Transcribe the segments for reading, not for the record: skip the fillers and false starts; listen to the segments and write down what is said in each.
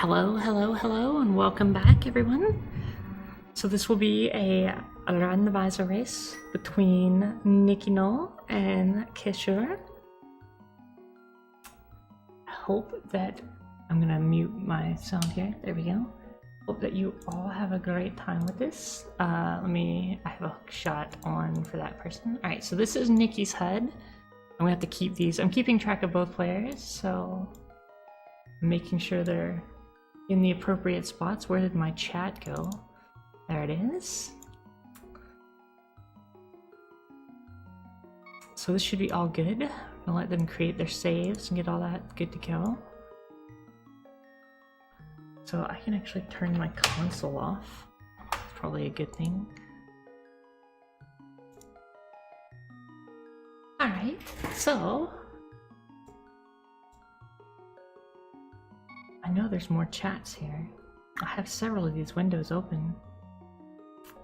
Hello, and welcome back, everyone. So this will be a randomizer race between Nickynoel and Caeshura. I hope that I'm gonna mute my sound here. There we go. Hope that you all have a great time with this. I have a hook shot on for that person. All right, so this is Nicky's HUD. I'm gonna have to keep these. I'm keeping track of both players, so I'm making sure they're in the appropriate spots. Where did my chat go? There it is. So this should be all good. I'll let them create their saves and get all that good to go. So I can actually turn my console off. It's probably a good thing. Alright, so I know there's more chats here. I have several of these windows open.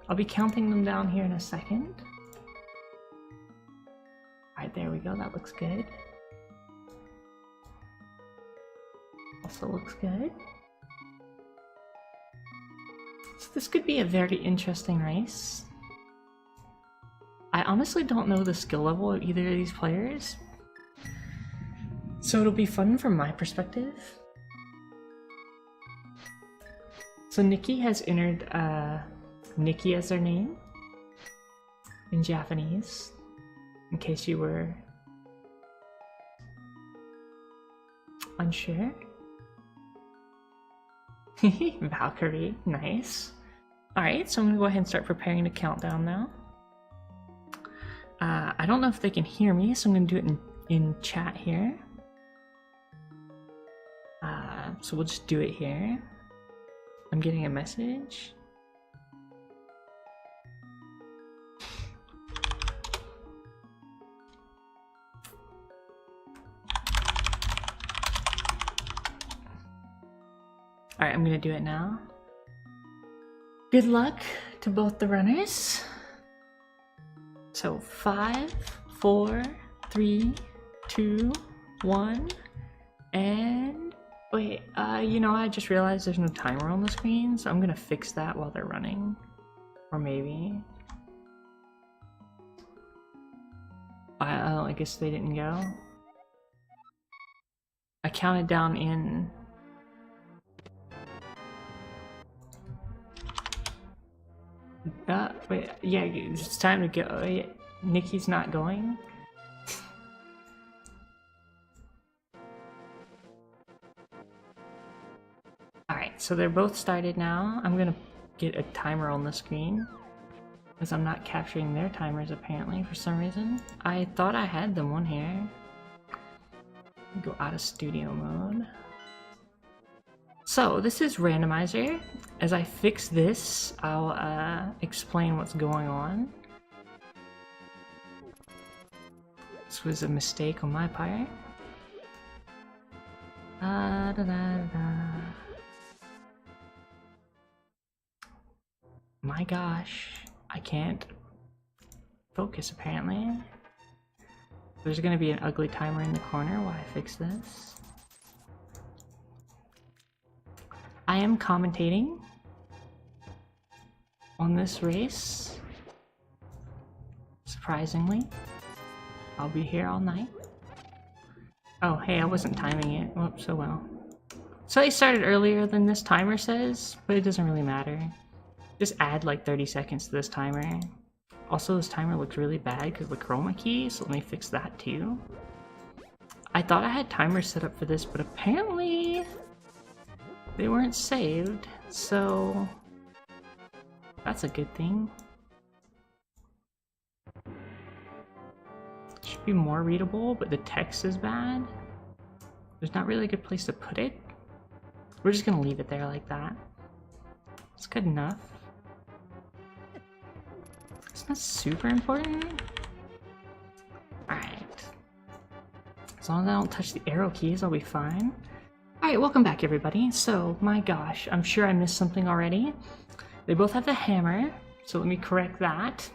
I'll be counting them down here in a second. Alright, there we go. That looks good. Also looks good. So this could be a very interesting race. I honestly don't know the skill level of either of these players, so it'll be fun from my perspective. So Nicky has entered Nicky as their name in Japanese, in case you were unsure. Valkyrie, nice. Alright, so I'm gonna go ahead and start preparing the countdown now. I don't know if they can hear me, so I'm gonna do it in chat here. So we'll just do it here. I'm getting a message. Alright, I'm gonna do it now. Good luck to both the runners. So 5, 4, 3, 2, 1, and wait, I just realized there's no timer on the screen, so I'm gonna fix that while they're running. Or maybe. I guess they didn't go. I counted down in. Wait, yeah, it's time to go. Yeah, Nicky's not going. Alright, so they're both started now. I'm gonna get a timer on the screen, because I'm not capturing their timers apparently for some reason. I thought I had them on here. Go out of studio mode. So this is Randomizer. As I fix this, I'll explain what's going on. This was a mistake on my part. My gosh, I can't focus apparently. There's gonna be an ugly timer in the corner while I fix this. I am commentating on this race. Surprisingly, I'll be here all night. Oh, hey, I wasn't timing it. Whoops, oh well. So they started earlier than this timer says, but it doesn't really matter. Just add like 30 seconds to this timer. Also, this timer looks really bad because of the chroma key, so let me fix that too. I thought I had timers set up for this, but apparently they weren't saved, so that's a good thing. It should be more readable, but the text is bad. There's not really a good place to put it. We're just gonna leave it there like that. It's good enough. It's not super important. Alright. As long as I don't touch the arrow keys, I'll be fine. Alright, welcome back everybody. So, my gosh, I'm sure I missed something already. They both have the hammer, so let me correct that.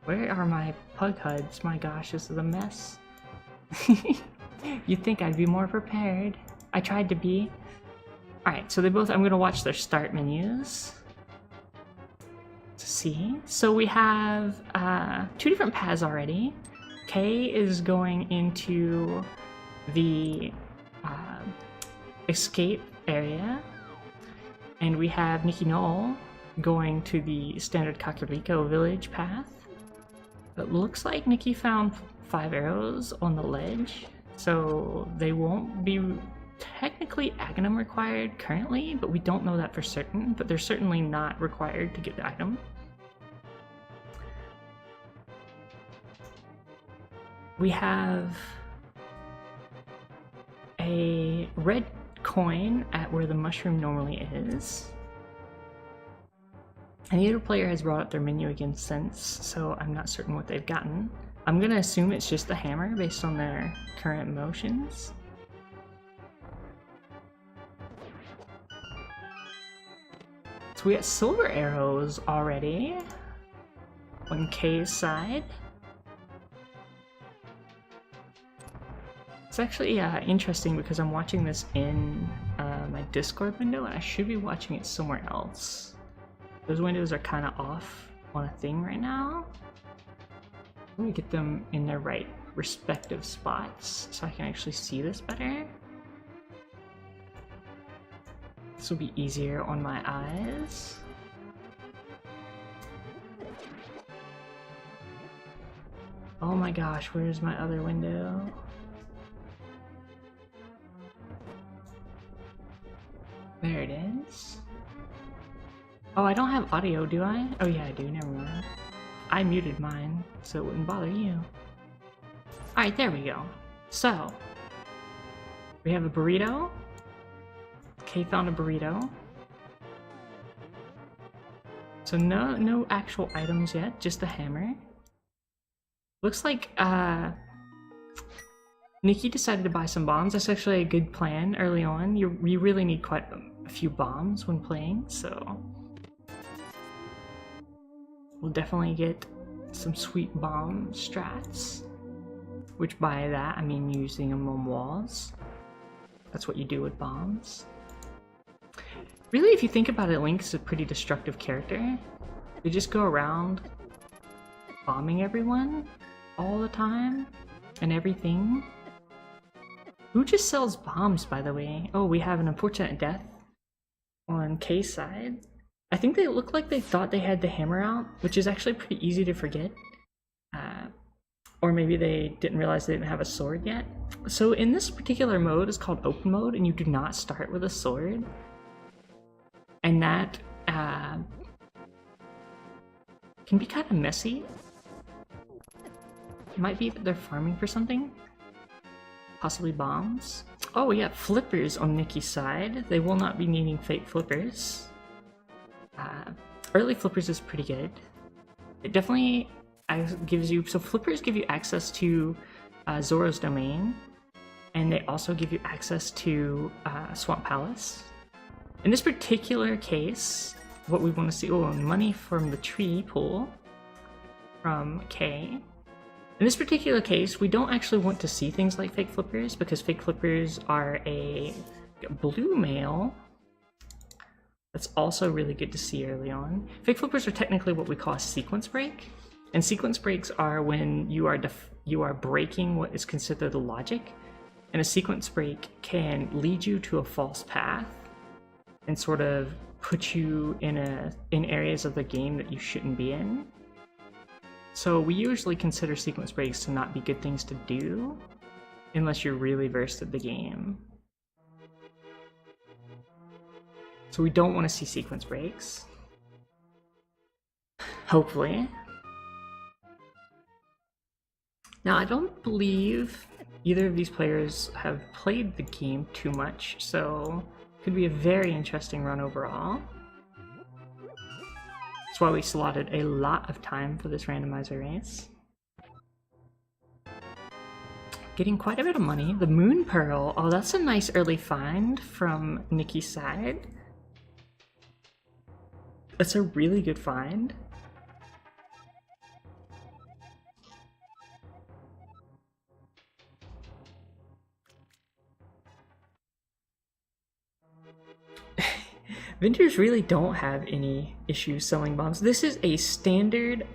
Where are my pug HUDs? My gosh, this is a mess. You'd think I'd be more prepared. I tried to be. Alright, so they both, I'm gonna watch their start menus to see. So we have 2 different paths already. Kay is going into the escape area, and we have Nickynoel going to the standard Kakariko village path. It looks like Nikki found 5 arrows on the ledge, so they won't be technically Aghanim required currently, but we don't know that for certain, but they're certainly not required to get the item. We have a red coin at where the mushroom normally is. And the other player has brought up their menu again since, so I'm not certain what they've gotten. I'm gonna assume it's just the hammer based on their current motions. So we got silver arrows already on Kay's side. It's actually interesting because I'm watching this in my Discord window, and I should be watching it somewhere else. Those windows are kind of off on a thing right now. Let me get them in their right respective spots so I can actually see this better. This will be easier on my eyes. Oh my gosh, where's my other window? There it is. Oh, I don't have audio, do I? Oh yeah, I do, never mind. I muted mine, so it wouldn't bother you. Alright, there we go. So, we have a burrito. Kay found a burrito. So no actual items yet, just a hammer. Looks like Nikki decided to buy some bombs. That's actually a good plan early on. You really need quite a few bombs when playing, so we'll definitely get some sweet bomb strats. Which by that, I mean using them on walls. That's what you do with bombs. Really, if you think about it, Link's a pretty destructive character. They just go around bombing everyone all the time and everything. Who just sells bombs, by the way? Oh, we have an unfortunate death on Kay's side. I think they look like they thought they had the hammer out, which is actually pretty easy to forget. Or maybe they didn't realize they didn't have a sword yet. So in this particular mode, it's called open mode, and you do not start with a sword. And that can be kind of messy. It might be that they're farming for something. Possibly bombs. Oh, we got flippers on Nikki's side. They will not be needing fake flippers. Early flippers is pretty good. It definitely gives you... So flippers give you access to Zora's Domain. And they also give you access to Swamp Palace. In this particular case, what we want to see... Oh, money from the tree pool from Kay. In this particular case, we don't actually want to see things like fake flippers, because fake flippers are a blue mail. That's also really good to see early on. Fake flippers are technically what we call a sequence break. And sequence breaks are when you are breaking what is considered the logic. And a sequence break can lead you to a false path and sort of put you in areas of the game that you shouldn't be in. So we usually consider sequence breaks to not be good things to do unless you're really versed at the game. So we don't want to see sequence breaks. Hopefully. Now I don't believe either of these players have played the game too much, so it could be a very interesting run overall. That's why we slotted a lot of time for this randomizer race. Getting quite a bit of money. The Moon Pearl. Oh, that's a nice early find from Nikki's side. That's a really good find. Vendors really don't have any issues selling bombs. This is a standard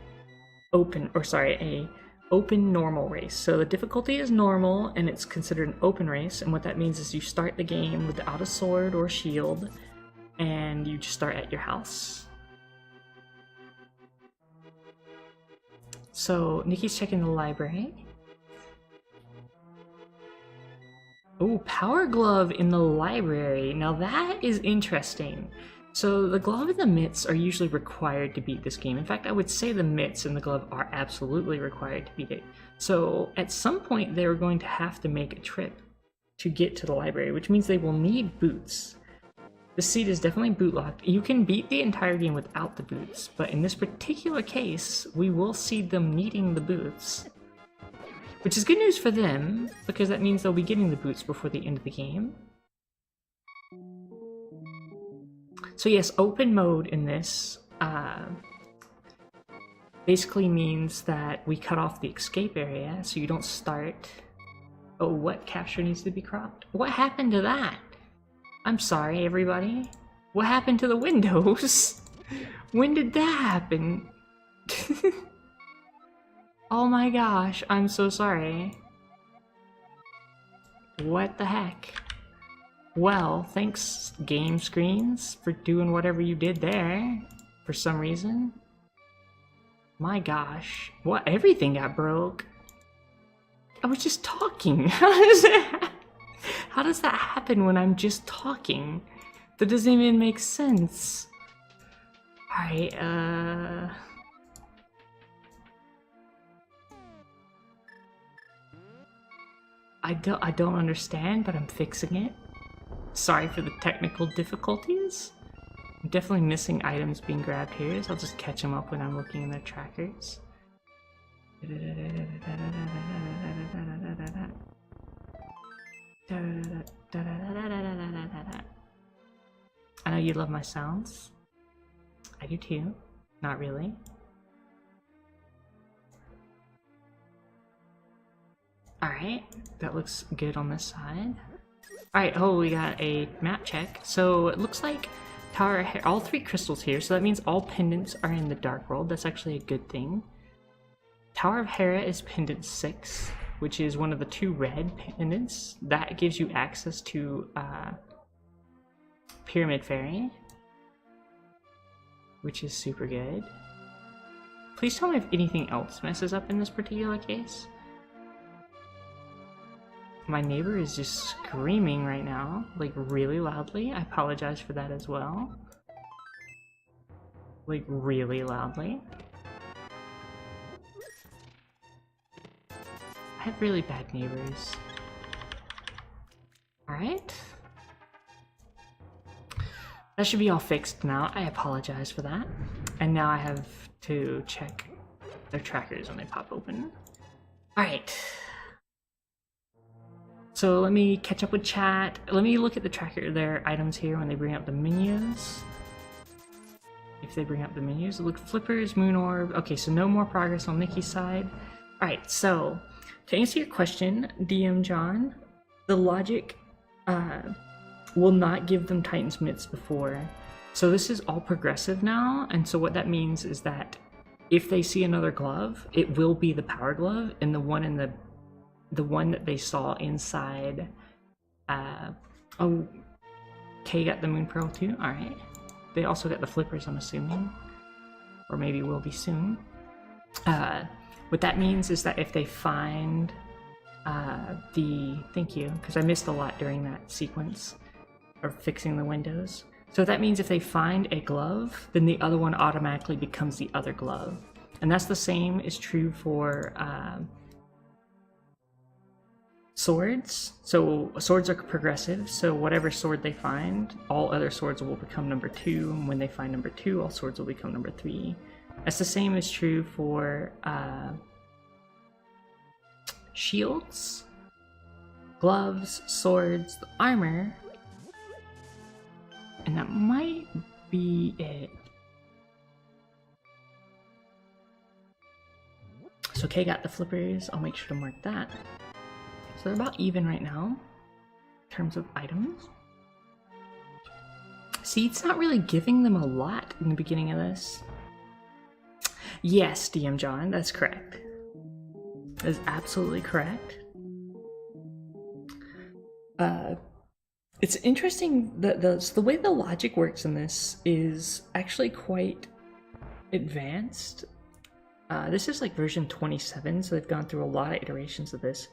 a open normal race. So the difficulty is normal and it's considered an open race, and what that means is you start the game without a sword or shield and you just start at your house. So Nikki's checking the library. Oh, Power Glove in the library. Now that is interesting. So the glove and the mitts are usually required to beat this game. In fact, I would say the mitts and the glove are absolutely required to beat it. So at some point they're going to have to make a trip to get to the library, which means they will need boots. The seat is definitely boot locked. You can beat the entire game without the boots, but in this particular case, we will see them needing the boots. Which is good news for them, because that means they'll be getting the boots before the end of the game. So yes, open mode in this basically means that we cut off the escape area, so you don't start... Oh, what capture needs to be cropped? What happened to that? I'm sorry, everybody. What happened to the windows? When did that happen? Oh my gosh, I'm so sorry. What the heck? Well, thanks, game screens, for doing whatever you did there, for some reason. My gosh, what? Everything got broke. I was just talking. How does that happen when I'm just talking? That doesn't even make sense. Alright, I don't understand, but I'm fixing it. Sorry for the technical difficulties. I'm definitely missing items being grabbed here, so I'll just catch them up when I'm looking in their trackers. I know you love my sounds. I do too. Not really. Alright, that looks good on this side. Alright, oh, we got a map check. So it looks like Tower of all 3 crystals here, so that means all pendants are in the Dark World. That's actually a good thing. Tower of Hera is pendant 6, which is one of the 2 red pendants. That gives you access to Pyramid Fairy, which is super good. Please tell me if anything else messes up in this particular case. My neighbor is just screaming right now, like really loudly. I apologize for that as well. Like really loudly. I have really bad neighbors. Alright. That should be all fixed now. I apologize for that. And now I have to check their trackers when they pop open. Alright. So let me catch up with chat. Let me look at the tracker, their items here when they bring up the menus. If they bring up the menus, look, flippers, moon orb. Okay, so no more progress on Nikki's side. Alright, so to answer your question, DM John, the logic will not give them Titan's mitts before. So this is all progressive now, and so what that means is that if they see another glove, it will be the power glove, and the one that they saw inside. Oh, Kay got the moon pearl too. All right. They also got the flippers, I'm assuming, or maybe will be soon. What that means is that if they find thank you, because I missed a lot during that sequence of fixing the windows. So that means if they find a glove, then the other one automatically becomes the other glove, and that's the same is true for swords. So swords are progressive, so whatever sword they find, all other swords will become number 2, and when they find number 2, all swords will become number 3. That's the same is true for shields, gloves, swords, the armor, and that might be it. So Kay got the flippers, I'll make sure to mark that. So they're about even right now, in terms of items. See, it's not really giving them a lot in the beginning of this. Yes, DM John, that's correct. That is absolutely correct. It's interesting that the way the logic works in this is actually quite advanced. This is like version 27, so they've gone through a lot of iterations of this.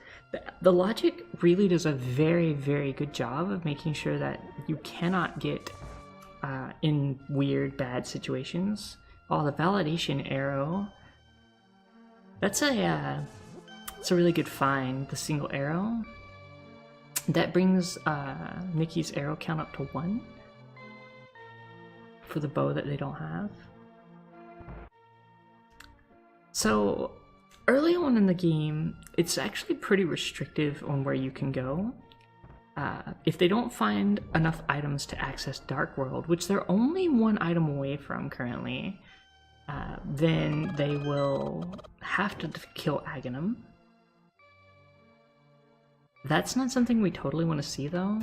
The logic really does a very, very good job of making sure that you cannot get in weird, bad situations. Oh, the validation arrow. That's it's a really good find, the single arrow. That brings Nicky's arrow count up to 1 for the bow that they don't have. So early on in the game, it's actually pretty restrictive on where you can go. If they don't find enough items to access Dark World, which they're only 1 item away from currently, then they will have to kill Aghanim. That's not something we totally want to see, though.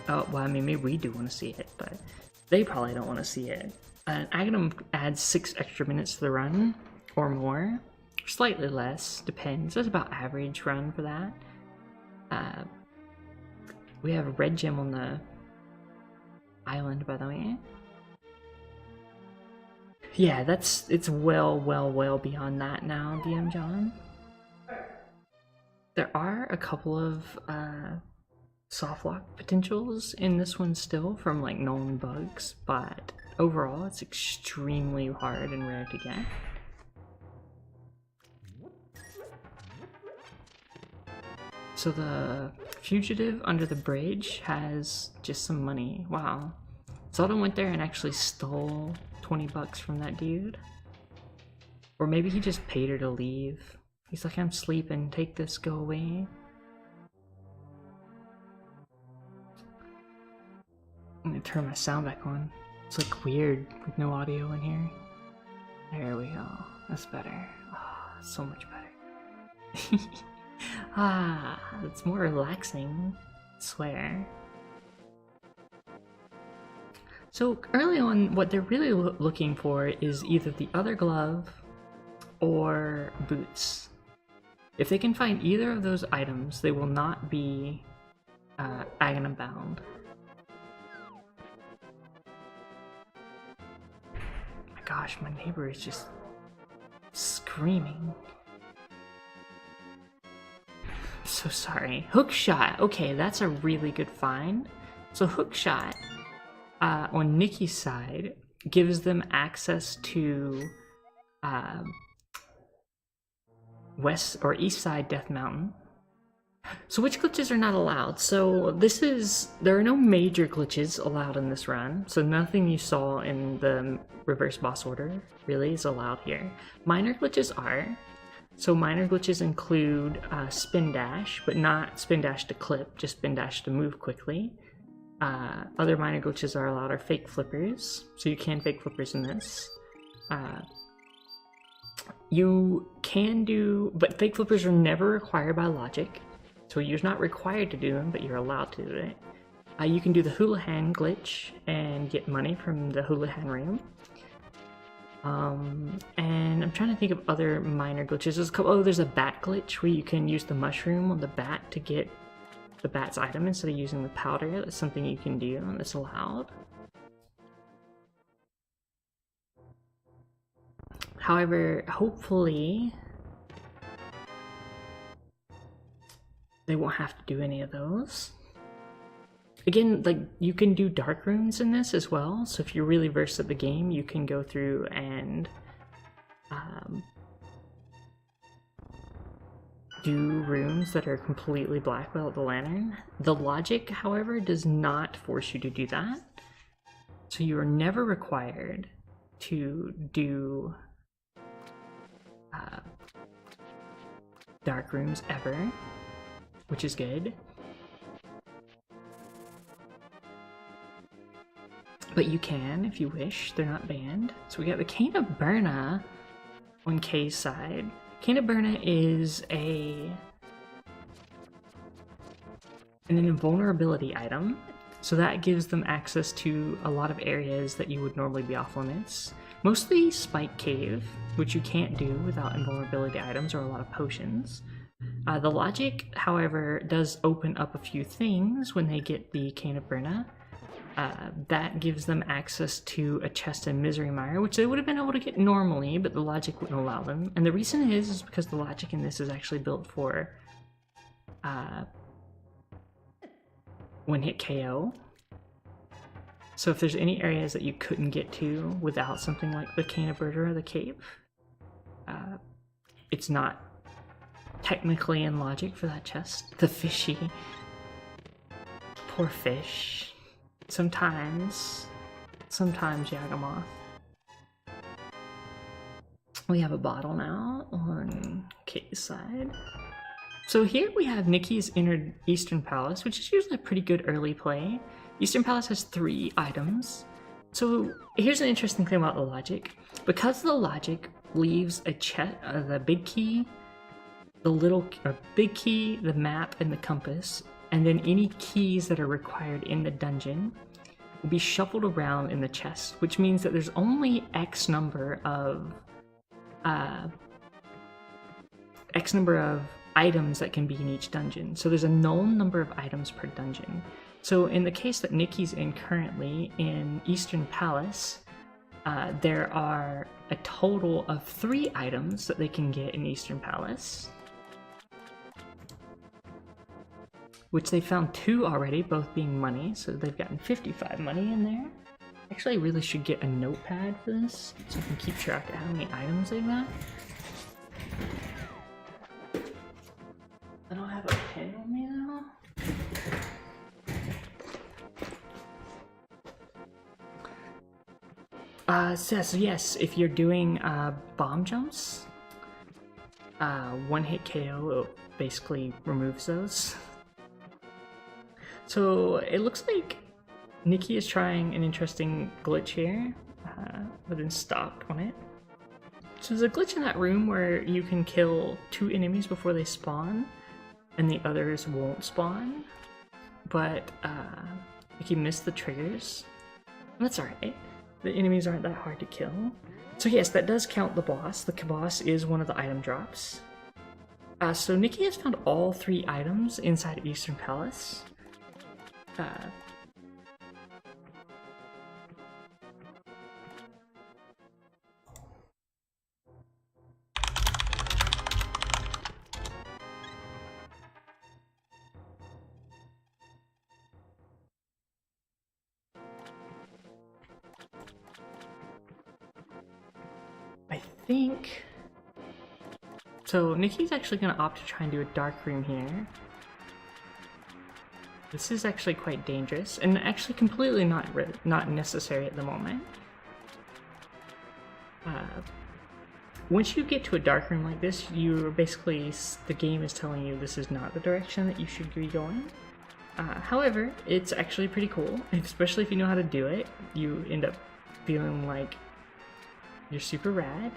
Oh, well, I mean, maybe we do want to see it, but they probably don't want to see it. Aghanim adds 6 extra minutes to the run, or more. Slightly less, depends. That's about average run for that. We have a red gem on the island, by the way. Yeah, it's well beyond that now, DM John. There are a couple of softlock potentials in this one still from like known bugs, but overall it's extremely hard and rare to get. So the fugitive under the bridge has just some money. Wow. Zelda went there and actually stole 20 bucks from that dude. Or maybe he just paid her to leave. He's like, I'm sleeping, take this, go away. I'm gonna turn my sound back on. It's like weird with no audio in here. There we go. That's better. Oh, so much better. It's more relaxing, I swear. So early on, what they're really looking for is either the other glove or boots. If they can find either of those items, they will not be Aghanim bound. My gosh, my neighbor is just screaming. So sorry. Hookshot. Okay, that's a really good find. So hookshot on Nicky's side gives them access to west or east side Death Mountain. So which glitches are not allowed? So there are no major glitches allowed in this run. So nothing you saw in the reverse boss order really is allowed here. Minor glitches are. So minor glitches include spin dash, but not spin dash to clip, just spin dash to move quickly. Other minor glitches are allowed are fake flippers, so you can fake flippers in this. You can do, but fake flippers are never required by logic, so you're not required to do them, but you're allowed to do it. You can do the Houlihan glitch and get money from the Houlihan room. And I'm trying to think of other minor glitches. There's a bat glitch where you can use the mushroom on the bat to get the bat's item instead of using the powder. That's something you can do and it's allowed. However, hopefully they won't have to do any of those. Again, like, you can do dark runes in this as well, so if you're really versed at the game, you can go through and do runes that are completely black without the lantern. The logic, however, does not force you to do that, so you are never required to do dark runes ever, which is good. But you can if you wish, they're not banned. So we got the Cane of Burna on Kay's side. Cane of Burna is an invulnerability item. So that gives them access to a lot of areas that you would normally be off limits. Mostly Spike Cave, which you can't do without invulnerability items or a lot of potions. The logic, however, does open up a few things when they get the Cane of Brynna. That gives them access to a chest in Misery Mire, which they would have been able to get normally, but the logic wouldn't allow them. And the reason is because the logic in this is actually built for one-hit KO. So if there's any areas that you couldn't get to without something like the Cane of Brynna or the Cave, it's not technically in logic for that chest. The fishy. Poor fish. Sometimes Yagamoth. We have a bottle now on Kay's side. So here we have Nicky's Inner Eastern Palace, which is usually a pretty good early play. Eastern Palace has 3 items. So here's an interesting thing about the logic. Because the logic leaves a the big key, the big key, the map, and the compass, and then any keys that are required in the dungeon will be shuffled around in the chest, which means that there's only X number of items that can be in each dungeon. So there's a known number of items per dungeon. So in the case that Nicky's in currently in Eastern Palace, there are a total of 3 items that they can get in Eastern Palace, which they found 2 already, both being money, so they've gotten 55 money in there. Actually, I really should get a notepad for this, so I can keep track of how many items they've got. I don't have a pen on me now. Says yes, if you're doing bomb jumps, one-hit KO basically removes those. So it looks like Nicky is trying an interesting glitch here, but then stopped on it. So there's a glitch in that room where you can kill 2 enemies before they spawn, and the others won't spawn, but Nicky missed the triggers. That's alright. The enemies aren't that hard to kill. So yes, that does count the boss. The boss is one of the item drops. So Nicky has found all 3 items inside Eastern Palace. I think... So Nicky's actually going to opt to try and do a dark room here. This is actually quite dangerous, and actually completely not necessary at the moment. Once you get to a dark room like this, you're basically, the game is telling you this is not the direction that you should be going. However, it's actually pretty cool, especially if you know how to do it. You end up feeling like you're super rad.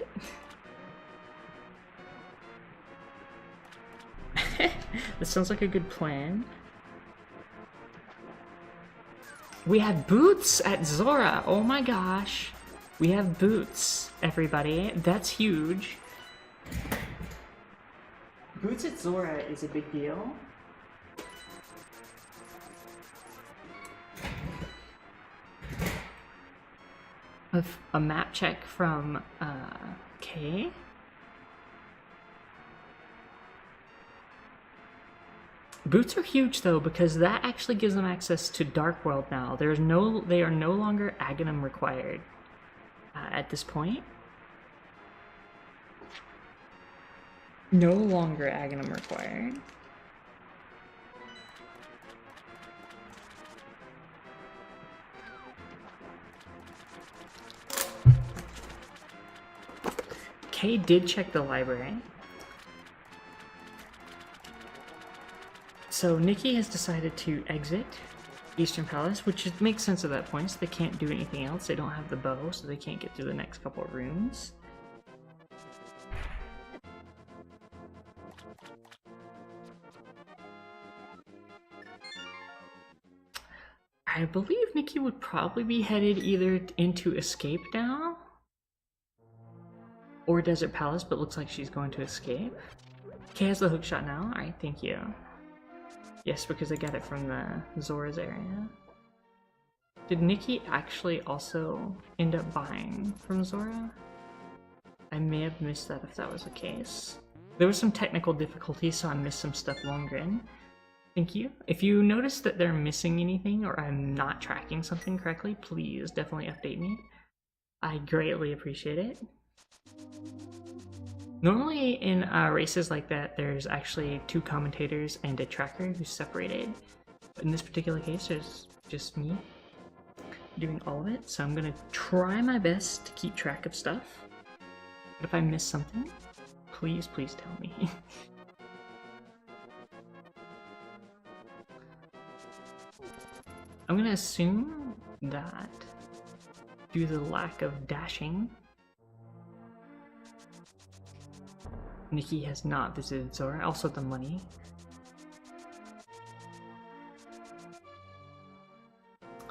This sounds like a good plan. We have boots at Zora! Oh my gosh! We have boots, everybody. That's huge. Boots at Zora is a big deal. With a map check from Kay. Boots are huge though, because that actually gives them access to Dark World now. They are no longer Aghanim required at this point. No longer Aghanim required. Kay did check the library. So Nicky has decided to exit Eastern Palace, which makes sense at that point, so they can't do anything else. They don't have the bow, so they can't get through the next couple of rooms. I believe Nikki would probably be headed either into Escape now or Desert Palace, but looks like she's going to Escape. Kay has the hookshot now. Alright, thank you. Yes, because I got it from the Zora's area. Did Nikki actually also end up buying from Zora? I may have missed that if that was the case. There was some technical difficulties, so I missed some stuff longer in. Thank you. If you notice that they're missing anything or I'm not tracking something correctly, please definitely update me. I greatly appreciate it. Normally in races like that, there's actually 2 commentators and a tracker who's separated. But in this particular case, there's just me doing all of it. So I'm gonna try my best to keep track of stuff. But if I miss something, please tell me. I'm gonna assume that due to the lack of dashing, Nikki has not visited Zora. Also the money.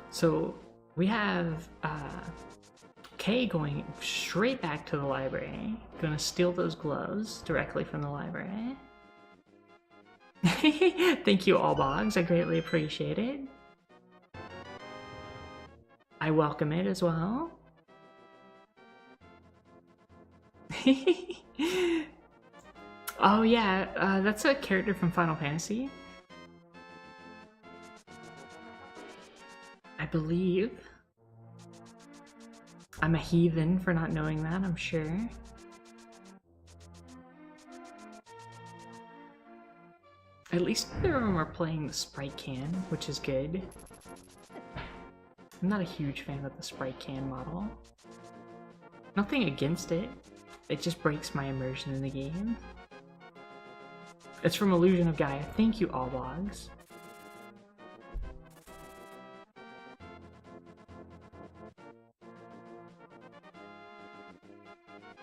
So we have Kay going straight back to the library. Gonna steal those gloves directly from the library. Thank you, Allbogs. I greatly appreciate it. I welcome it as well. Oh yeah, that's a character from Final Fantasy. I believe. I'm a heathen for not knowing that, I'm sure. At least neither of them are playing the sprite can, which is good. I'm not a huge fan of the sprite can model. Nothing against it, it just breaks my immersion in the game. It's from Illusion of Gaia. Thank you, Allbogs.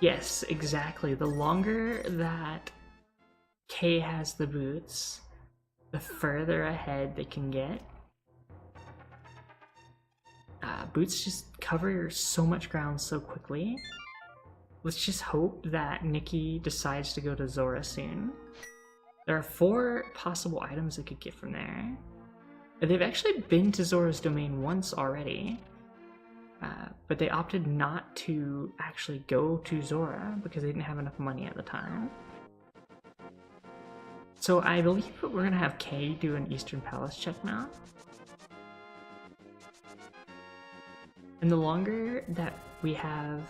Yes, exactly. The longer that Kay has the boots, the further ahead they can get. Boots just cover so much ground so quickly. Let's just hope that Nikki decides to go to Zora soon. There are 4 possible items they could get from there. They've actually been to Zora's domain once already. But they opted not to actually go to Zora because they didn't have enough money at the time. So I believe we're gonna have Kay do an Eastern Palace check now. And the longer that we have...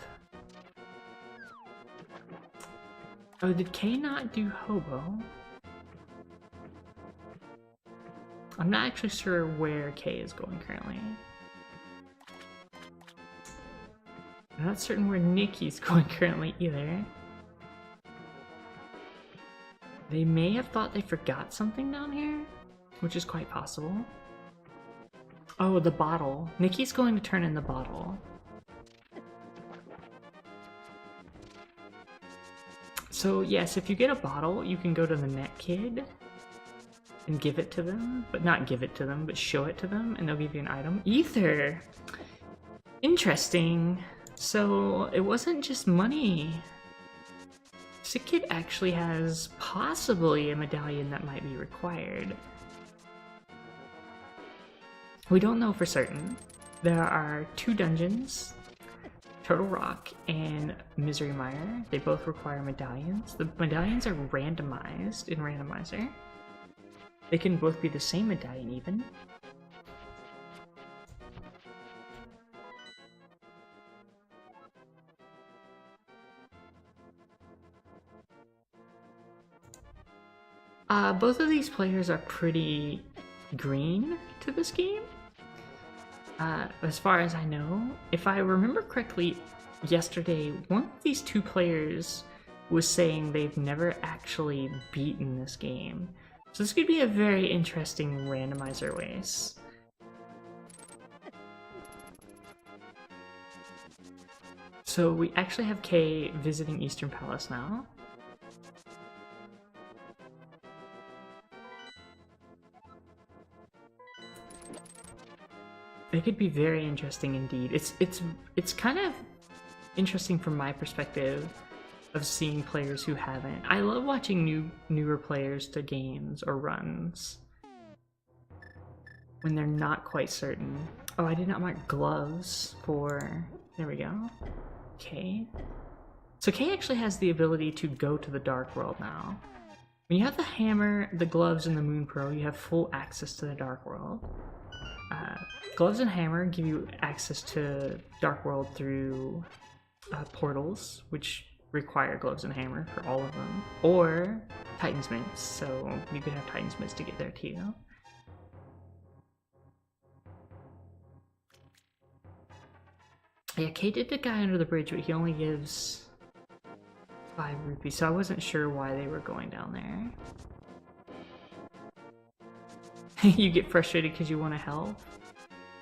Oh, did Kay not do Hobo? I'm not actually sure where Kay is going currently. I'm not certain where Nikki's going currently either. They may have thought they forgot something down here, which is quite possible. Oh, the bottle. Nikki's going to turn in the bottle. So yes, if you get a bottle, you can go to the Net Kid and give it to them, but not give it to them, but show it to them, and they'll give you an item. Ether! Interesting. So it wasn't just money. Sick Kid actually has possibly a medallion that might be required. We don't know for certain. There are 2 dungeons, Turtle Rock and Misery Mire. They both require medallions. The medallions are randomized in Randomizer. They can both be the same medallion even. Both of these players are pretty green to this game. As far as I know, if I remember correctly, yesterday, one of these 2 players was saying they've never actually beaten this game. So this could be a very interesting randomizer race. So we actually have Kay visiting Eastern Palace now. It could be very interesting indeed. It's kind of interesting from my perspective of seeing players who haven't. I love watching newer players to games or runs when they're not quite certain. Oh, I did not mark gloves for... There we go. Kay. So Kay actually has the ability to go to the dark world now. When you have the hammer, the gloves, and the Moon Pearl, you have full access to the dark world. Gloves and hammer give you access to dark world through portals, which require gloves and hammer for all of them, or Titan's Mitts, so you could have Titan's Mitts to get there too. Yeah, Kay did the guy under the bridge, but he only gives 5 rupees, so I wasn't sure why they were going down there. You get frustrated because you want to help.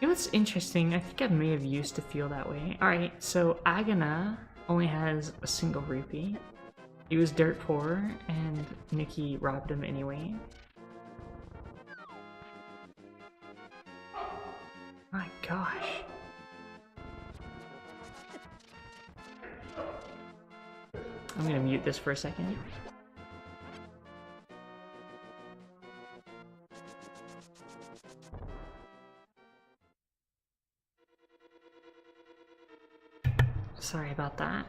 You know what's interesting? I think I may have used to feel that way. Alright, so Agana only has a single rupee. He was dirt poor, and Nicky robbed him anyway. My gosh. I'm gonna mute this for a second. Sorry about that.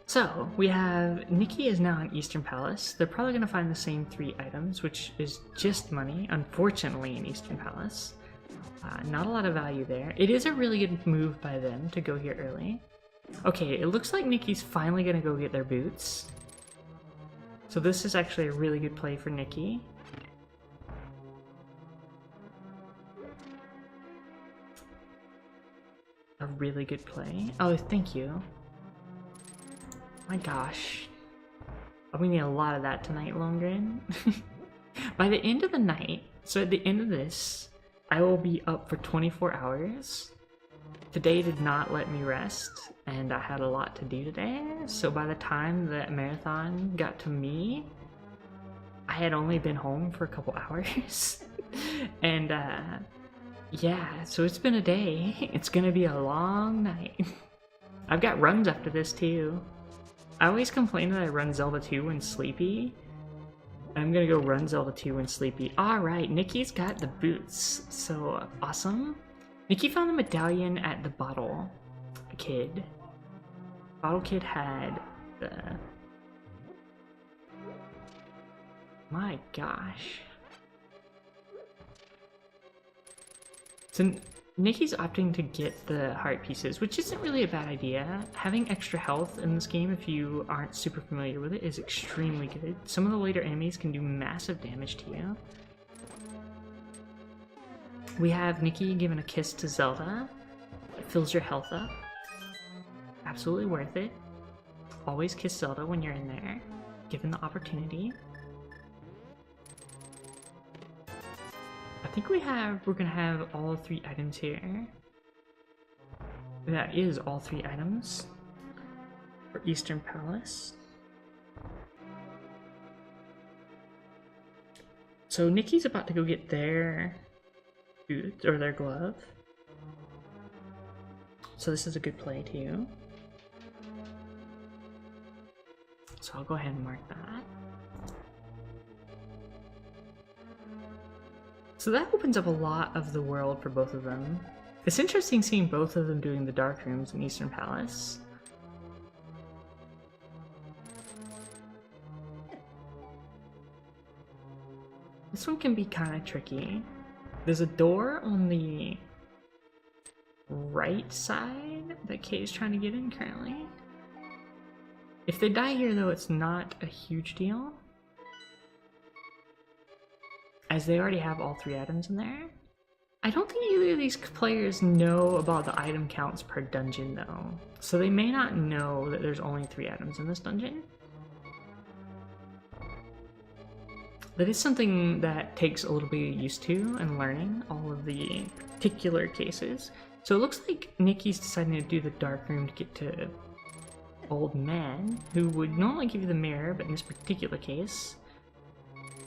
So, we have Nicky is now in Eastern Palace. They're probably going to find the same 3 items, which is just money, unfortunately, in Eastern Palace. Not a lot of value there. It is a really good move by them to go here early. Okay, it looks like Nicky's finally going to go get their boots. So this is actually a really good play for Nicky. A really good play. Oh, thank you. My gosh. Oh, we need a lot of that tonight, Longren. By the end of the night, so at the end of this, I will be up for 24 hours. Today did not let me rest, and I had a lot to do today, so by the time that marathon got to me, I had only been home for a couple hours. And, yeah, so it's been a day. It's gonna be a long night. I've got runs after this too. I always complain that I run Zelda 2 when sleepy. I'm gonna go run Zelda 2 when sleepy. Alright, Nicky's got the boots. So awesome. Nicky found the medallion at the Bottle Kid. Bottle Kid had the... My gosh. So Nicky's opting to get the heart pieces, which isn't really a bad idea. Having extra health in this game, if you aren't super familiar with it, is extremely good. Some of the later enemies can do massive damage to you. We have Nicky giving a kiss to Zelda. It fills your health up. Absolutely worth it. Always kiss Zelda when you're in there, given the opportunity. I think we're gonna have all 3 items here. That is all 3 items for Eastern Palace. So Nicky's about to go get their boot or their glove. So this is a good play too. So I'll go ahead and mark that. So that opens up a lot of the world for both of them. It's interesting seeing both of them doing the dark rooms in Eastern Palace. This one can be kind of tricky. There's a door on the right side that Kay is trying to get in currently. If they die here though, it's not a huge deal, as they already have all 3 items in there. I don't think either of these players know about the item counts per dungeon though, so they may not know that there's only 3 items in this dungeon. That is something that takes a little bit of used to and learning all of the particular cases. So it looks like Nicky's deciding to do the dark room to get to old man who would normally give you the mirror, but in this particular case,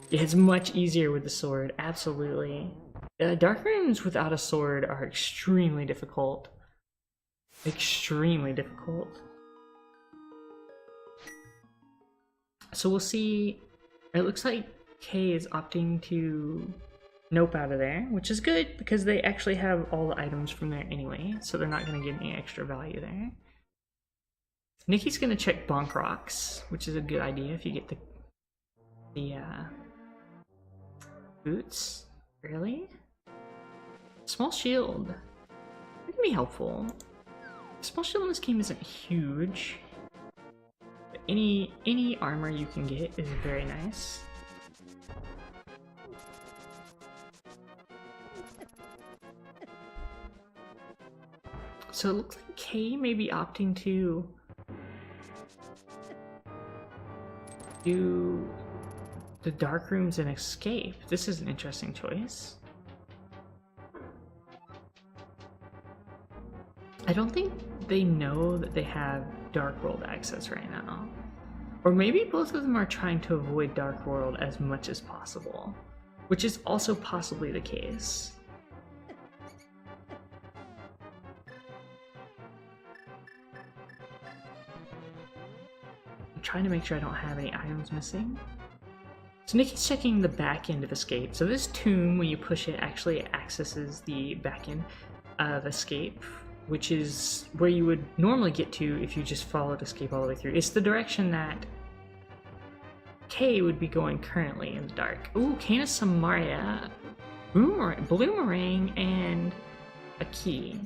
it's much easier with the sword, absolutely. Dark rooms without a sword are extremely difficult. Extremely difficult. So we'll see. It looks like Kay is opting to nope out of there, which is good because they actually have all the items from there anyway, so they're not going to get any extra value there. Nicky's going to check Bonk Rocks, which is a good idea if you get the boots early. Small shield. It can be helpful. Small shield in this game isn't huge, but any armor you can get is very nice. So it looks like Kay may be opting to do the dark rooms and escape. This is an interesting choice. I don't think they know that they have Dark World access right now. Or maybe both of them are trying to avoid Dark World as much as possible, which is also possibly the case. I'm trying to make sure I don't have any items missing. So Nicky's checking the back end of escape. So this tomb, when you push it, actually accesses the back end of escape, which is where you would normally get to if you just followed escape all the way through. It's the direction that Kay would be going currently in the dark. Ooh, Caena Samaria, Bloomerang, and a key.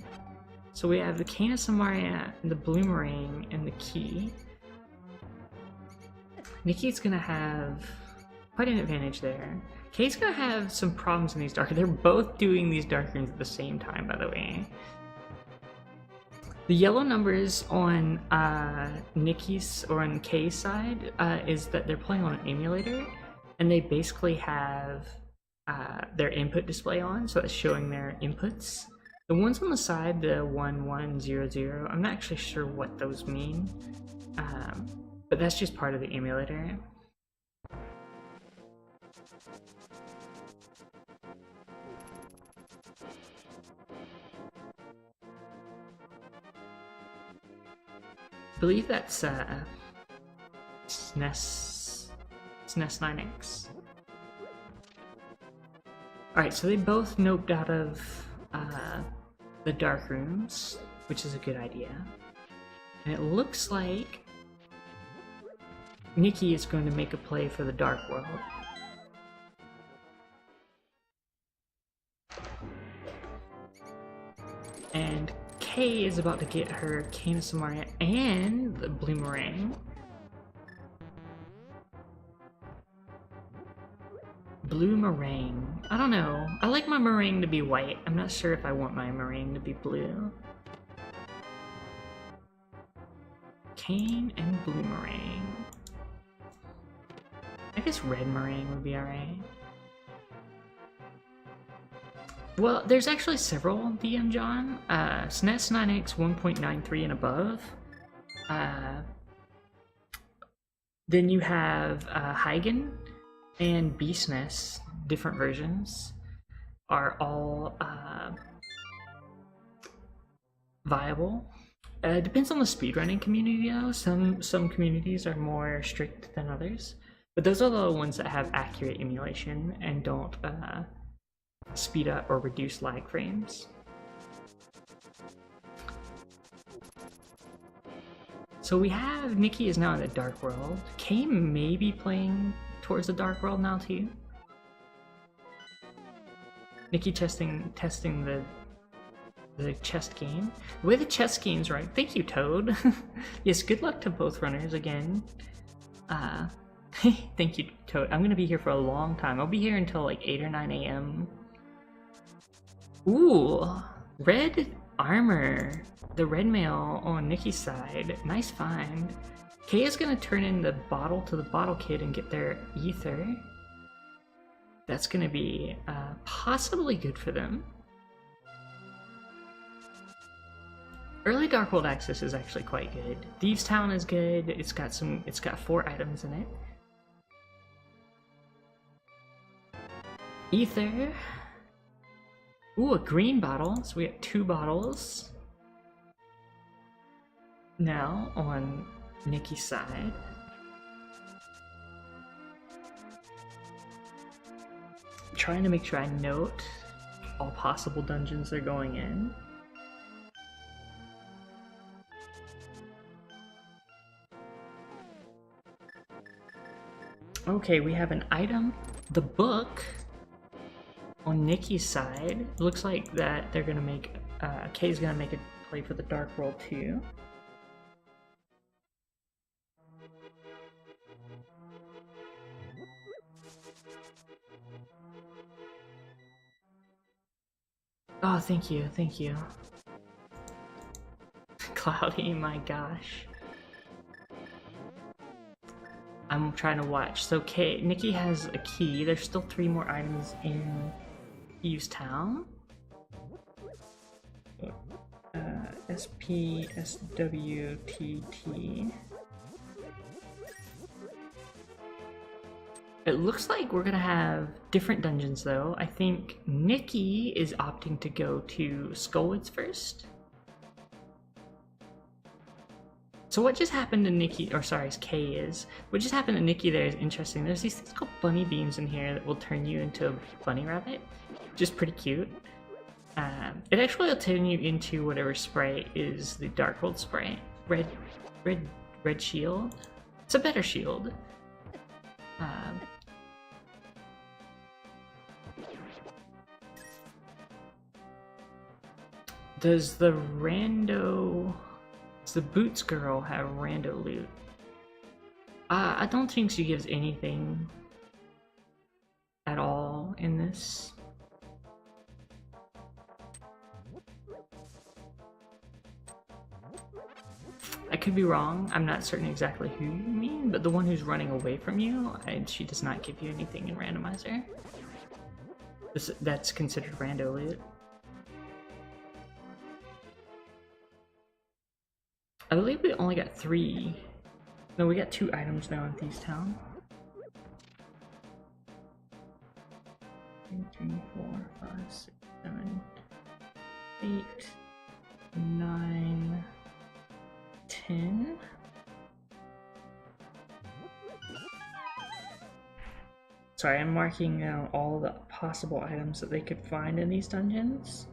So we have the Caena Samaria, and the Bloomerang, and the key. Nicky's gonna have quite an advantage there. Kay's gonna have some problems in these dark. They're both doing these dark rooms at the same time, by the way. The yellow numbers on Nicky's or on Kay's side is that they're playing on an emulator, and they basically have their input display on, so it's showing their inputs. The ones on the side, the 1100, I'm not actually sure what those mean, but that's just part of the emulator. I believe that's SNES 9X. Alright, so they both noped out of the dark rooms, which is a good idea. And it looks like Nicky is going to make a play for the dark world. And Kay is about to get her Caena Samaria and the Bloomerang. Bloomerang. I don't know. I like my meringue to be white. I'm not sure if I want my meringue to be blue. Cane and Bloomerang. I guess red meringue would be alright. Well, there's actually several DM John. SNES 9X 1.93 and above. Then you have Heigen and BSNES, different versions, are all viable. It depends on the speedrunning community though. Some communities are more strict than others. But those are the ones that have accurate emulation and don't speed up or reduce lag frames. So we have Nicky is now in the dark world. Kay may be playing towards the dark world now too. Nicky testing the chest game. The way the chest game's right. Thank you, Toad. Yes, good luck to both runners again. Thank you, Toad. I'm gonna be here for a long time. I'll be here until like 8 or 9 a.m. Ooh, red armor. The red mail on Nicky's side. Nice find. Kay is gonna turn in the bottle to the bottle kid and get their ether. That's gonna be possibly good for them. Early Darkhold access is actually quite good. Thieves Town is good. It's got 4 items in it. Ether. Ooh, a green bottle. So we have 2 bottles. Now on Nicky's side. Trying to make sure I note all possible dungeons they're going in. Okay, we have an item, the book, on Nicky's side. It looks like that they're gonna make, Kay's gonna make a play for the Dark World too. Oh, thank you, thank you. Cloudy, my gosh. I'm trying to watch. So, Nicky has a key. There's still 3 more items in Thieves Town. SPSWTT. It looks like we're gonna have different dungeons though. I think Nicky is opting to go to Skullwoods first. So what just happened to Nicky, or sorry, Kay is. What just happened to Nicky there is interesting. There's these things called bunny beams in here that will turn you into a bunny rabbit. Just pretty cute. It actually will turn you into whatever sprite is the Darkhold sprite. Red shield. It's a better shield. Does the Boots girl have rando loot? I don't think she gives anything at all in this. I could be wrong. I'm not certain exactly who you mean, but the one who's running away from you, she does not give you anything in Randomizer. That's considered rando loot. I believe we only got 3. No, we got 2 items now in Thieves Town. 2, 3, 4, 5, 6, 7, 8, 9, 10. Sorry, I'm marking out all the possible items that they could find in these dungeons.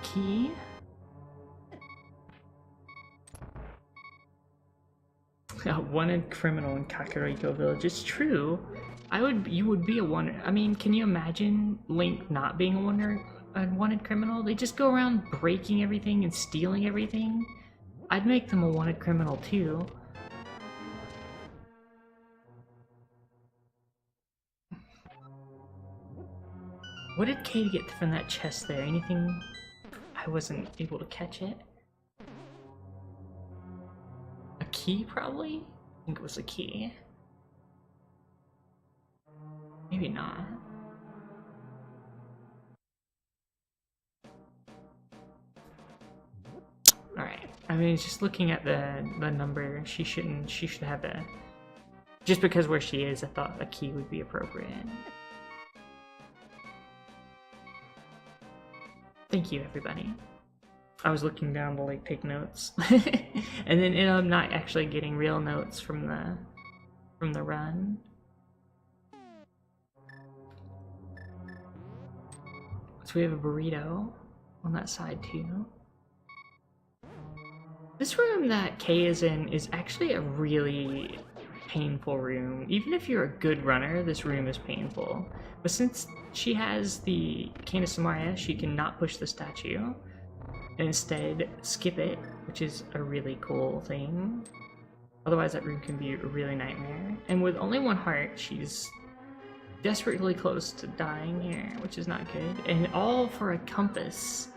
Key. A wanted criminal in Kakariko Village. It's true. You would be a wanted. I mean, can you imagine Link not being a wanted criminal? They just go around breaking everything and stealing everything. I'd make them a wanted criminal too. What did Kay get from that chest there? Anything? I wasn't able to catch it. A key, probably? I think it was a key. Maybe not. Alright. I mean, just looking at the number, she should have the... Just because where she is, I thought a key would be appropriate. Thank you, everybody. I was looking down to like take notes, and then ended up not actually getting real notes from the run. So we have a burrito on that side too. This room that Kay is in is actually a really painful room. Even if you're a good runner, this room is painful. But since she has the Cane of Samaria, she can not push the statue and instead skip it, which is a really cool thing. Otherwise that room can be a really nightmare. And with only 1 heart, she's desperately close to dying here, which is not good. And all for a compass.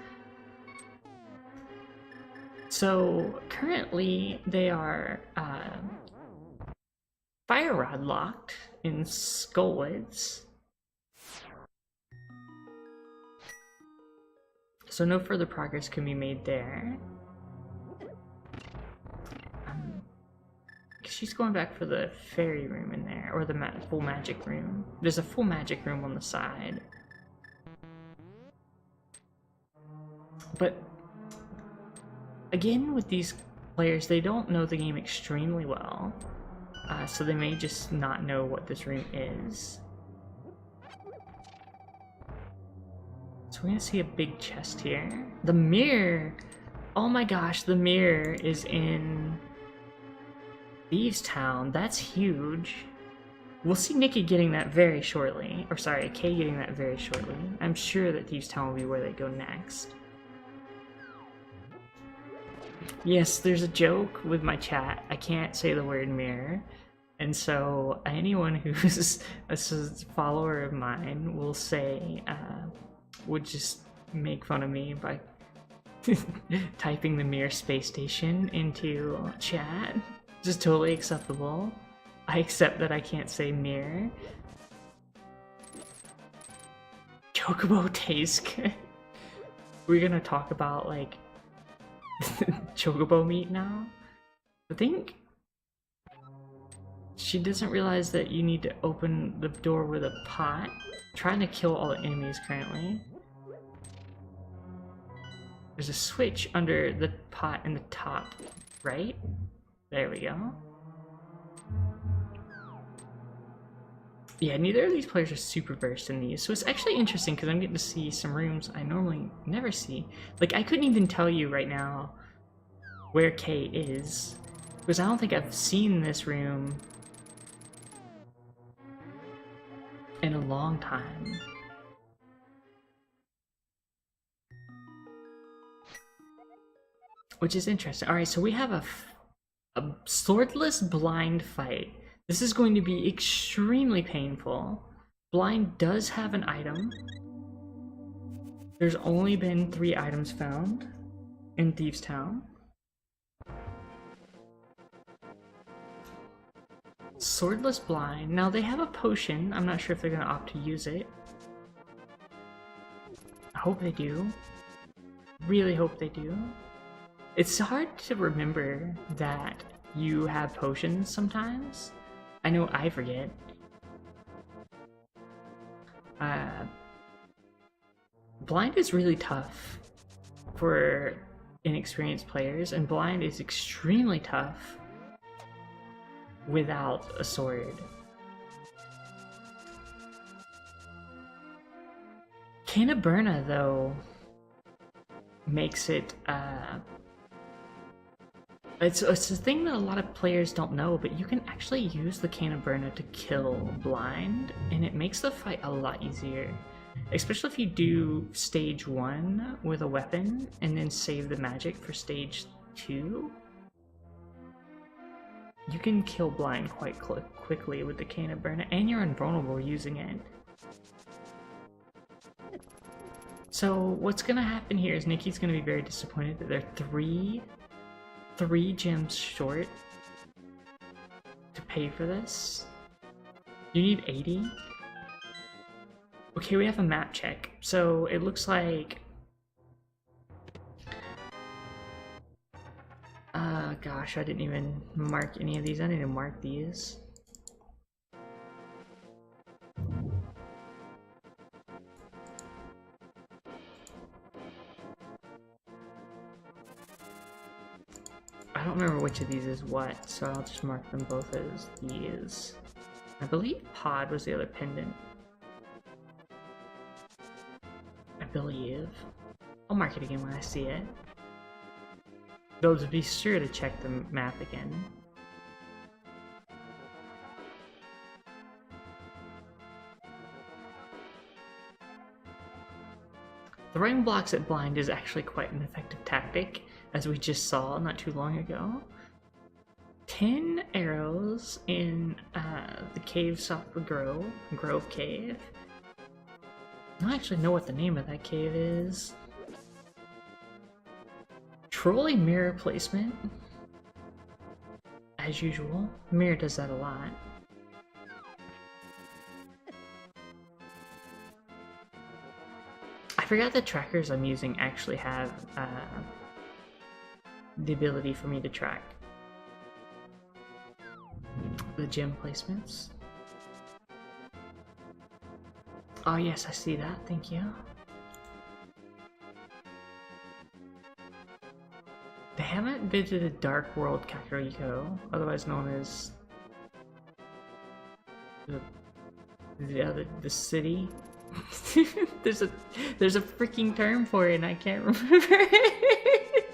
So currently they are fire rod locked in Skullwoods. So no further progress can be made there. She's going back for the fairy room in there, or the full magic room. There's a full magic room on the side. But again, with these players, they don't know the game extremely well, so they may just not know what this room is. So we're gonna see a big chest here. The mirror! Oh my gosh, the mirror is in Thieves Town. That's huge. We'll see Nicky getting that very shortly. Or sorry, Kay getting that very shortly. I'm sure that Thieves Town will be where they go next. Yes, there's a joke with my chat. I can't say the word mirror. And so anyone who's a follower of mine will say, would just make fun of me by typing the mirror space station into chat. Just totally acceptable. I accept that I can't say mirror. Chocobo tastes good. We're gonna talk about like chocobo meat now. I think she doesn't realize that you need to open the door with a pot. I'm trying to kill all the enemies currently. There's a switch under the pot in the top right. There we go. Yeah, neither of these players are super versed in these, so it's actually interesting because I'm getting to see some rooms I normally never see. Like, I couldn't even tell you right now where Kay is, because I don't think I've seen this room in a long time. Which is interesting. Alright, so we have a swordless blind fight. This is going to be extremely painful. Blind does have an item. There's only been 3 items found in Thieves Town. Swordless blind. Now they have a potion. I'm not sure if they're going to opt to use it. I hope they do. Really hope they do. It's hard to remember that you have potions sometimes. I know I forget. Blind is really tough for inexperienced players, and blind is extremely tough without a sword. Caeshura, though, makes it it's a thing that a lot of players don't know, but you can actually use the Caeshura to kill blind, and it makes the fight a lot easier. Especially if you do stage 1 with a weapon, and then save the magic for stage 2. You can kill blind quite quickly with the Caeshura, and you're invulnerable using it. So what's gonna happen here is Nicky's gonna be very disappointed that they're three gems short to pay for this. You need 80. Okay, we have a map check. So it looks like gosh, I didn't even mark any of these. I need to mark these. I don't remember which of these is what, so I'll just mark them both as these. I believe pod was the other pendant. I believe. I'll mark it again when I see it. Though to be sure to check the map again. Throwing blocks at blind is actually quite an effective tactic, as we just saw not too long ago. 10 arrows in the cave south of the Grove Cave. I don't actually know what the name of that cave is. Trolley mirror placement. As usual, mirror does that a lot. forgot the trackers I'm using actually have the ability for me to track the gem placements. Oh yes, I see that, thank you. They haven't visited Dark World Kakariko, otherwise known as the city. there's a freaking term for it and I can't remember it.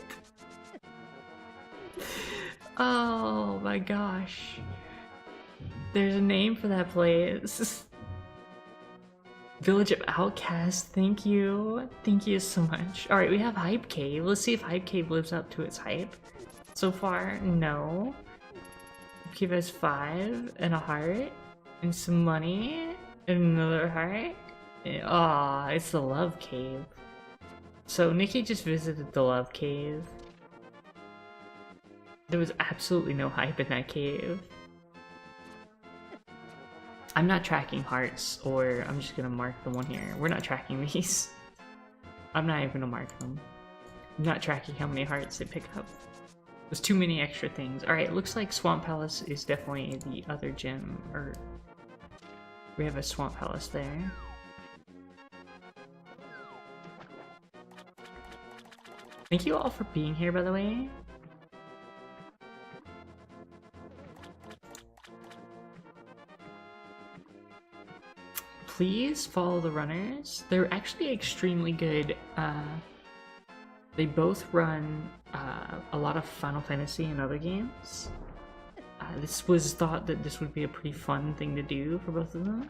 Oh my gosh. There's a name for that place. Village of Outcasts, thank you. Thank you so much. Alright, we have Hype Cave. Let's see if Hype Cave lives up to its hype. So far, no. Hype Cave has 5 and a heart and some money and another heart. Aw, it's the Love Cave. So Nicky just visited the Love Cave. There was absolutely no hype in that cave. I'm not tracking hearts, or I'm just gonna mark the one here. We're not tracking these. I'm not even gonna mark them. I'm not tracking how many hearts they pick up. There's too many extra things. Alright, it looks like Swamp Palace is definitely the other gym, or we have a Swamp Palace there. Thank you all for being here, by the way. Please follow the runners. They're actually extremely good. They both run a lot of Final Fantasy and other games. This was thought that this would be a pretty fun thing to do for both of them.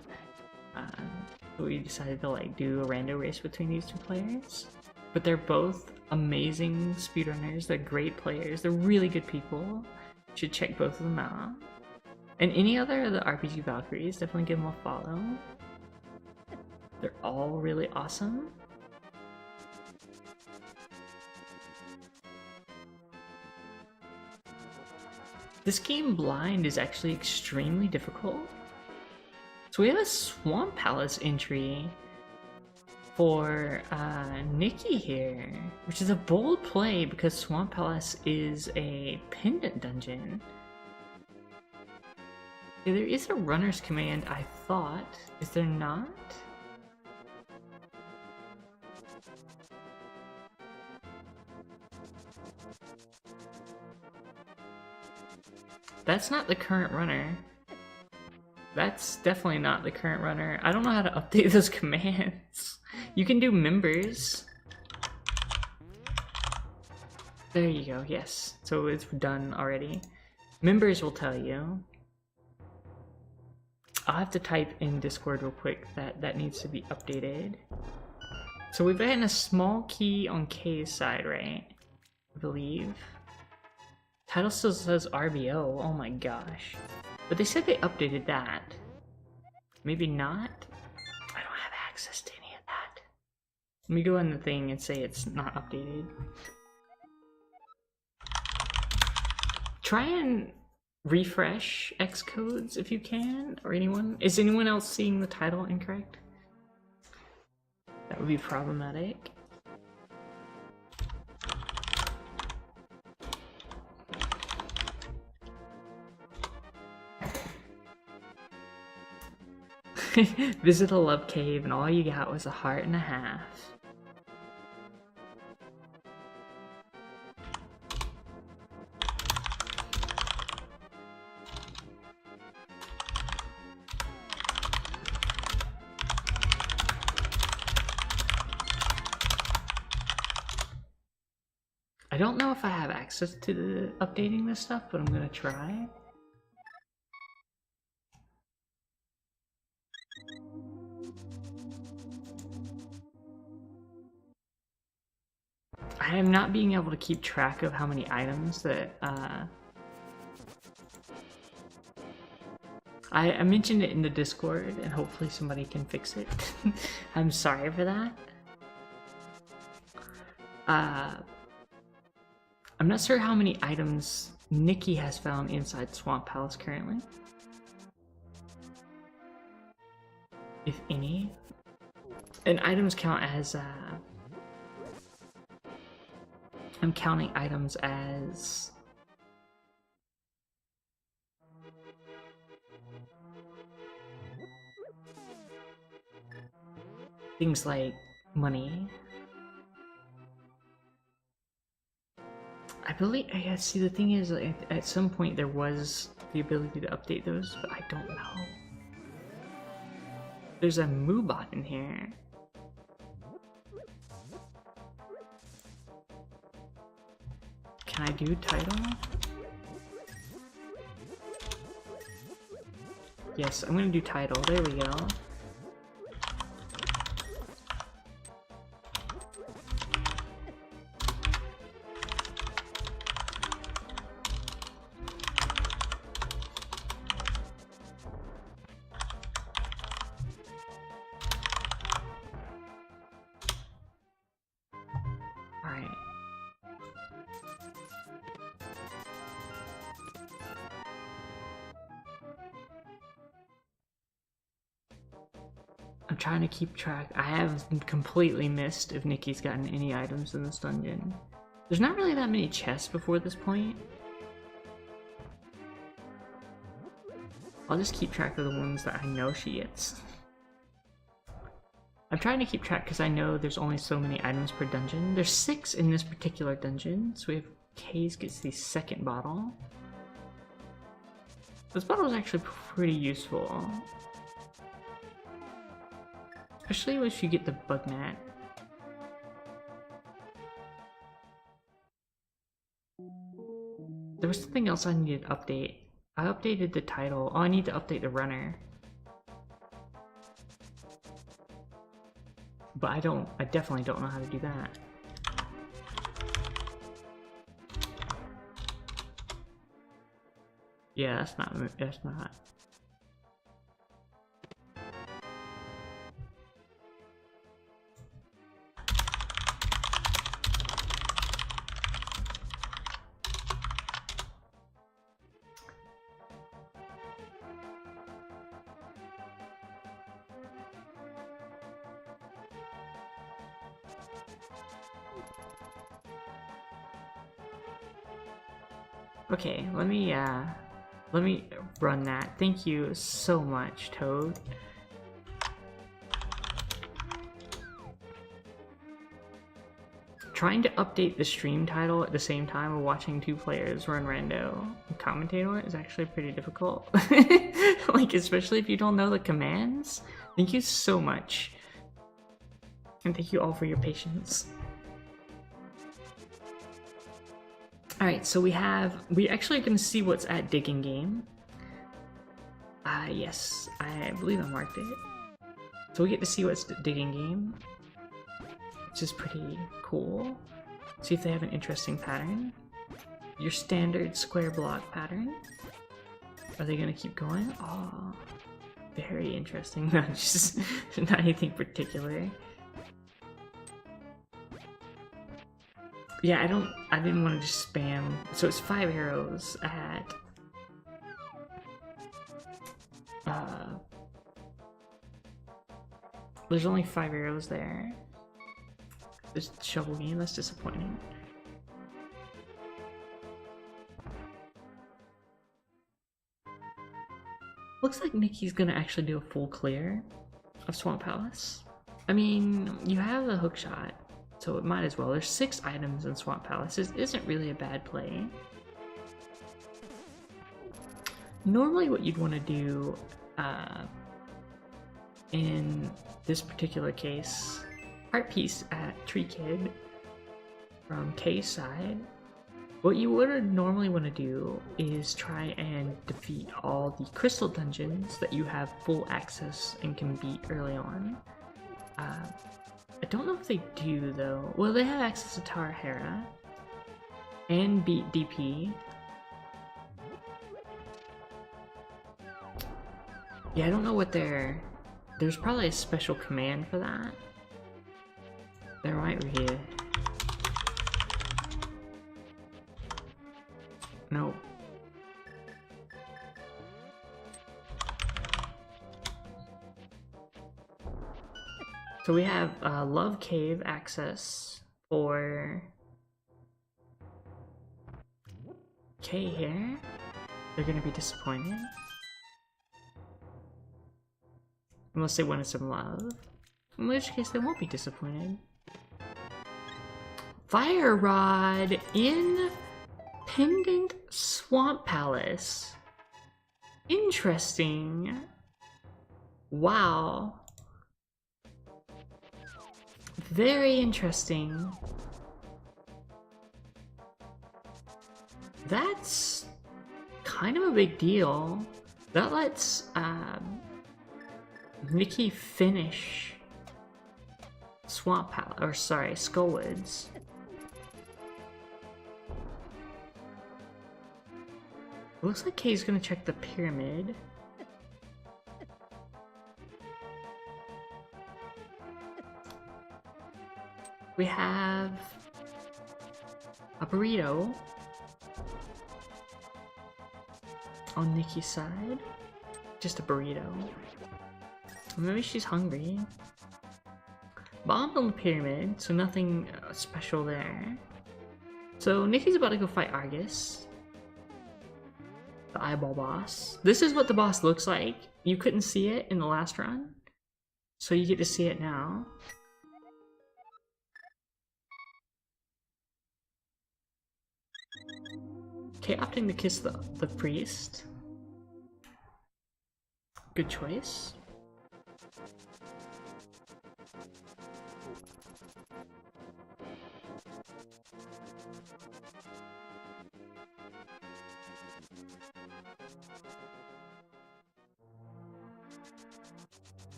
So we decided to like do a rando race between these two players. But they're both amazing speedrunners. They're great players. They're really good people. You should check both of them out. And any other of the RPG Valkyries, definitely give them a follow. They're all really awesome. This game blind is actually extremely difficult. So we have a Swamp Palace entry for Nicky here, which is a bold play because Swamp Palace is a pendant dungeon. Yeah, there is a runner's command, I thought. Is there not? That's not the current runner. That's definitely not the current runner. I don't know how to update those commands. You can do members. There you go, yes. So it's done already. Members will tell you. I'll have to type in Discord real quick that needs to be updated. So we've gotten a small key on K's side, right? I believe. Title still says RBO, oh my gosh. But they said they updated that. Maybe not? I don't have access to any of that. Let me go in the thing and say it's not updated. Try and refresh Xcodes if you can, or anyone. Is anyone else seeing the title incorrect? That would be problematic. Visit a love cave and all you got was a heart and a half. I don't know if I have access to updating this stuff, but I'm gonna try. I am not being able to keep track of how many items that I mentioned it in the Discord, and hopefully somebody can fix it. I'm sorry for that. I'm not sure how many items Nicky has found inside Swamp Palace currently. If any. And items count as, I'm counting items as things like money. I believe, yeah, see the thing is, at some point there was the ability to update those, but I don't know. There's a Moobot in here. Can I do title? Yes, I'm gonna do title. There we go. Alright. I'm trying to keep track. I have completely missed if Nicky's gotten any items in this dungeon. There's not really that many chests before this point. I'll just keep track of the ones that I know she gets. I'm trying to keep track because I know there's only so many items per dungeon. There's 6 in this particular dungeon, so we have Kays gets the second bottle. This bottle is actually pretty useful. Especially if you get the bug mat. There was something else I needed to update. I updated the title. Oh, I need to update the runner. But I definitely don't know how to do that. Yeah, that's not. Okay, let me run that. Thank you so much, Toad. Trying to update the stream title at the same time of watching 2 players run rando and commentate on it is actually pretty difficult. Like, especially if you don't know the commands. Thank you so much. And thank you all for your patience. Alright, so we actually are going to see what's at Digging Game. Yes, I believe I marked it. So we get to see what's Digging Game, which is pretty cool. See if they have an interesting pattern. Your standard square block pattern. Are they going to keep going? Oh, very interesting. Not just not anything particular. Yeah, I didn't want to just spam. So it's 5 arrows at there's only 5 arrows there. This shovel game, that's disappointing. Looks like Nicky's gonna actually do a full clear of Swamp Palace. I mean, you have the hook shot, so it might as well. There's 6 items in Swamp Palace. It isn't really a bad play. Normally what you'd want to do in this particular case, art piece at Tree Kid from Kay's side, what you would normally want to do is try and defeat all the crystal dungeons that you have full access and can beat early on. I don't know if they do though. Well, they have access to Tarahera and beat DP. Yeah, I don't know what there's probably a special command for that. There might be. Nope. So we have Love Cave access for Kay here. They're gonna be disappointed. Unless they wanted some love. In which case they won't be disappointed. Fire Rod in Pendant Swamp Palace. Interesting. Wow. Very interesting. That's kind of a big deal. That lets Nicky finish Swamp Palace, or sorry, Skullwoods. Looks like Kay's gonna check the pyramid. We have a burrito on Nicky's side. Just a burrito. Maybe she's hungry. Bombs on the pyramid, so nothing special there. So Nicky's about to go fight Argus, the eyeball boss. This is what the boss looks like. You couldn't see it in the last run, so you get to see it now. Okay, opting to kiss the priest. Good choice.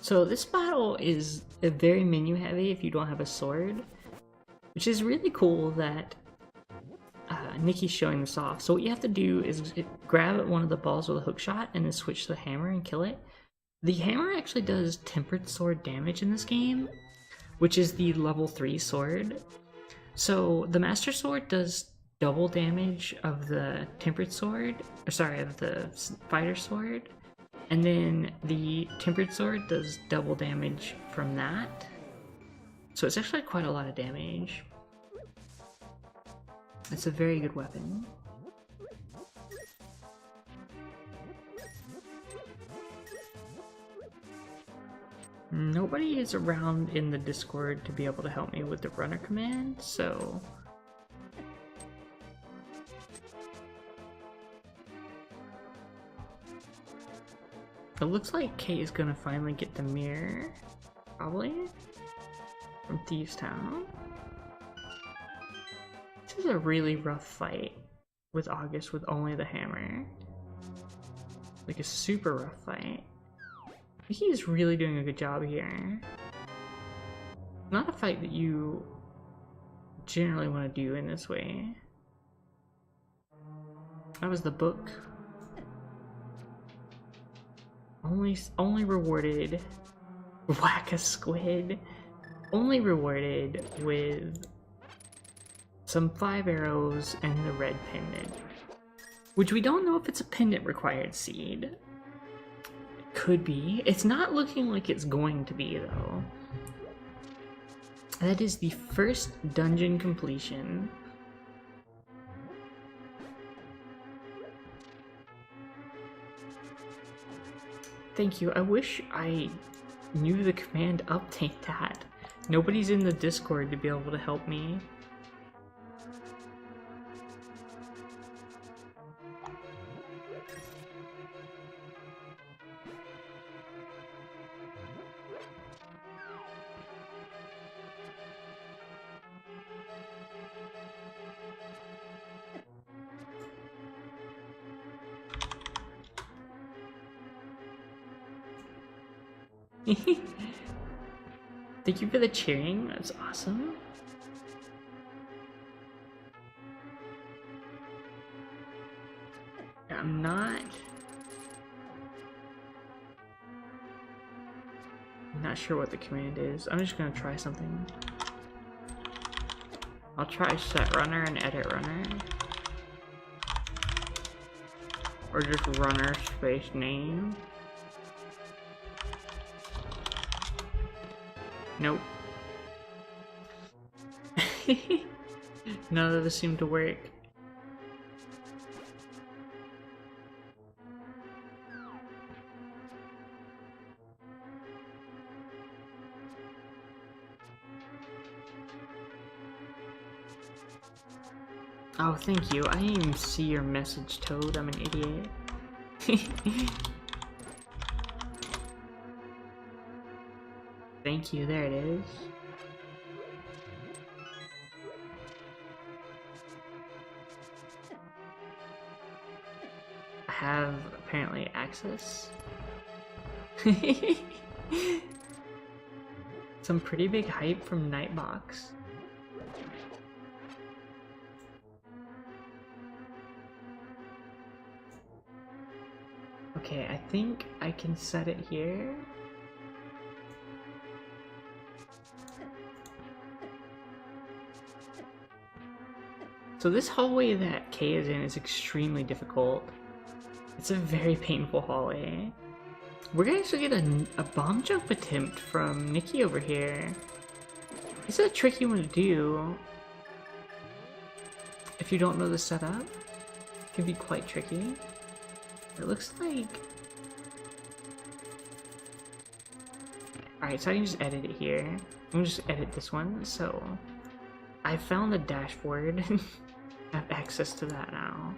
So this battle is very menu heavy if you don't have a sword, which is really cool that Nicky's showing this off. So what you have to do is grab one of the balls with a hook shot and then switch to the hammer and kill it. The hammer actually does tempered sword damage in this game, which is the level 3 sword. So the master sword does double damage of the tempered sword, or sorry, of the fighter sword. And then the tempered sword does double damage from that. So it's actually quite a lot of damage. It's a very good weapon. Nobody is around in the Discord to be able to help me with the runner command, so... It looks like Kay is gonna finally get the mirror, probably, from Thieves Town. This is a really rough fight with August with only the hammer. Like a super rough fight. He's really doing a good job here. Not a fight that you generally want to do in this way. That was the book. Only rewarded, whack a squid. Only rewarded with some 5 arrows and the red pendant, which we don't know if it's a pendant required seed. It could be. It's not looking like it's going to be though. That is the first dungeon completion. Thank you. I wish I knew the command update that. Nobody's in the Discord to be able to help me. Thank you for the cheering, that's awesome. I'm not sure what the command is. I'm just gonna try something. I'll try set runner and edit runner. Or just runner space name. Nope. None of this seemed to work. Oh, thank you. I didn't even see your message, Toad. I'm an idiot. Thank you. There it is. I have apparently access. Some pretty big hype from Nightbox. Okay, I think I can set it here. So this hallway that Kay is in is extremely difficult. It's a very painful hallway. We're gonna actually get a bomb jump attempt from Nicky over here. This is a tricky one to do. If you don't know the setup, it can be quite tricky. It looks like... Alright, so I can just edit it here. I'm gonna just edit this one. So, I found the dashboard. I have access to that now.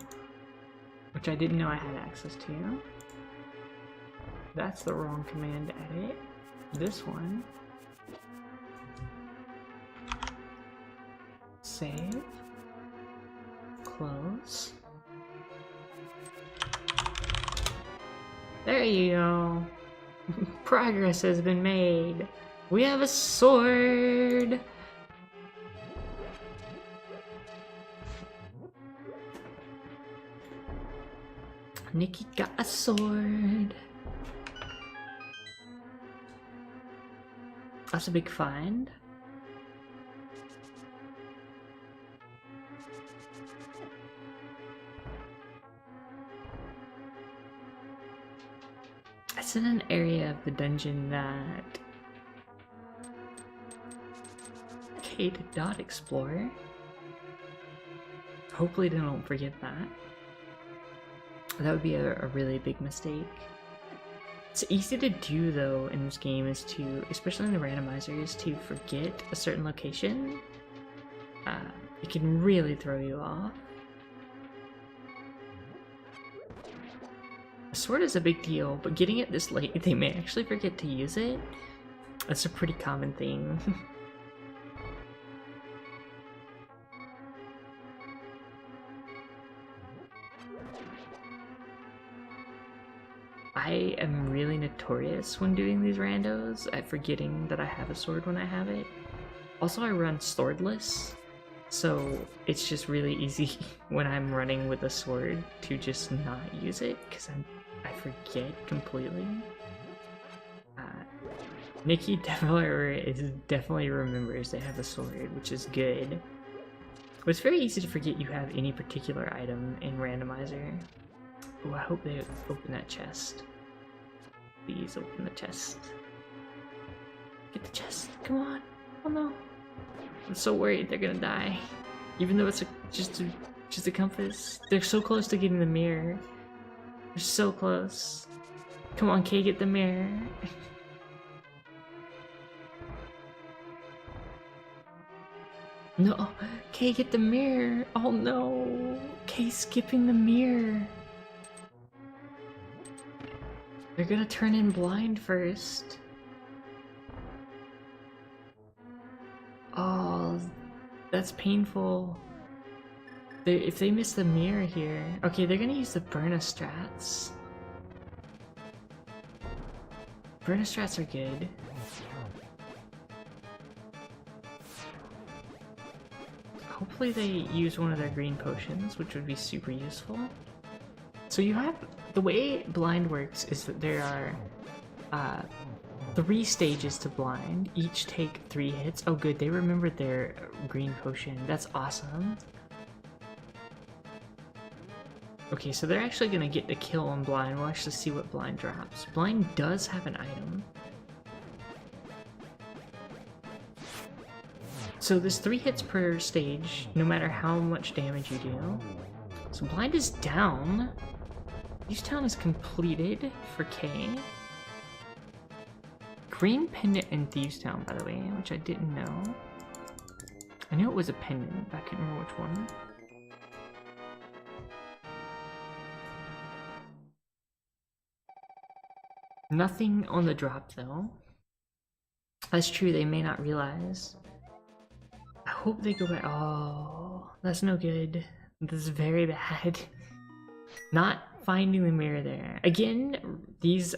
Which I didn't know I had access to. That's the wrong command to edit. This one. Save. Close. There you go. Progress has been made. We have a sword. Nicky got a sword. That's a big find. It's in an area of the dungeon that Kay did not explore. Hopefully they don't forget that. That would be a really big mistake. It's easy to do though in this game is to, especially in the randomizer, is to forget a certain location. It can really throw you off. A sword is a big deal, but getting it this late, they may actually forget to use it. That's a pretty common thing. I am really notorious when doing these randos at forgetting that I have a sword when I have it. Also, I run swordless, so it's just really easy when I'm running with a sword to just not use it because I forget completely. Nicky definitely remembers they have a sword, which is good. But it's very easy to forget you have any particular item in randomizer. Oh, I hope they open that chest. Please open the chest. Get the chest. Come on. Oh no. I'm so worried they're gonna die. Even though it's just a compass. They're so close to getting the mirror. They're so close. Come on, Kay, get the mirror. No. Kay, get the mirror. Oh no. Kay's skipping the mirror. They're gonna turn in blind first. Oh, that's painful. If they miss the mirror here... Okay, they're gonna use the Burnistrats. Burnistrats are good. Hopefully they use one of their green potions, which would be super useful. So you have... The way blind works is that there are 3 stages to blind. Each take 3 hits. Oh good, they remembered their green potion. That's awesome. Okay, so they're actually gonna get the kill on blind. We'll actually see what blind drops. Blind does have an item. So there's 3 hits per stage, no matter how much damage you do. So blind is down. Thieves' Town is completed for K. Green pendant in Thieves' Town, by the way, which I didn't know. I knew it was a pendant, but I couldn't remember which one. Nothing on the drop, though. That's true, they may not realize. I hope they go back. Oh, that's no good. This is very bad. Not finding the mirror there. Again, these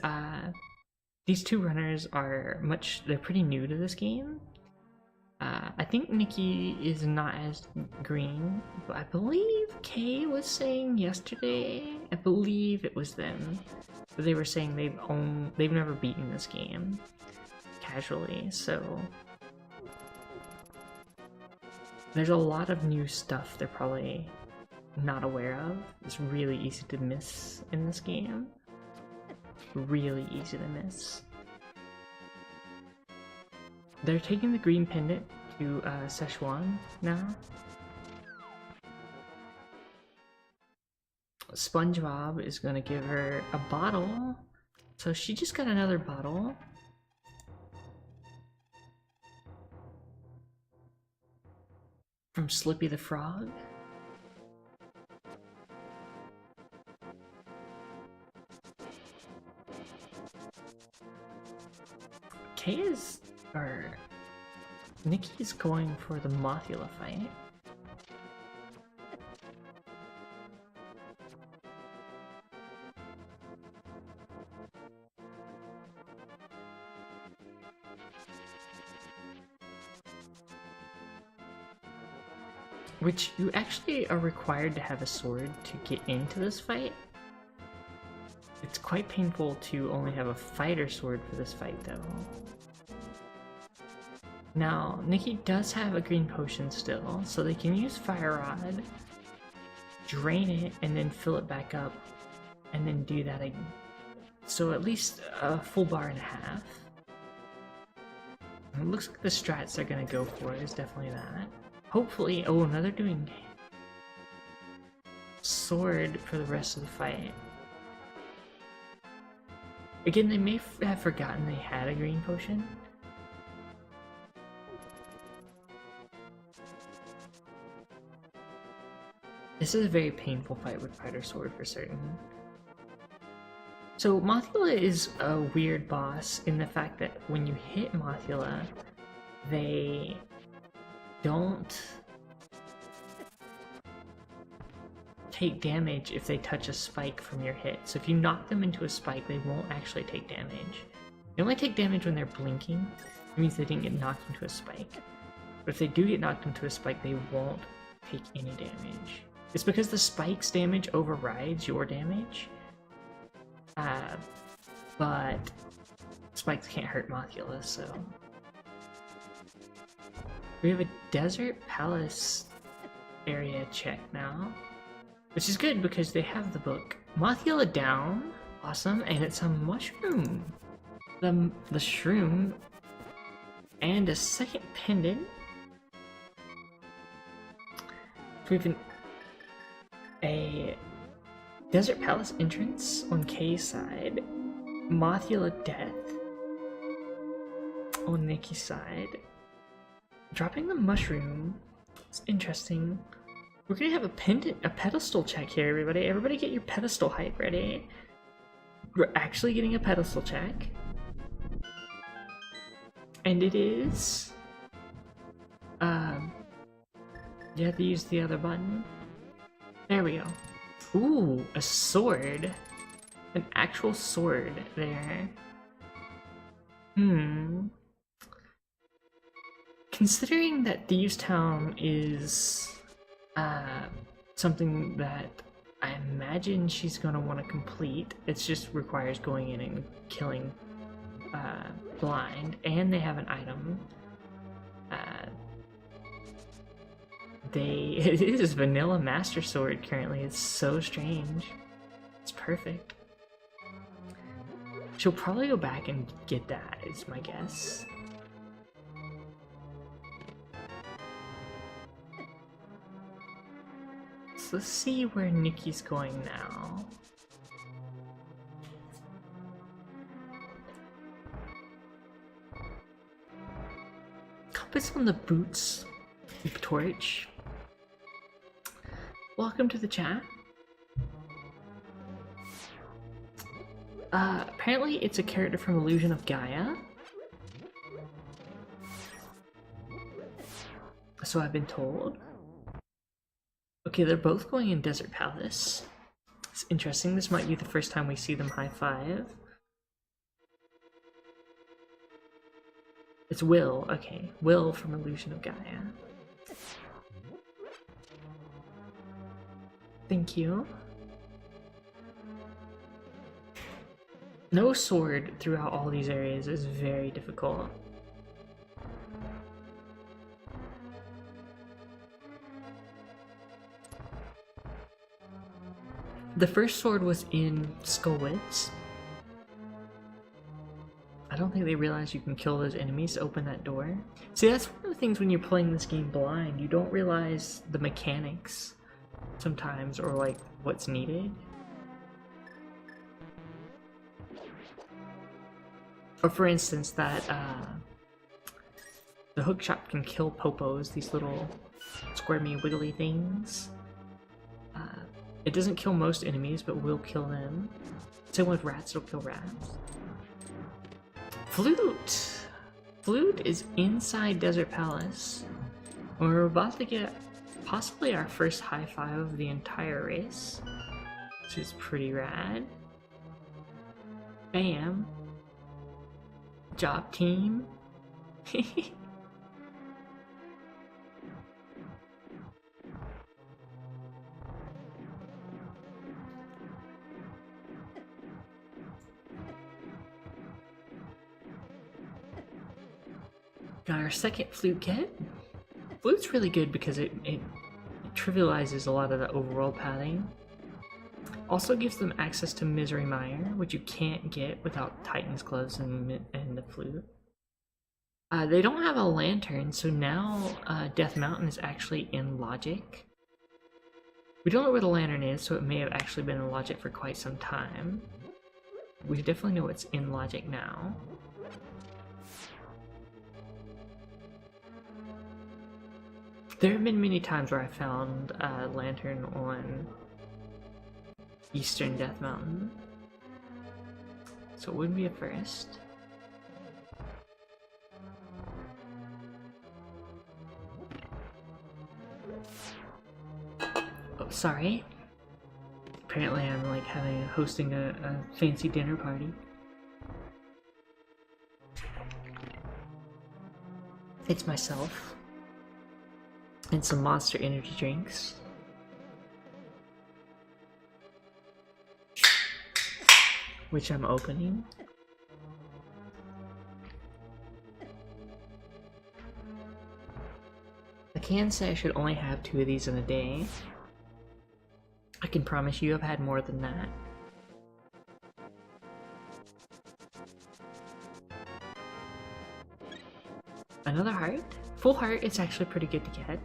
2 runners are they're pretty new to this game. I think Nicky is not as green, but I believe Kay was saying yesterday, I believe it was them, but they were saying they've never beaten this game casually, so there's a lot of new stuff they're probably not aware of. It's really easy to miss in this game. Really easy to miss. They're taking the green pendant to Szechuan now. SpongeBob is gonna give her a bottle. So she just got another bottle. From Slippy the Frog. Nicky's going for the Mothula fight. Which you actually are required to have a sword to get into this fight. It's quite painful to only have a fighter sword for this fight, though. Now, Nicky does have a green potion still, so they can use Fire Rod, drain it, and then fill it back up, and then do that again. So at least a full bar and a half. And it looks like the strats they're gonna go for is definitely that. Hopefully, oh, now they're doing sword for the rest of the fight. Again, they may have forgotten they had a green potion. This is a very painful fight with Fighter Sword for certain. So Mothula is a weird boss in the fact that when you hit Mothula, they don't take damage if they touch a spike from your hit. So if you knock them into a spike, they won't actually take damage. They only take damage when they're blinking. It means they didn't get knocked into a spike. But if they do get knocked into a spike, they won't take any damage. It's because the spike's damage overrides your damage. But spikes can't hurt Mothula, so... We have a Desert Palace area check now. Which is good because they have the book. Mothula down. Awesome. And it's a mushroom. The shroom. And a second pendant. So we have a Desert Palace entrance on K's side. Mothula death on Nicky's side. Dropping the mushroom. It's interesting. We're gonna have a pedestal check here, everybody. Everybody get your pedestal hype ready. We're actually getting a pedestal check. And it is... you have to use the other button. There we go. Ooh, a sword. An actual sword there. Considering that Thieves' Town is something that I imagine she's gonna want to complete, it just requires going in and killing blind, and they have an item. It is vanilla Master Sword currently. It's so strange. It's perfect. She'll probably go back and get that, is my guess. So let's see where Nicky's going now. Compass on the boots. Torch. Welcome to the chat. Apparently it's a character from Illusion of Gaia. So I've been told. Okay, they're both going in Desert Palace. It's interesting, this might be the first time we see them high five. It's Will, okay. Will from Illusion of Gaia. Thank you. No sword throughout all these areas is very difficult. The first sword was in Skullwitz. I don't think they realize you can kill those enemies to open that door. See, that's one of the things when you're playing this game blind. You don't realize the mechanics sometimes, or like what's needed. Or for instance, that the hookshot can kill popos, these little squirmy wiggly things. It doesn't kill most enemies, but will kill them. Same with rats, it'll kill rats. Flute! Flute is inside Desert Palace. We're about to get possibly our first high five of the entire race, which is pretty rad. Bam! Job team. Got our second flute kit. Flute's really good because it trivializes a lot of the overworld pathing. Also gives them access to Misery Mire, which you can't get without Titan's Gloves and the flute. They don't have a lantern, so now Death Mountain is actually in Logic. We don't know where the lantern is, so it may have actually been in Logic for quite some time. We definitely know it's in Logic now. There have been many times where I found a lantern on Eastern Death Mountain, so it wouldn't be a first. Oh, sorry. Apparently I'm like hosting a fancy dinner party. It's myself. And some Monster energy drinks. Which I'm opening. I can say I should only have 2 of these in a day. I can promise you I've had more than that. Another heart? Full heart is actually pretty good to get.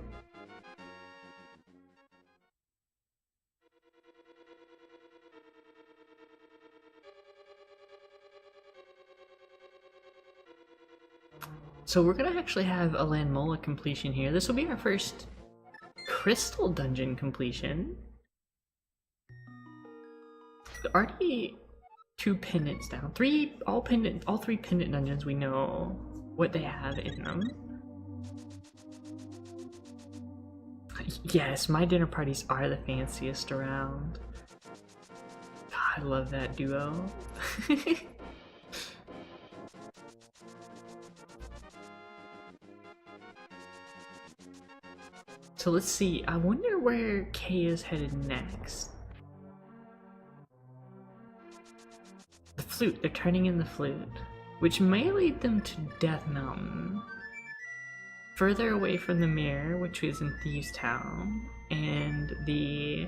So we're gonna actually have a Landmola completion here. This will be our first Crystal Dungeon completion. Already 2 pendants down. All 3 pendant dungeons we know what they have in them. Yes, my dinner parties are the fanciest around. God, I love that duo. So let's see, I wonder where Kay is headed next. The flute, they're turning in the flute, which may lead them to Death Mountain. Further away from the mirror, which is in Thieves Town, and the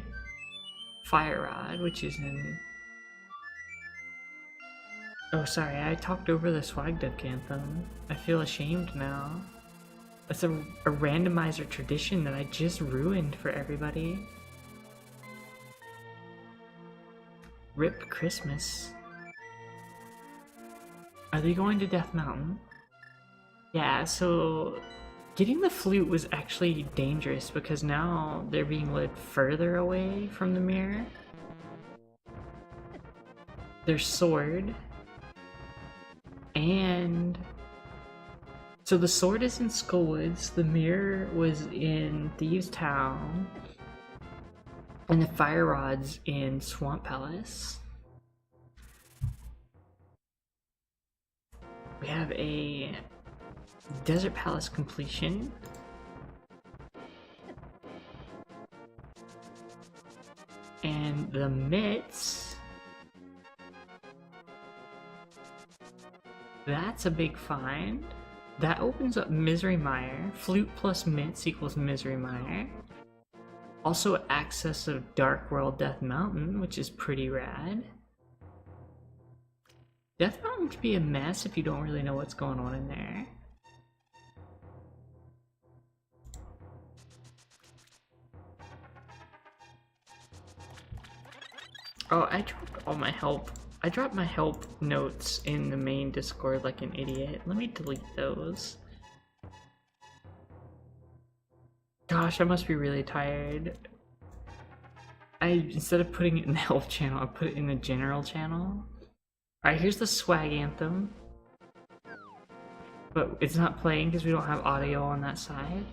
Fire Rod, which is in... Oh, sorry, I talked over the Swag Duck anthem. I feel ashamed now. That's a randomizer tradition that I just ruined for everybody. Rip Christmas. Are they going to Death Mountain? Yeah, so getting the flute was actually dangerous because now they're being led further away from the mirror. Their sword. And so the sword is in Skullwoods, the mirror was in Thieves Town, and the fire rod's in Swamp Palace. We have a Desert Palace completion. And the mitts. That's a big find. That opens up Misery Mire. Flute plus mitts equals Misery Mire. Also access of Dark World Death Mountain, which is pretty rad. Death Mountain can be a mess if you don't really know what's going on in there. Oh, I dropped all my help. I dropped my help notes in the main Discord like an idiot. Let me delete those. Gosh, I must be really tired. Instead of putting it in the help channel, I put it in the general channel. Alright, here's the swag anthem. But it's not playing because we don't have audio on that side.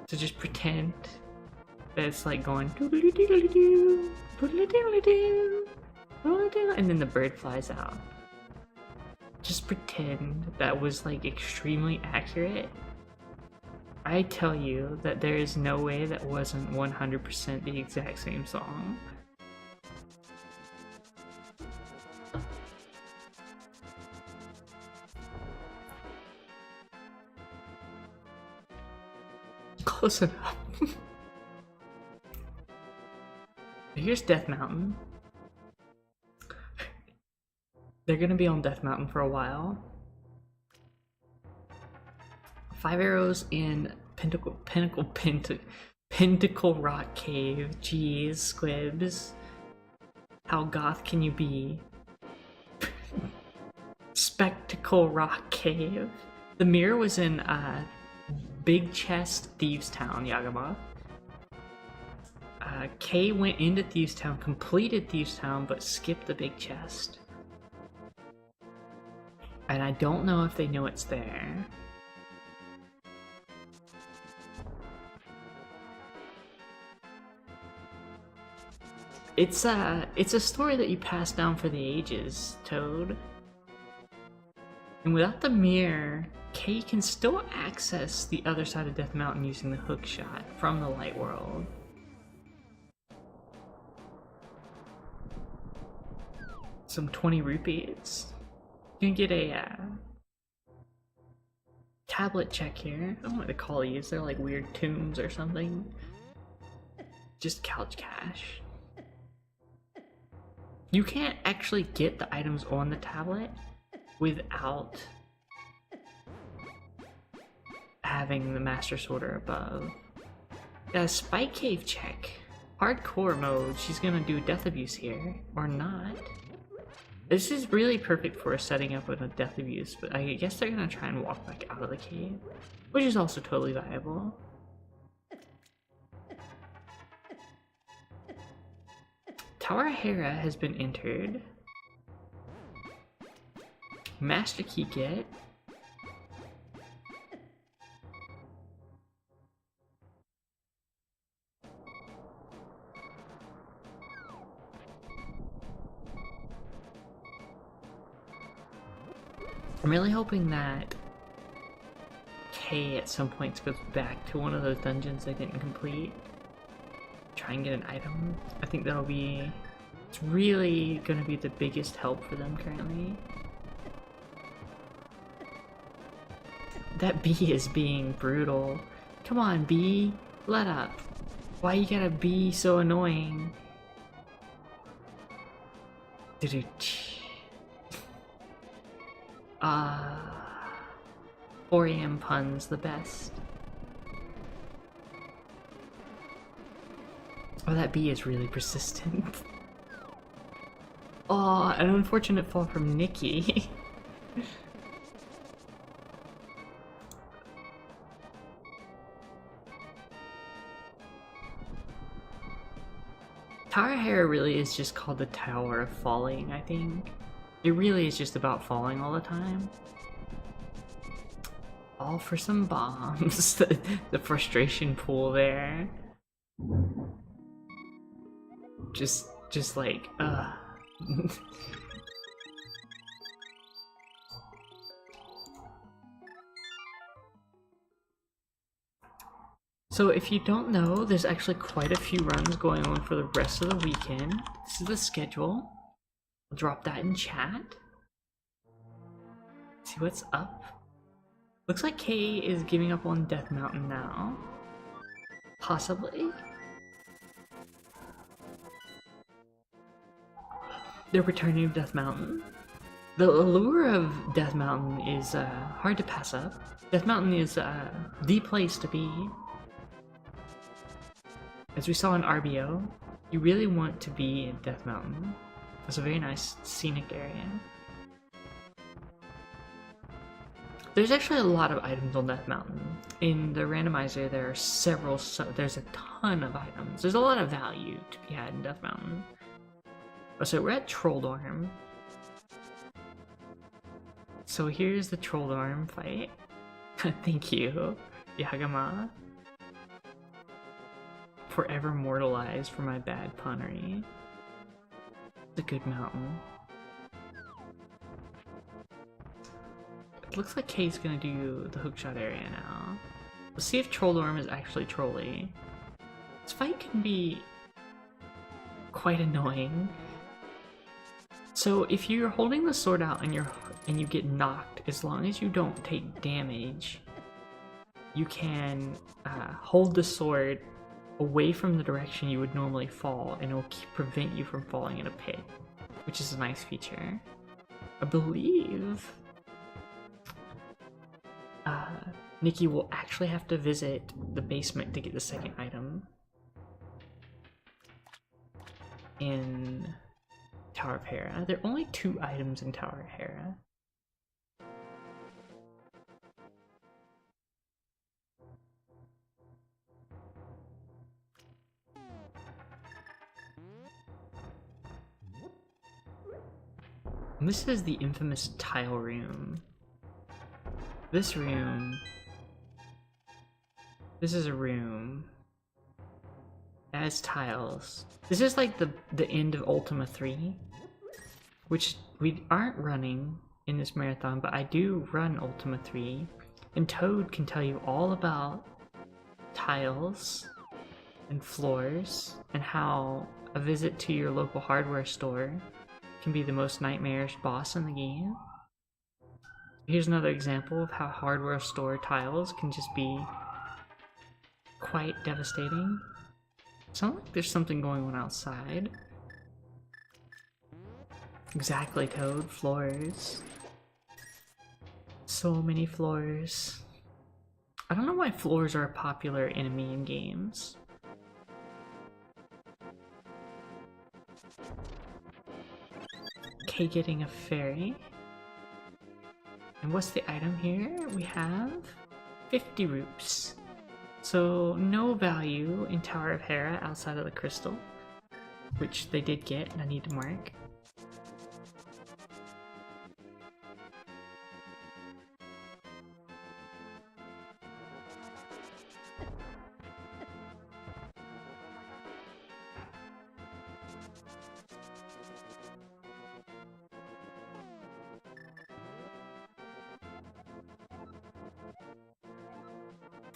So just pretend that it's like going doodly-doodly-doo, doodly-doodly-doo, doodly-doo, and then the bird flies out. Just pretend that was like extremely accurate. I tell you that there is no way that wasn't 100% the exact same song. Close enough. Here's Death Mountain. They're gonna be on Death Mountain for a while. 5 arrows in Pinnacle Rock Cave. Jeez, Squibs. How goth can you be? Spectacle Rock Cave. The mirror was in Big Chest, Thieves Town, Yagama. Kay went into Thieves Town, completed Thieves Town, but skipped the Big Chest. And I don't know if they know it's there. It's a story that you pass down for the ages, Toad. And without the mirror, Kay can still access the other side of Death Mountain using the hook shot from the light world. Some 20 rupees. You can get a tablet check here. I don't know what to call these. They're like weird tombs or something. Just couch cash. You can't actually get the items on the tablet without having the Master Sorter above. A Spike Cave check. Hardcore mode. She's gonna do Death Abuse here. Or not. This is really perfect for setting up with a Death Abuse, but I guess they're gonna try and walk back out of the cave, which is also totally viable. Tower Hera has been entered. Master Key get. I'm really hoping that Kay at some point goes back to one of those dungeons they didn't complete. Try and get an item. I think that'll be... It's really gonna be the biggest help for them currently. That bee is being brutal. Come on, bee. Let up. Why you gotta be so annoying? 4 AM puns, the best. Oh, that bee is really persistent. Oh, an unfortunate fall from Nicky. Tower Hera really is just called the Tower of Falling, I think. It really is just about falling all the time. All for some bombs. The frustration pool there. Just like, So if you don't know, there's actually quite a few runs going on for the rest of the weekend. This is the schedule. I'll drop that in chat. See what's up. Looks like Kay is giving up on Death Mountain now. Possibly. They're returning to Death Mountain. The allure of Death Mountain is hard to pass up. Death Mountain is the place to be. As we saw in RBO, you really want to be in Death Mountain. It's a very nice scenic area. There's actually a lot of items on Death Mountain. In the randomizer, there are there's a ton of items. There's a lot of value to be had in Death Mountain. Oh, so we're at Trolldorm. So here's the Trolldorm fight. Thank you, Yagama. Forever mortalized for my bad punnery. It's a good mountain. It looks like Kay's gonna do the hookshot area now. Let's see if Trolldorm is actually trolly. This fight can be quite annoying. So if you're holding the sword out and you get knocked, as long as you don't take damage, you can hold the sword away from the direction you would normally fall, and it will prevent you from falling in a pit, which is a nice feature. I believe Nicky will actually have to visit the basement to get the second item in Tower of Hera. There are only 2 items in Tower of Hera. And this is the infamous tile room. This room... This is a room. It has tiles. This is like the end of Ultima 3. Which we aren't running in this marathon, but I do run Ultima 3. And Toad can tell you all about tiles and floors, and how a visit to your local hardware store can be the most nightmarish boss in the game. Here's another example of how hardware store tiles can just be quite devastating. Sounds like there's something going on outside. Exactly, Toad. Floors. So many floors. I don't know why floors are a popular enemy in games. Okay, getting a fairy. And what's the item here? We have 50 rupees. So no value in Tower of Hera outside of the crystal, which they did get, and I need to mark.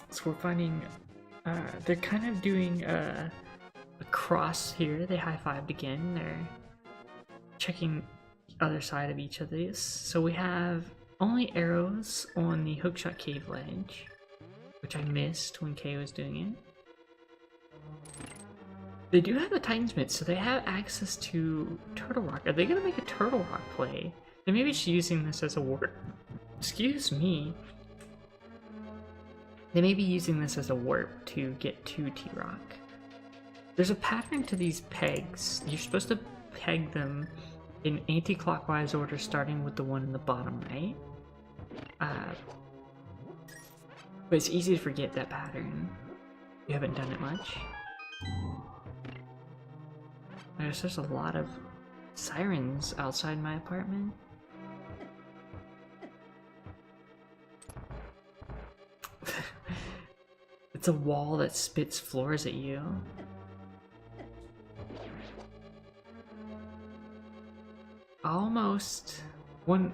So we're finding, they're kind of doing a cross here. They high-fived again. They're checking the other side of each of these. So we have only arrows on the hookshot cave ledge, which I missed when Kay was doing it. They do have a Titansmith, so they have access to Turtle Rock. Are they going to make a Turtle Rock play? They may be just using this as a warp. Excuse me. They may be using this as a warp to get to T-Rock. There's a pattern to these pegs. You're supposed to peg them in anti-clockwise order, starting with the one in the bottom right. But it's easy to forget that pattern. You haven't done it much. There's a lot of sirens outside my apartment. It's a wall that spits floors at you. Almost. One.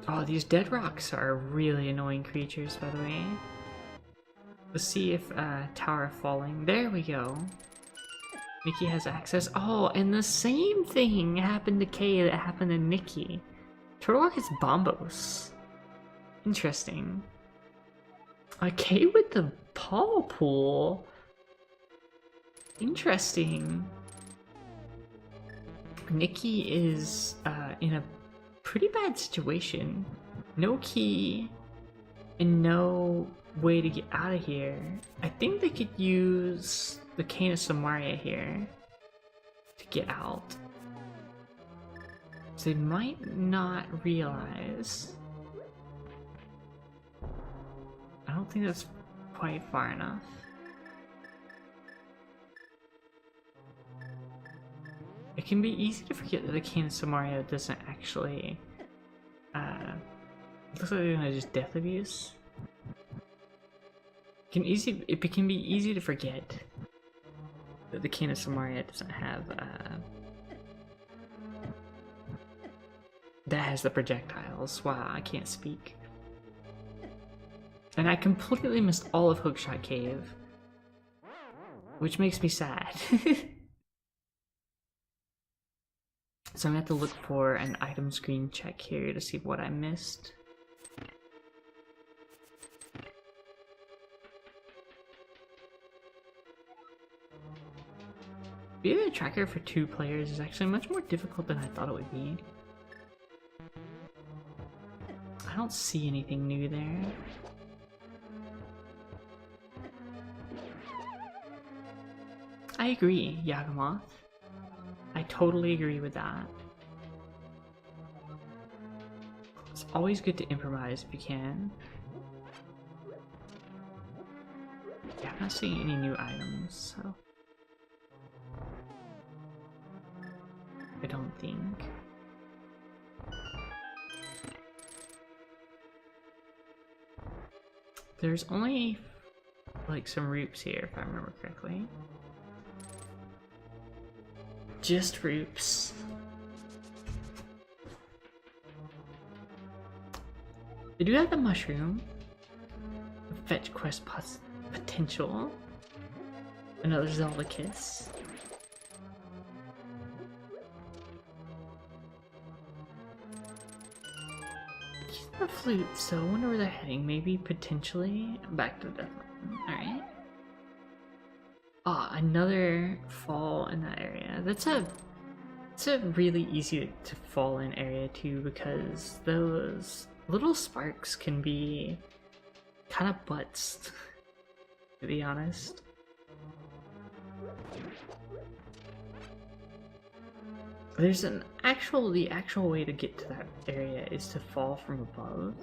Oh, these dead rocks are really annoying creatures, by the way. Let's see if tower falling. There we go. Nicky has access. Oh, and the same thing happened to Kay that happened to Nicky. Turtle Rock is Bombos. Interesting. Kay with the paw pool. Interesting. Nicky is in a pretty bad situation. No key and no way to get out of here. I think they could use the Cane of Samaria here to get out. So they might not realize. I don't think that's quite far enough. It can be easy to forget that the Cane of Samaria doesn't actually, it looks like they're gonna just death abuse. It can be easy to forget that the Cane of Samaria doesn't have, that has the projectiles. Wow, I can't speak. And I completely missed all of Hookshot Cave, which makes me sad. So I'm gonna have to look for an item screen check here to see what I missed. Being a tracker for 2 players is actually much more difficult than I thought it would be. I don't see anything new there. I agree, Yagamoth. I totally agree with that. It's always good to improvise if you can. Yeah, I'm not seeing any new items, so... I don't think. There's only, like, some roops here, if I remember correctly. Just roops. They do have the mushroom. Fetch quest potential. Another Zelda kiss. The flute, so I wonder where they're heading. Maybe potentially back to the Death Mountain. Alright. Ah, another fall in that area. It's a really easy to fall in area too, because those little sparks can be kind of butts, to be honest. There's the actual way to get to that area is to fall from above.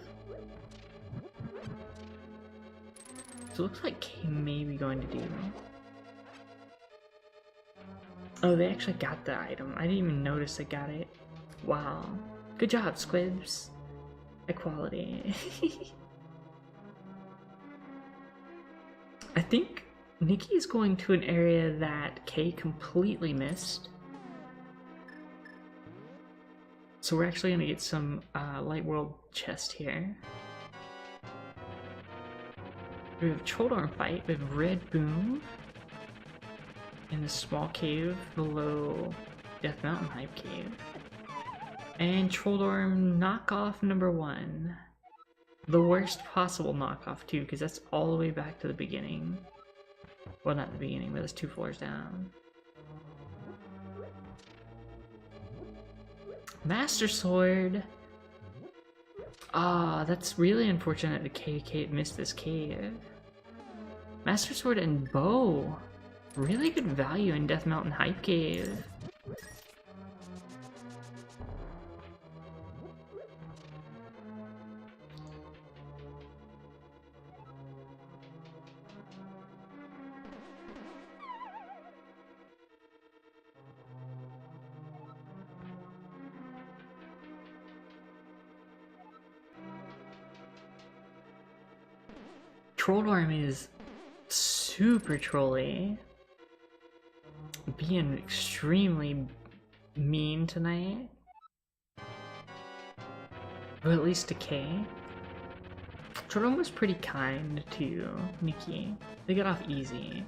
So it looks like Kay may be going to do. Oh, they actually got the item. I didn't even notice they got it. Wow. Good job, Squibs. High quality. I think Nicky is going to an area that Kay completely missed. So we're actually gonna get some Light World chest here. We have Trolldorm fight with Red Boom in the small cave below Death Mountain Hype Cave. And Trolldorm knockoff number 1. The worst possible knockoff too, because that's all the way back to the beginning. Well, not the beginning, but it's 2 floors down. Master Sword. Ah, that's really unfortunate that KK missed this cave. Master Sword and Bow. Really good value in Death Mountain Hype Cave. Trolldorm is super trolly. Being extremely mean tonight. But at least Decay. Trolldorm was pretty kind to Nicky. They got off easy.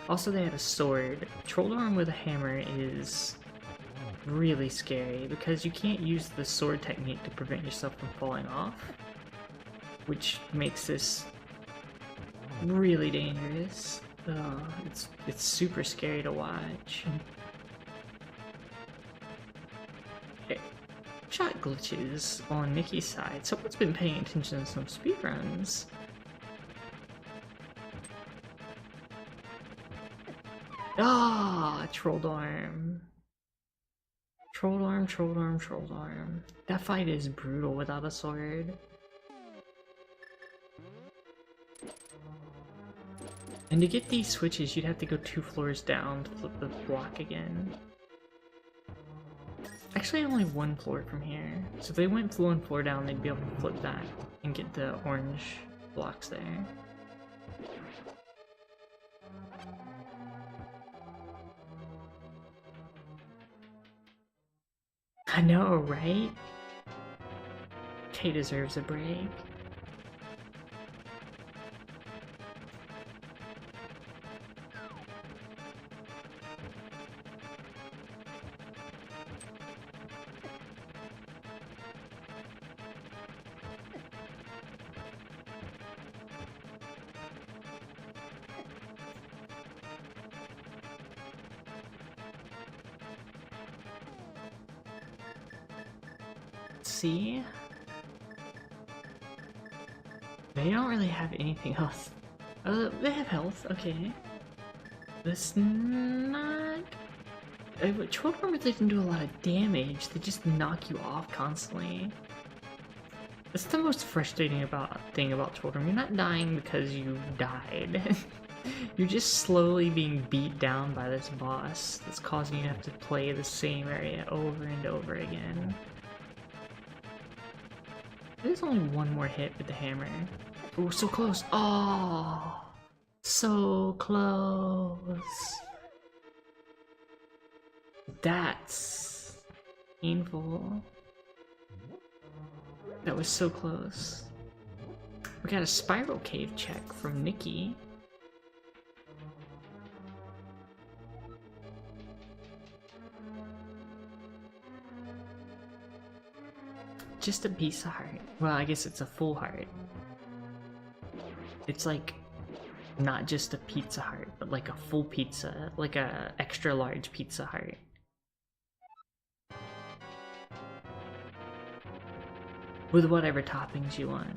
Also, they had a sword. Trolldorm with a hammer is really scary because you can't use the sword technique to prevent yourself from falling off, which makes this really dangerous. It's super scary to watch. Okay. Shot glitches on Nicky's side. Someone's been paying attention to some speedruns. Ah, Trolldorm. Trolldorm, Trolldorm, Trolldorm. That fight is brutal without a sword. And to get these switches, you'd have to go 2 floors down to flip the block again. Actually, only 1 floor from here. So if they went 1 floor down, they'd be able to flip that and get the orange blocks there. I know, right? Kay deserves a break. See? They don't really have anything else. They have health, okay. That's not... Trolldorm really didn't do a lot of damage, they just knock you off constantly. That's the most frustrating thing about Trolldorm. You're not dying because you died. You're just slowly being beat down by this boss that's causing you to have to play the same area over and over again. There's only 1 more hit with the hammer. Oh, so close. Oh, so close. That's painful. That was so close. We got a spiral cave check from Nicky. Just a piece of heart. Well, I guess it's a full heart. It's like not just a pizza heart, but like a full pizza, like a extra large pizza heart. With whatever toppings you want.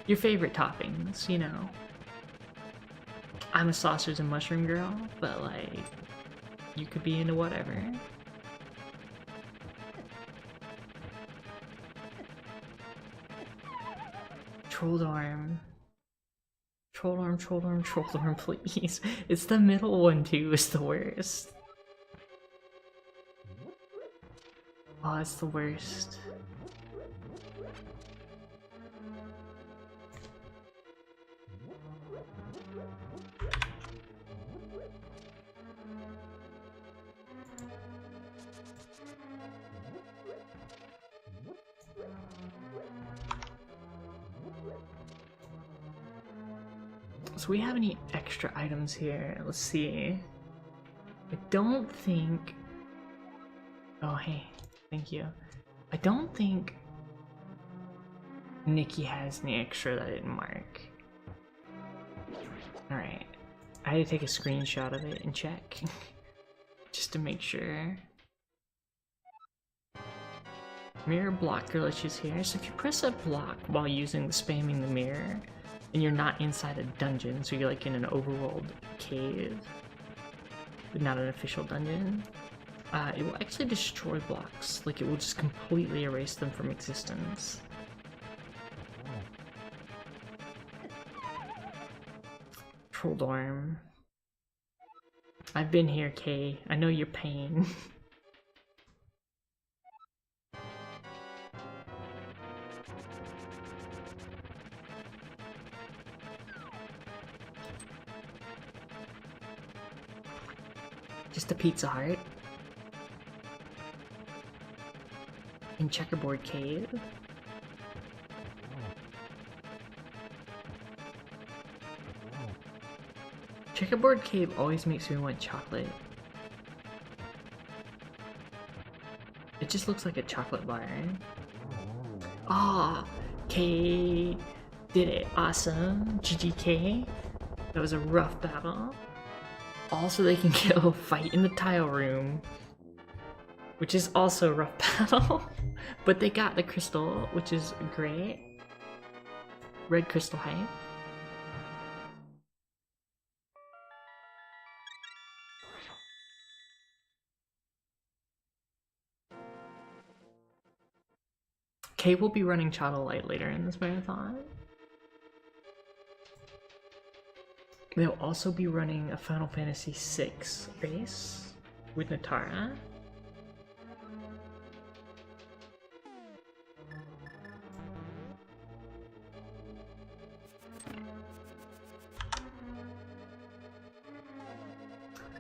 Your favorite toppings, you know. I'm a sausage and mushroom girl, but like, you could be into whatever. Trolldorm. Trolldorm, Trolldorm, Trolldorm, please. It's the middle one too, it's the worst. Oh, it's the worst. So we have any extra items here? Let's see. I don't think... Oh, hey. Thank you. I don't think Nicky has any extra that I didn't mark. Alright. I had to take a screenshot of it and check. Just to make sure. Mirror block glitches here. So if you press a block while spamming the mirror, and you're not inside a dungeon, so you're like in an overworld cave, but not an official dungeon, it will actually destroy blocks. Like, it will just completely erase them from existence. Troll Dorm. I've been here, Kay. I know your pain. Just a Pizza Hut. In Checkerboard Cave. Checkerboard Cave always makes me want chocolate. It just looks like a chocolate bar. Ah, K did it. Awesome. GGK. That was a rough battle. Also, they can get a fight in the tile room, which is also a rough battle. But they got the crystal, which is great. Red crystal hype. Kay will be running Chata Light later in this marathon. They'll also be running a Final Fantasy VI race with Natara.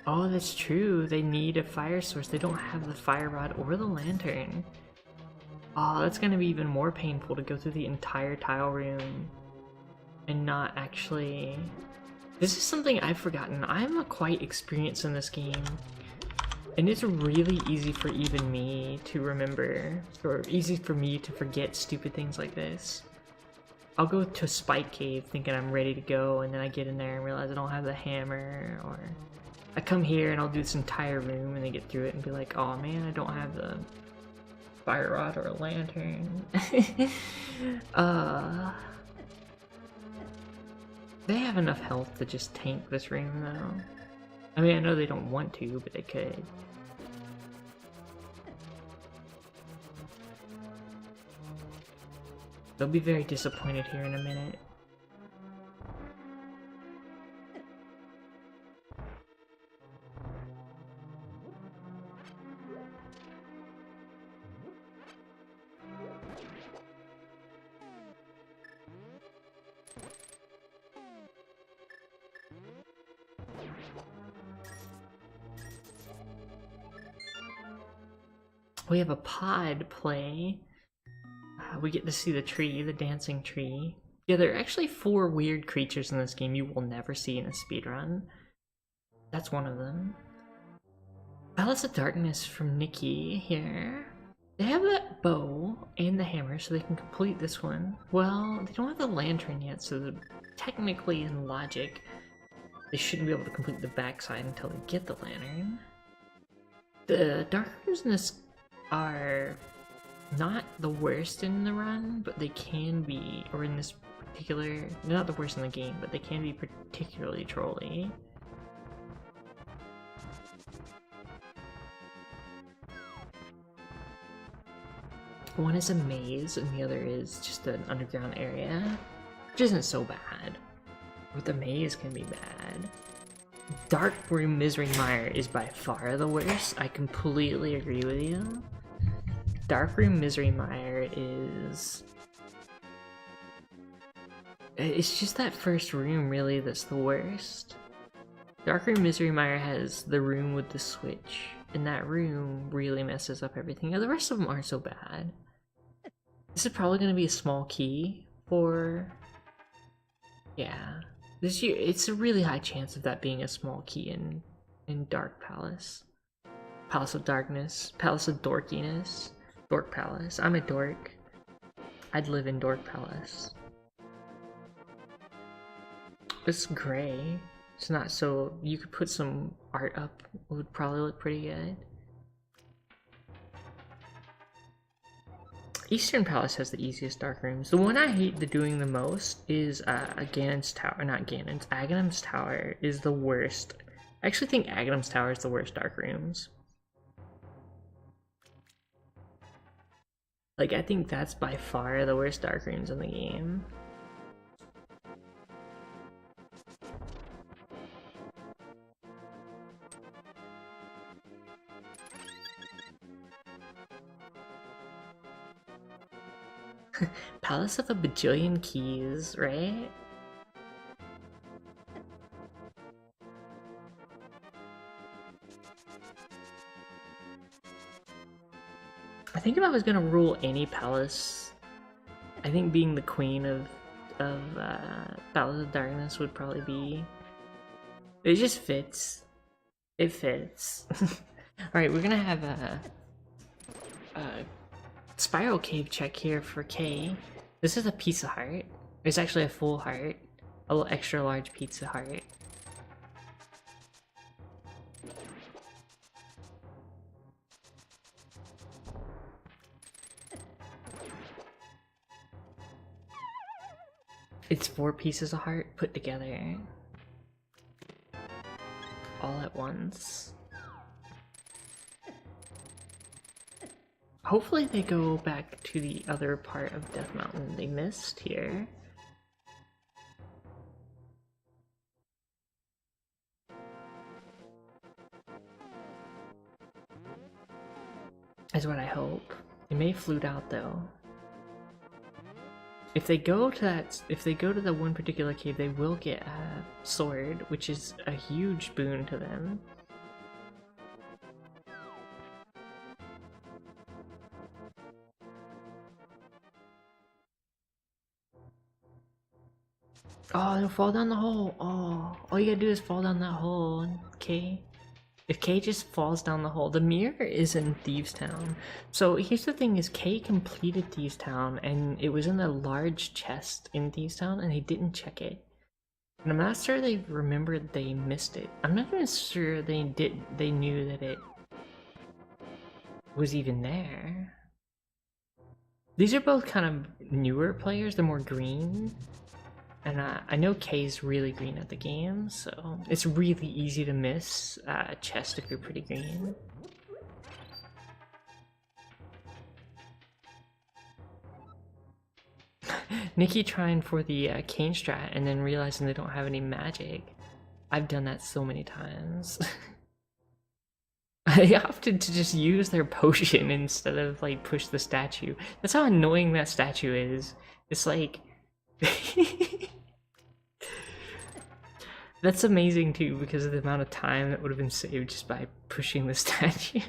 Oh, that's true. They need a fire source. They don't have the fire rod or the lantern. Oh, that's gonna be even more painful to go through the entire tile room and not actually... This is something I've forgotten. I'm quite experienced in this game, and it's really easy for even me to remember, or easy for me to forget stupid things like this. I'll go to Spike Cave thinking I'm ready to go, and then I get in there and realize I don't have the hammer, or I come here and I'll do this entire room and then get through it and be like, oh man, I don't have the fire rod or a lantern. They have enough health to just tank this room though. I mean, I know they don't want to, but they could. They'll be very disappointed here in a minute. We have a pod play. We get to see the tree, the dancing tree. Yeah, there are actually 4 weird creatures in this game you will never see in a speedrun. That's one of them. Palace of Darkness from Nicky here. They have that bow and the hammer, so they can complete this one. Well, they don't have the lantern yet, so technically in logic, they shouldn't be able to complete the backside until they get the lantern. The dark rooms in this are not the worst in the run, but they can be, or in this particular, they're not the worst in the game, but they can be particularly trolly. One is a maze and the other is just an underground area, which isn't so bad, but the maze can be bad. Dark Room Misery Mire is by far the worst. I completely agree with you. Dark Room Misery Mire is... It's just that first room, really, that's the worst. Dark Room Misery Mire has the room with the switch, and that room really messes up everything. The rest of them aren't so bad. This is probably going to be a small key for... Yeah. It's a really high chance of that being a small key in Dark Palace. Palace of Darkness. Palace of Dorkiness. Dork Palace. I'm a dork. I'd live in Dork Palace. It's gray. It's not so... You could put some art up. It would probably look pretty good. Eastern Palace has the easiest dark rooms. The one I hate doing the most is Ganon's Tower. Not Ganon's. Aghanim's Tower is the worst. I actually think Aghanim's Tower is the worst dark rooms. Like, I think that's by far the worst dark rooms in the game. Palace of a bajillion keys, right? I think if I was gonna rule any palace, I think being the queen of Palace of Darkness would probably be. It just fits. It fits. All right, we're gonna have a spiral cave check here for K. This is a pizza heart. It's actually a full heart, a little extra large pizza heart. It's 4 pieces of heart put together all at once. Hopefully they go back to the other part of Death Mountain they missed here. Is what I hope. It may flute out though. If they go to the one particular cave, they will get a sword, which is a huge boon to them. Oh, they'll fall down the hole. Oh, all you gotta do is fall down that hole, K. If K just falls down the hole, the mirror is in Thieves Town. So here's the thing: is K completed Thieves Town, and it was in a large chest in Thieves Town, and they didn't check it. And I'm not sure they remembered they missed it. I'm not even sure they knew that it was even there. These are both kind of newer players. They're more green. And I know Kay's really green at the game, so it's really easy to miss a chest if you're pretty green. Nicky trying for the cane strat and then realizing they don't have any magic. I've done that so many times. I opted to just use their potion instead of like push the statue. That's how annoying that statue is. It's like... That's amazing too, because of the amount of time that would have been saved just by pushing the statue.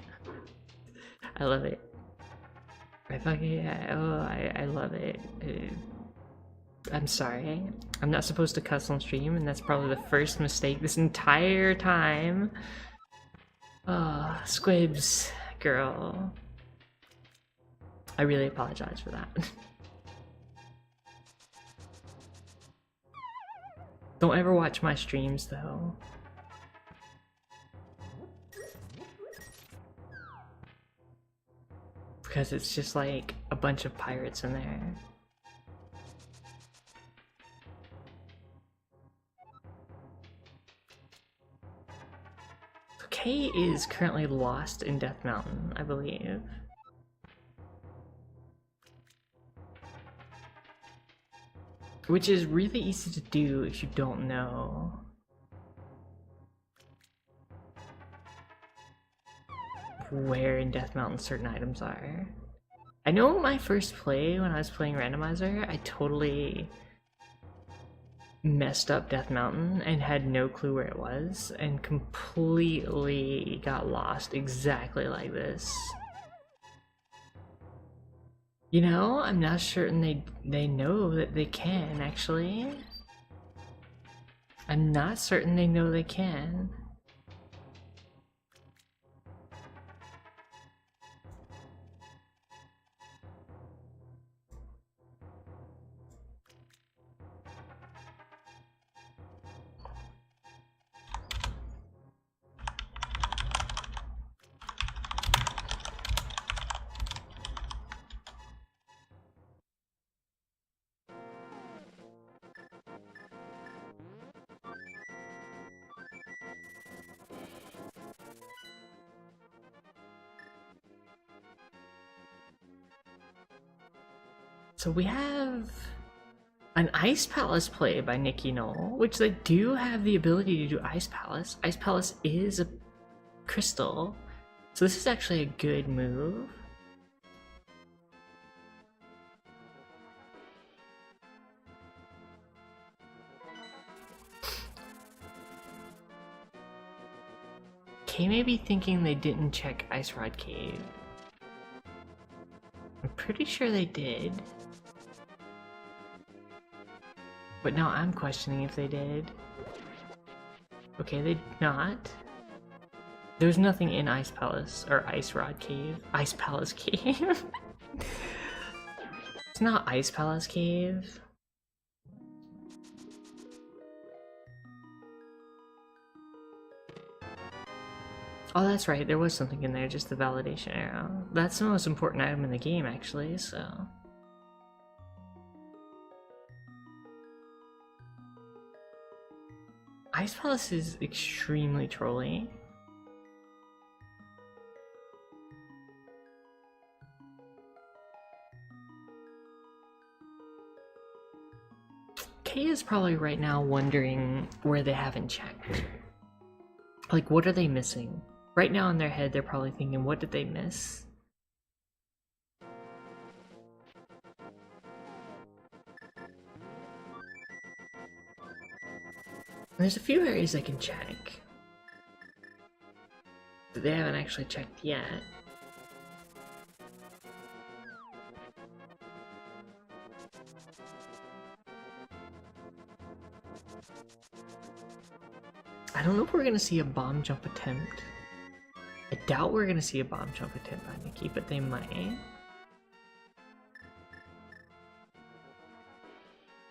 I love it. I fucking, I love it. I'm sorry. I'm not supposed to cuss on stream, and that's probably the first mistake this entire time. Oh, Squibs, girl. I really apologize for that. Don't ever watch my streams though. Because it's just like a bunch of pirates in there. Kay is currently lost in Death Mountain, I believe. Which is really easy to do if you don't know. Where in Death Mountain certain items are. I know my first play when I was playing Randomizer, I totally messed up Death Mountain and had no clue where it was and completely got lost exactly like this. You know, I'm not certain they know that they can, actually. I'm not certain they know they can. So we have an Ice Palace play by Nickynoel, which they do have the ability to do Ice Palace. Ice Palace is a crystal, so this is actually a good move. Kay may be thinking they didn't check Ice Rod Cave. I'm pretty sure they did. But now I'm questioning if they did. Okay, they did not. There's nothing in Ice Palace, or Ice Rod Cave. Ice Palace Cave. It's not Ice Palace Cave. Oh, that's right, there was something in there, just the validation arrow. That's the most important item in the game, actually, so... Ice Palace is extremely trolly. Kay is probably right now wondering where they haven't checked. Like, what are they missing? Right now in their head, they're probably thinking, what did they miss? There's a few areas they can check that they haven't actually checked yet. I don't know if we're gonna see a bomb jump attempt. I doubt we're gonna see a bomb jump attempt by Nikki, but they might.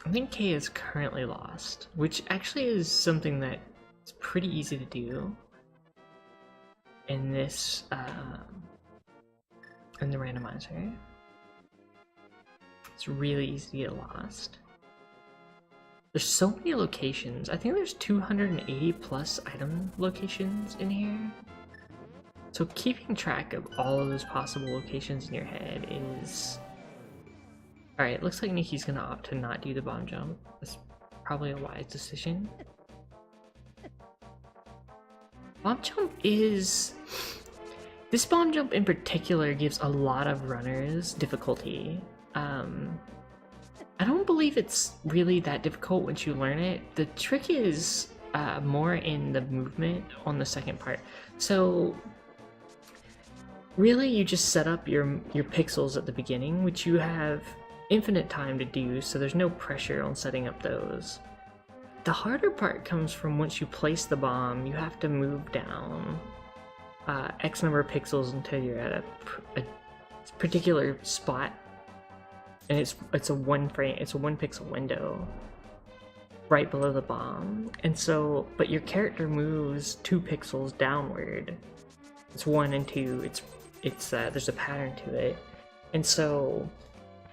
I think Kay is currently lost, which actually is something that is pretty easy to do in this, in the randomizer. It's really easy to get lost. There's so many locations. I think there's 280 plus item locations in here. So keeping track of all of those possible locations in your head is... Alright, looks like Nikki's gonna opt to not do the bomb jump. That's probably a wise decision. Bomb jump is... This bomb jump in particular gives a lot of runners difficulty. I don't believe it's really that difficult once you learn it. The trick is more in the movement on the second part. So really you just set up your pixels at the beginning, which you have infinite time to do, so there's no pressure on setting up those. The harder part comes from once you place the bomb, you have to move down X number of pixels until you're at a particular spot. And it's a one pixel window right below the bomb. And so, but your character moves 2 pixels downward. It's 1 and 2. There's a pattern to it. And so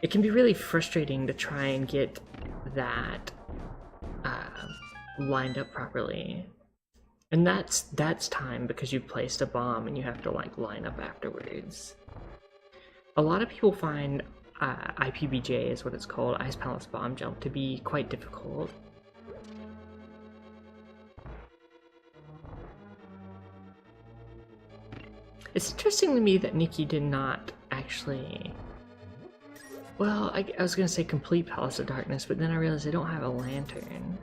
it can be really frustrating to try and get that lined up properly. And that's time because you placed a bomb and you have to like line up afterwards. A lot of people find IPBJ is what it's called, Ice Palace Bomb Jump, to be quite difficult. It's interesting to me that Nikki did not actually... Well, I was gonna say complete Palace of Darkness, but then I realized I don't have a lantern.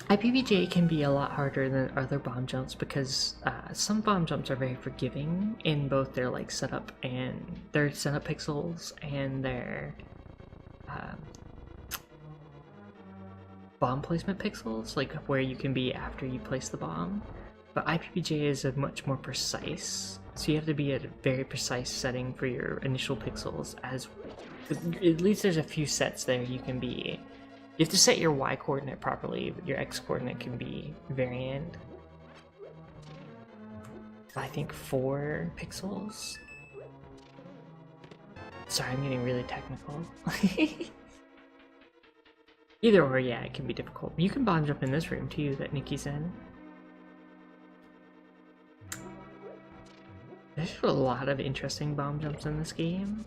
IPBJ can be a lot harder than other bomb jumps because some bomb jumps are very forgiving in both their like setup pixels and their bomb placement pixels, like where you can be after you place the bomb. But IPBJ is a much more precise, so you have to be at a very precise setting for your initial pixels. At least there's a few sets there you can be. You have to set your Y coordinate properly, but your X coordinate can be variant. I think 4 pixels. Sorry, I'm getting really technical. Either or, yeah, it can be difficult. You can bomb jump in this room too that Nicky's in. There's a lot of interesting bomb jumps in this game.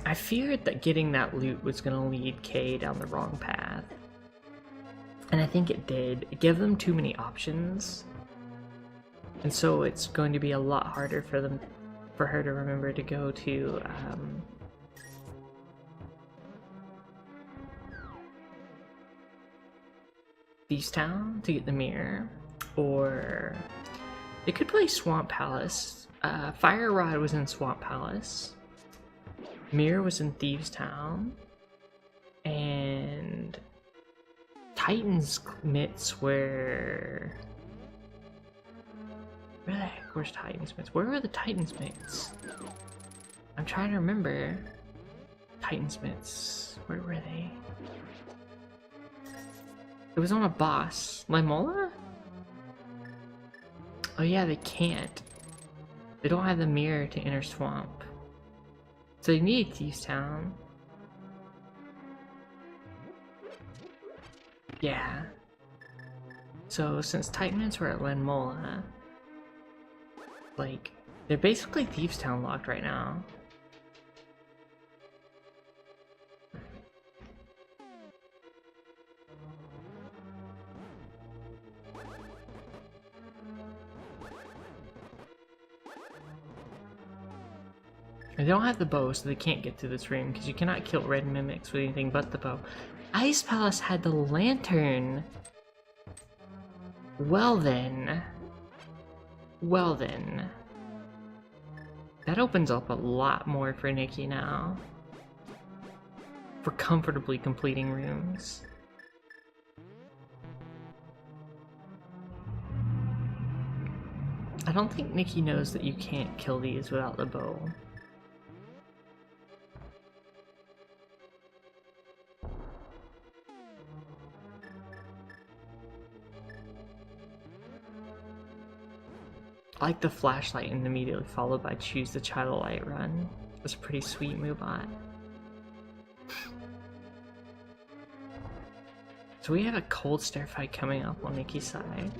I feared that getting that loot was going to lead Kay down the wrong path. And I think it did. It gave them too many options. And so it's going to be a lot harder for her to remember to go to Thieves Town to get the mirror. Or they could play Swamp Palace. Fire Rod was in Swamp Palace. Mirror was in Thieves Town. And Titan's mitts were... Where the heck was Titan's mitts? Where were the Titan's mitts? I'm trying to remember. Titan's mitts. Where were they? It was on a boss. Limola? Oh yeah, they can't. They don't have the mirror to enter Swamp. So they need Thieves Town. Yeah. So since Titanments were at Limola, like, they're basically Thieves Town locked right now. They don't have the bow, so they can't get to this room, because you cannot kill red mimics with anything but the bow. Ice Palace had the lantern! Well then. Well then. That opens up a lot more for Nicky now. For comfortably completing rooms. I don't think Nicky knows that you can't kill these without the bow. I like the flashlight and immediately followed by choose the Child Light run. That's a pretty sweet move on. So we have a cold stare fight coming up on Nicky's side.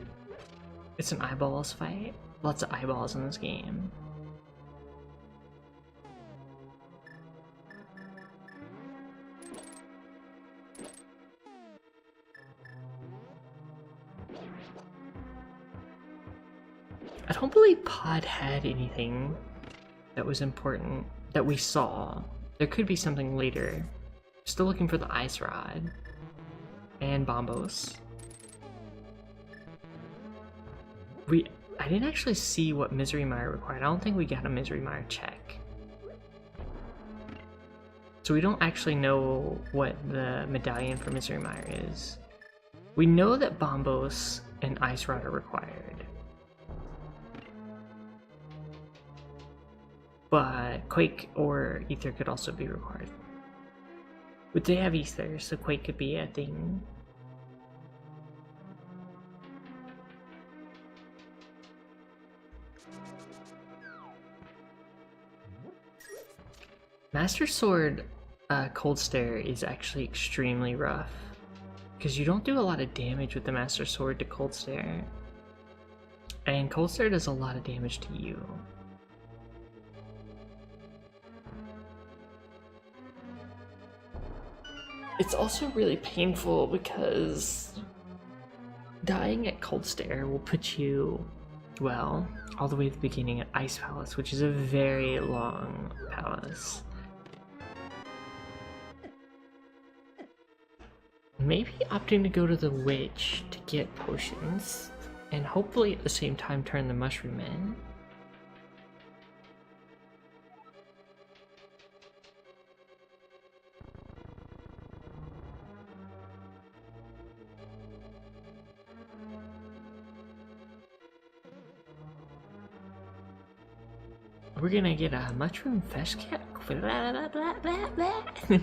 It's an eyeballs fight. Lots of eyeballs in this game. I don't believe Pod had anything that was important that we saw. There could be something later. Still looking for the Ice Rod and Bombos. I didn't actually see what Misery Mire required. I don't think we got a Misery Mire check. So we don't actually know what the medallion for Misery Mire is. We know that Bombos and Ice Rod are required. But Quake or Ether could also be required. But they have Ether, so Quake could be a thing. Master Sword Cold Stare is actually extremely rough. Because you don't do a lot of damage with the Master Sword to Cold Stare. And Cold Stare does a lot of damage to you. It's also really painful because dying at Cold Stare will put you, well, all the way at the beginning at Ice Palace, which is a very long palace. Maybe opting to go to the Witch to get potions, and hopefully at the same time turn the mushroom in. We're gonna get a mushroom flesh cap.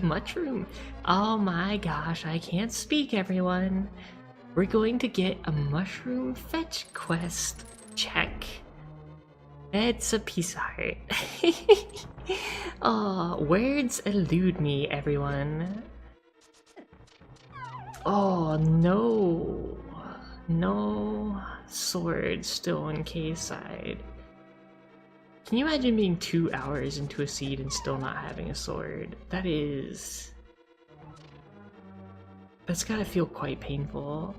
Mushroom. Oh my gosh, I can't speak, everyone. We're going to get a mushroom fetch quest. Check. It's a piece of heart. Oh, words elude me, everyone. Oh no. No sword still on K's side. Can you imagine being 2 hours into a seed and still not having a sword? That's gotta feel quite painful.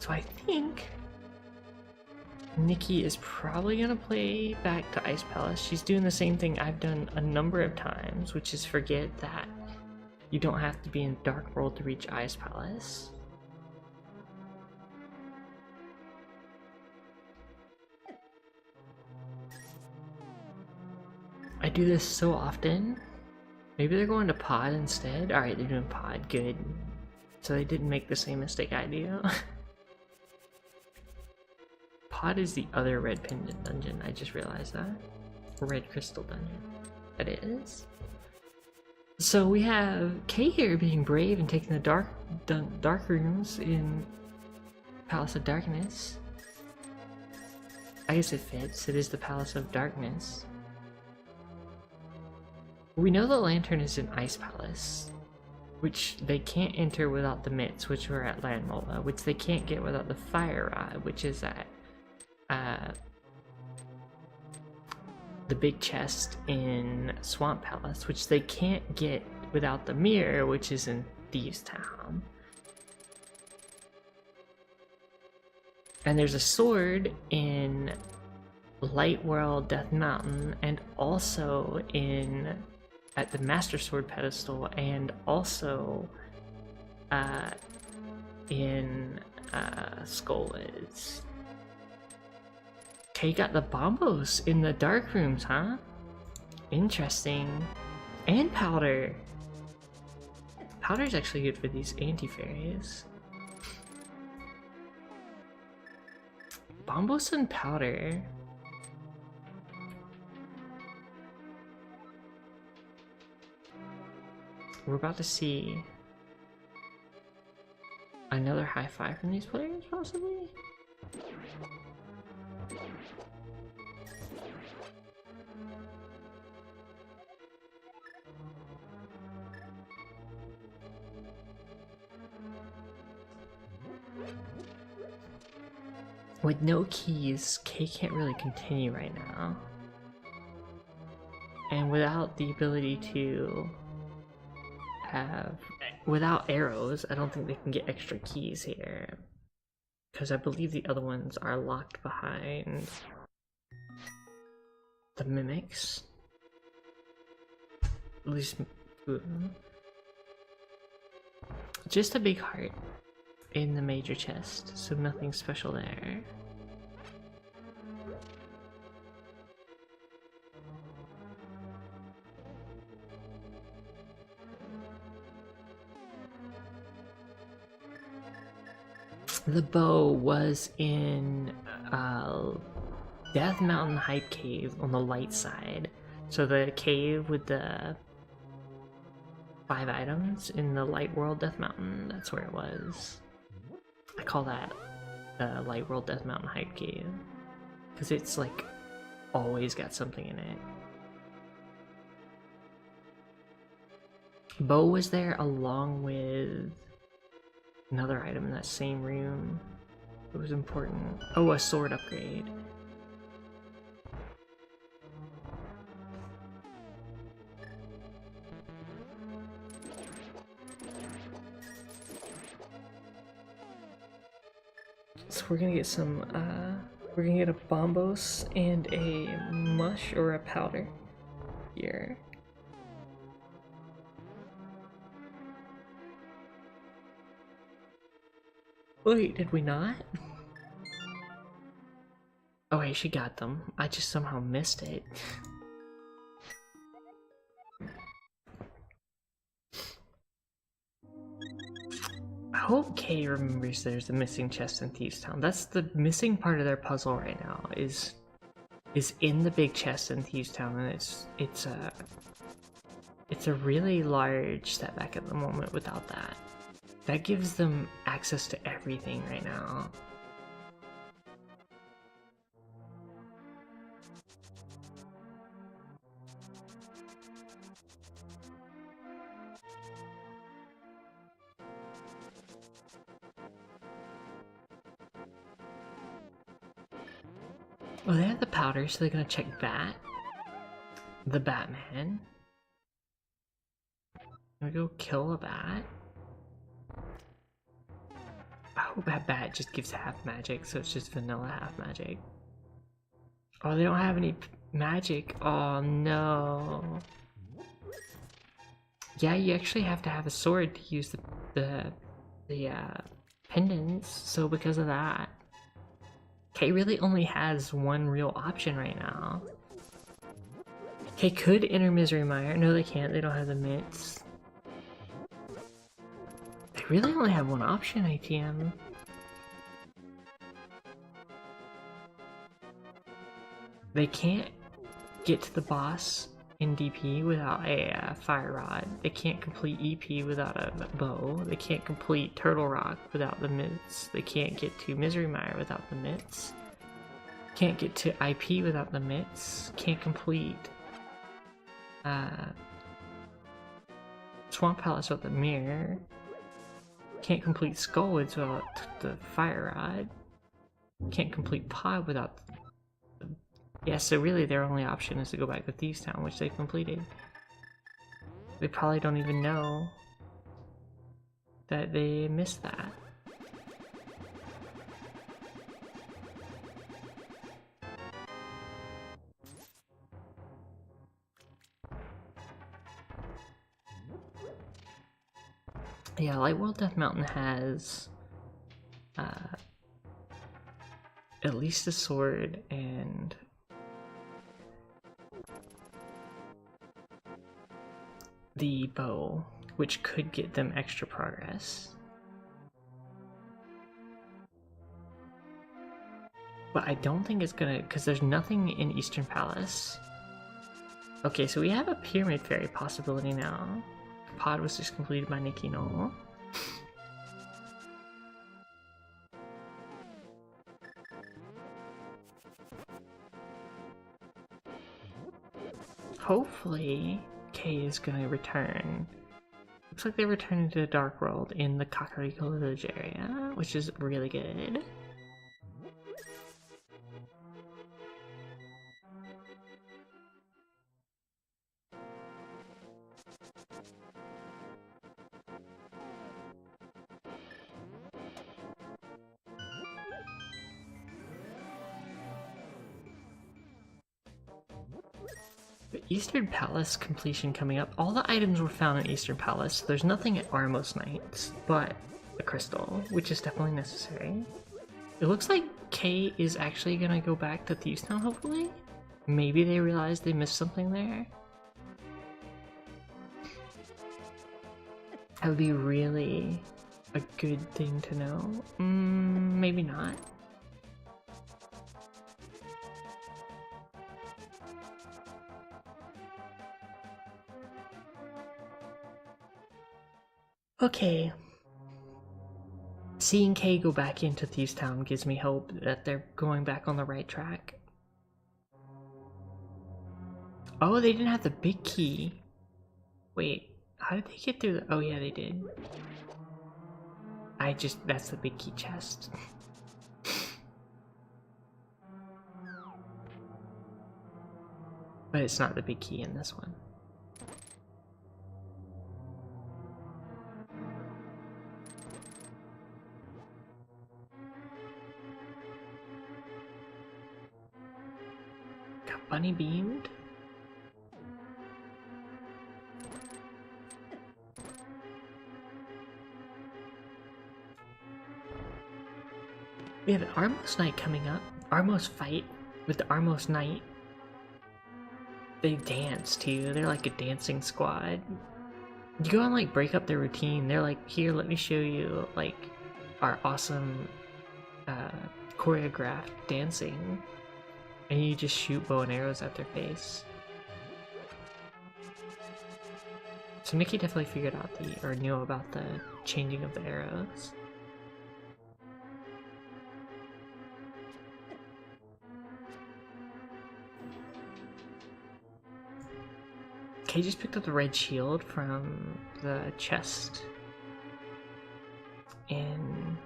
So I think Nicky is probably gonna play back to Ice Palace. She's doing the same thing I've done a number of times, which is forget that you don't have to be in Dark World to reach Ice Palace. I do this so often. Maybe they're going to Pod instead. Alright, they're doing Pod. Good. So they didn't make the same mistake I do. Pod is the other red pendant dungeon. I just realized that. Red crystal dungeon. That is. So we have Kay here being brave and taking the dark rooms in Palace of Darkness. I guess it fits. It is the Palace of Darkness. We know the lantern is in Ice Palace, which they can't enter without the mitts, which were at Landmola, which they can't get without the fire rod, which is at the big chest in Swamp Palace, which they can't get without the mirror, which is in Thieves Town. And there's a sword in Light World Death Mountain, and also at the Master Sword pedestal, and also in Skullwoods. Okay, you got the bombos in the dark rooms, huh? Interesting. And powder. Powder's actually good for these anti-fairies. Bombos and powder. We're about to see another high five from these players, possibly? With no keys, Kay can't really continue right now. And without the ability to without arrows, I don't think they can get extra keys here. Because I believe the other ones are locked behind the mimics. At least 2 of them. Just a big heart in the major chest, so nothing special there. The bow was in Death Mountain Hype Cave on the light side. So the cave with the 5 items in the Light World Death Mountain, that's where it was. I call that the Light World Death Mountain Hype Cave, because it's like always got something in it. Bow was there along with another item in that same room. It was important. Oh, a sword upgrade. So we're gonna get some, we're gonna get a bombos and a mush or a powder here. Wait, did we not? Oh wait, she got them. I just somehow missed it. I hope Kay remembers there's a missing chest in Thieves Town. That's the missing part of their puzzle right now, is is in the big chest in Thieves Town, and it's a really large setback at the moment without that. That gives them access to everything right now. Oh, they have the powder, so they're gonna check that. The Batman. Gonna go kill a bat. I hope that bat just gives half magic, so it's just vanilla half magic. Oh, they don't have any magic. Oh no. Yeah, you actually have to have a sword to use the pendants, so because of that. Kay really only has one real option right now. Kay could enter Misery Mire. No, they can't. They don't have the mitts. They really only have one option, ATM. They can't get to the boss in DP without a Fire Rod. They can't complete EP without a bow. They can't complete Turtle Rock without the mitts. They can't get to Misery Mire without the mitts. Can't get to IP without the mitts. Can't complete Swamp Palace without the mirror. Can't complete Skullwoods without the Fire Rod. Can't complete Pod without the... Yeah, so really their only option is to go back to Thieves Town, which they've completed. They probably don't even know that they missed that. Yeah, Light World Death Mountain has at least a sword and the bow, which could get them extra progress. But I don't think it's gonna, because there's nothing in Eastern Palace. Okay, so we have a Pyramid Fairy possibility now. Pod was just completed by Nickynoel. Hopefully, Kay is gonna return. Looks like they returned to the Dark World in the Kakariko Village area, which is really good. The Eastern Palace completion coming up. All the items were found in Eastern Palace, so there's nothing at Armos Knights but the crystal, which is definitely necessary. It looks like Kay is actually gonna go back to Thieves Town, hopefully. Maybe they realized they missed something there. That would be really a good thing to know. Maybe not. Okay. Seeing Kay go back into Thieves Town gives me hope that they're going back on the right track. Oh, they didn't have the big key. Wait, how did they get through the... Oh yeah, they did. That's the big key chest. But it's not the big key in this one. Got bunny beamed. We have an Armos Knight coming up. Armos fight with the Armos Knight. They dance too. They're like a dancing squad. You go and like break up their routine. They're like, here, let me show you like our awesome choreographed dancing. And you just shoot bow and arrows at their face. So Nicky definitely figured out or knew about the changing of the arrows. Kay just picked up the red shield from the chest in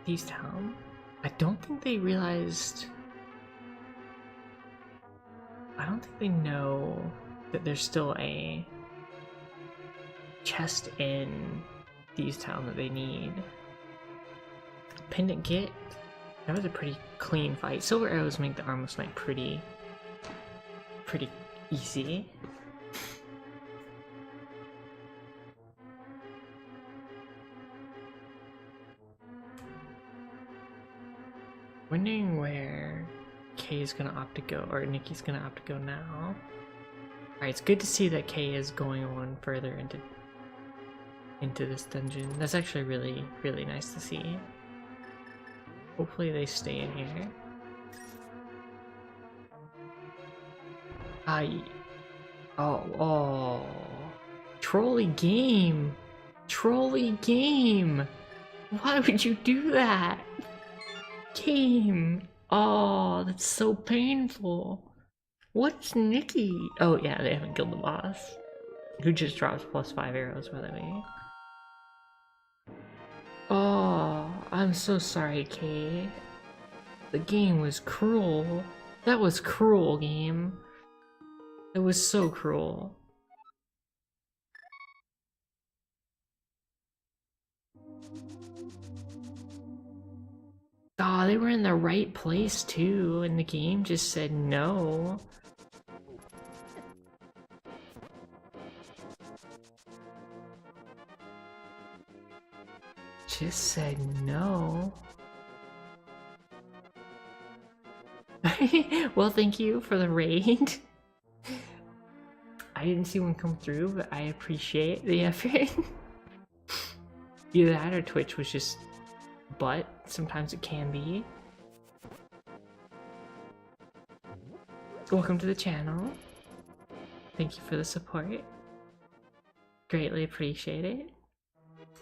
Thieves Town. I don't think they realized... I don't think they know that there's still a chest in Thieves Town that they need. Pendant Git. That was a pretty clean fight. Silver arrows make the Armless Knight pretty easy. Wondering where Kay is gonna opt to go, or Nicky's gonna opt to go now. Alright, it's good to see that Kay is going on further into this dungeon. That's actually really, really nice to see. Hopefully they stay in here. Oh. Trolley game! Trolley game! Why would you do that? Game! Oh, that's so painful. What's Nicky? Oh yeah, they haven't killed the boss. Who just drops +5 arrows, by the way. Oh, I'm so sorry, Kay. The game was cruel. That was cruel, game. It was so cruel. Aw, they were in the right place too, and the game just said no. Just said no. Well, thank you for the raid. I didn't see one come through, but I appreciate the effort. Either that or Twitch was just butt. Sometimes it can be. Welcome to the channel. Thank you for the support. Greatly appreciate it.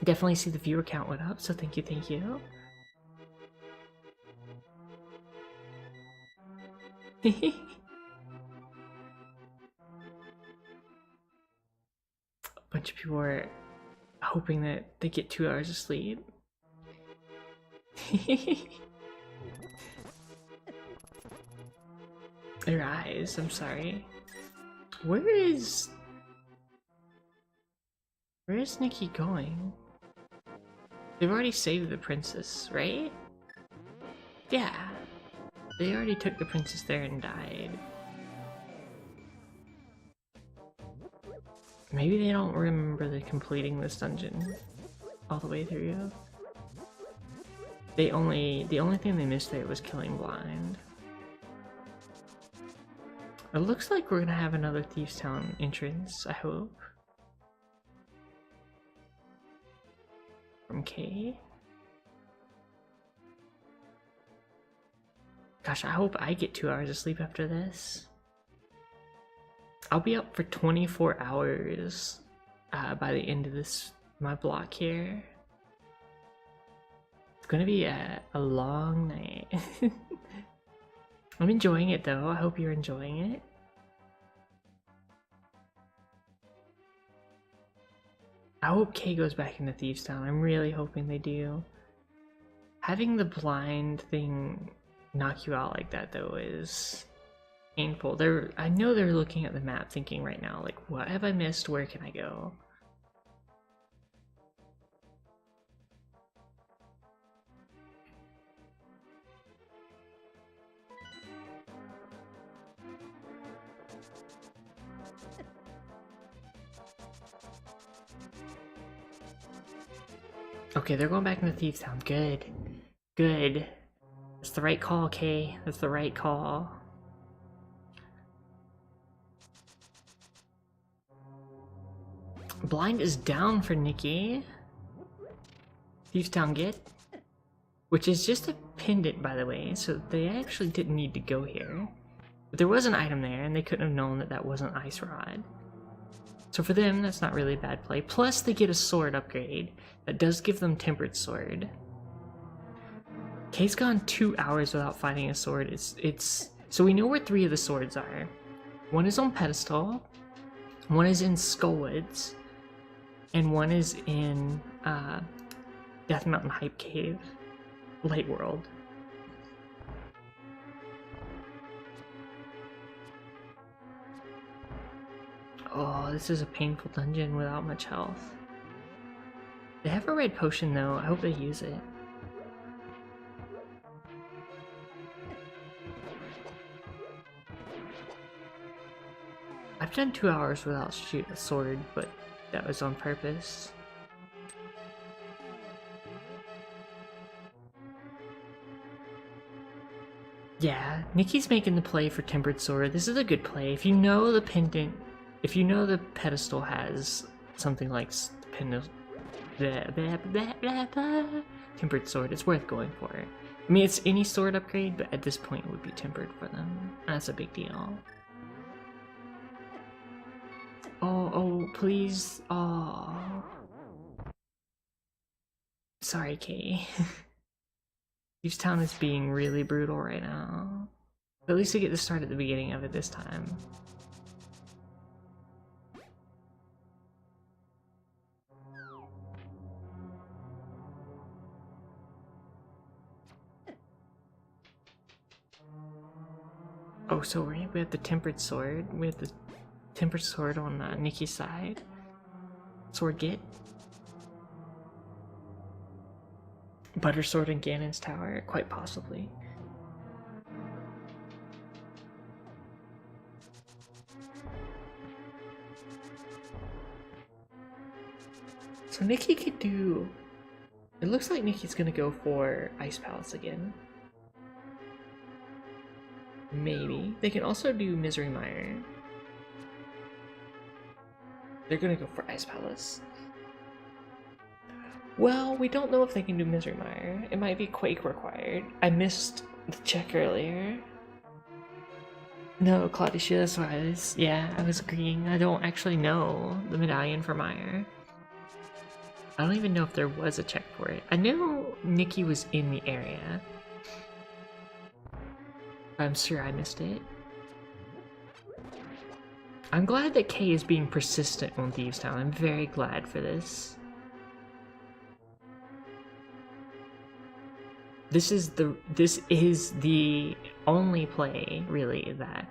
Definitely see the viewer count went up, so thank you, thank you. A bunch of people are hoping that they get 2 hours of sleep. Their eyes, I'm sorry. Where's Nicky going? They've already saved the princess, right? Yeah. They already took the princess there and died. Maybe they don't remember the completing this dungeon all the way through. The only thing they missed there was killing Blind. It looks like we're gonna have another Thieves Town entrance, I hope. From Kay. Gosh, I hope I get 2 hours of sleep after this. I'll be up for 24 hours by the end of my block here. It's gonna be a long night. I'm enjoying it though. I hope you're enjoying it. I hope Kay goes back into Thieves Town. I'm really hoping they do. Having the blind thing knock you out like that though is painful. I know they're looking at the map thinking right now, like, what have I missed? Where can I go? Okay, they're going back into Thieves Town. Good. Good. That's the right call, Kay. That's the right call. Blind is down for Nicky. Thieves Town get. which is just a pendant, by the way, so they actually didn't need to go here. But there was an item there, and they couldn't have known that that wasn't Ice Rod. So for them, that's not really bad play. Plus, they get a sword upgrade. That does give them Tempered Sword. Kay's gone 2 hours without finding a sword. So we know where 3 of the swords are. One is on Pedestal, one is in Skullwoods, and one is in Death Mountain Hype Cave, Light World. Oh, this is a painful dungeon without much health. They have a red potion though, I hope they use it. I've done 2 hours without shooting a sword, but that was on purpose. Yeah, Nicky's making the play for Tempered Sword. This is a good play. If you know the pendant, if you know the pedestal has something like Tempered Sword, it's worth going for it. I mean, it's any sword upgrade, but at this point it would be tempered for them. That's a big deal. Oh, please. Oh. Sorry, Kay. Thieves Town is being really brutal right now. But at least we get to start at the beginning of it this time. Oh, so we have the Tempered Sword. We have the Tempered Sword on Nicky's side. Sword get. Butter Sword in Ganon's tower, quite possibly. So Nicky could do... It looks like Nicky's gonna go for Ice Palace again. Maybe. They can also do Misery Mire. They're gonna go for Ice Palace. Well, we don't know if they can do Misery Mire. It might be Quake required. I missed the check earlier. No, Caeshura, that's why I was agreeing. I don't actually know the medallion for Mire. I don't even know if there was a check for it. I knew Nicky was in the area. I'm sure I missed it. I'm glad that Kay is being persistent on Thieves Town. I'm very glad for this. This is the only play, really, that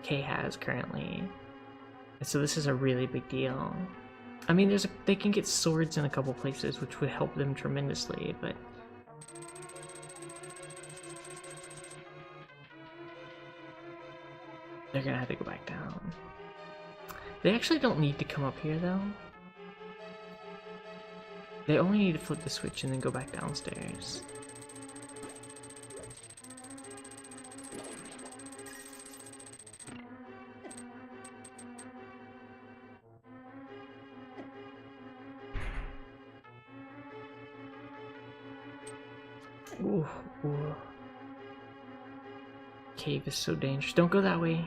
Kay has currently. And so this is a really big deal. I mean, they can get swords in a couple places, which would help them tremendously, but... they're gonna have to go back down. They actually don't need to come up here, though. They only need to flip the switch and then go back downstairs. Ooh. Cave is so dangerous. Don't go that way.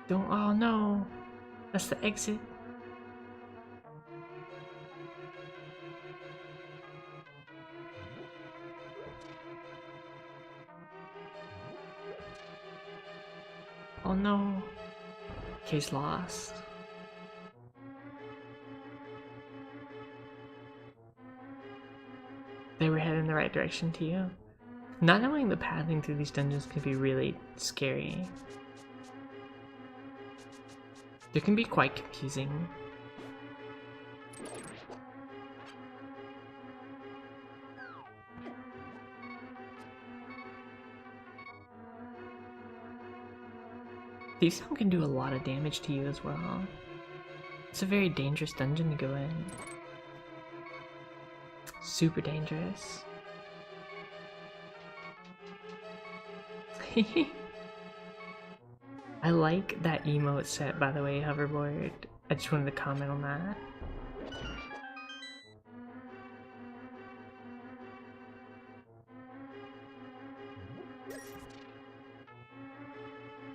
Don't. Oh no. That's the exit. Oh no. Kay's lost. They were heading in the right direction to you. Not knowing the pathing through these dungeons can be really scary. They can be quite confusing. These can do a lot of damage to you as well. It's a very dangerous dungeon to go in. Super dangerous. I like that emote set, by the way, Hoverboard. I just wanted to comment on that.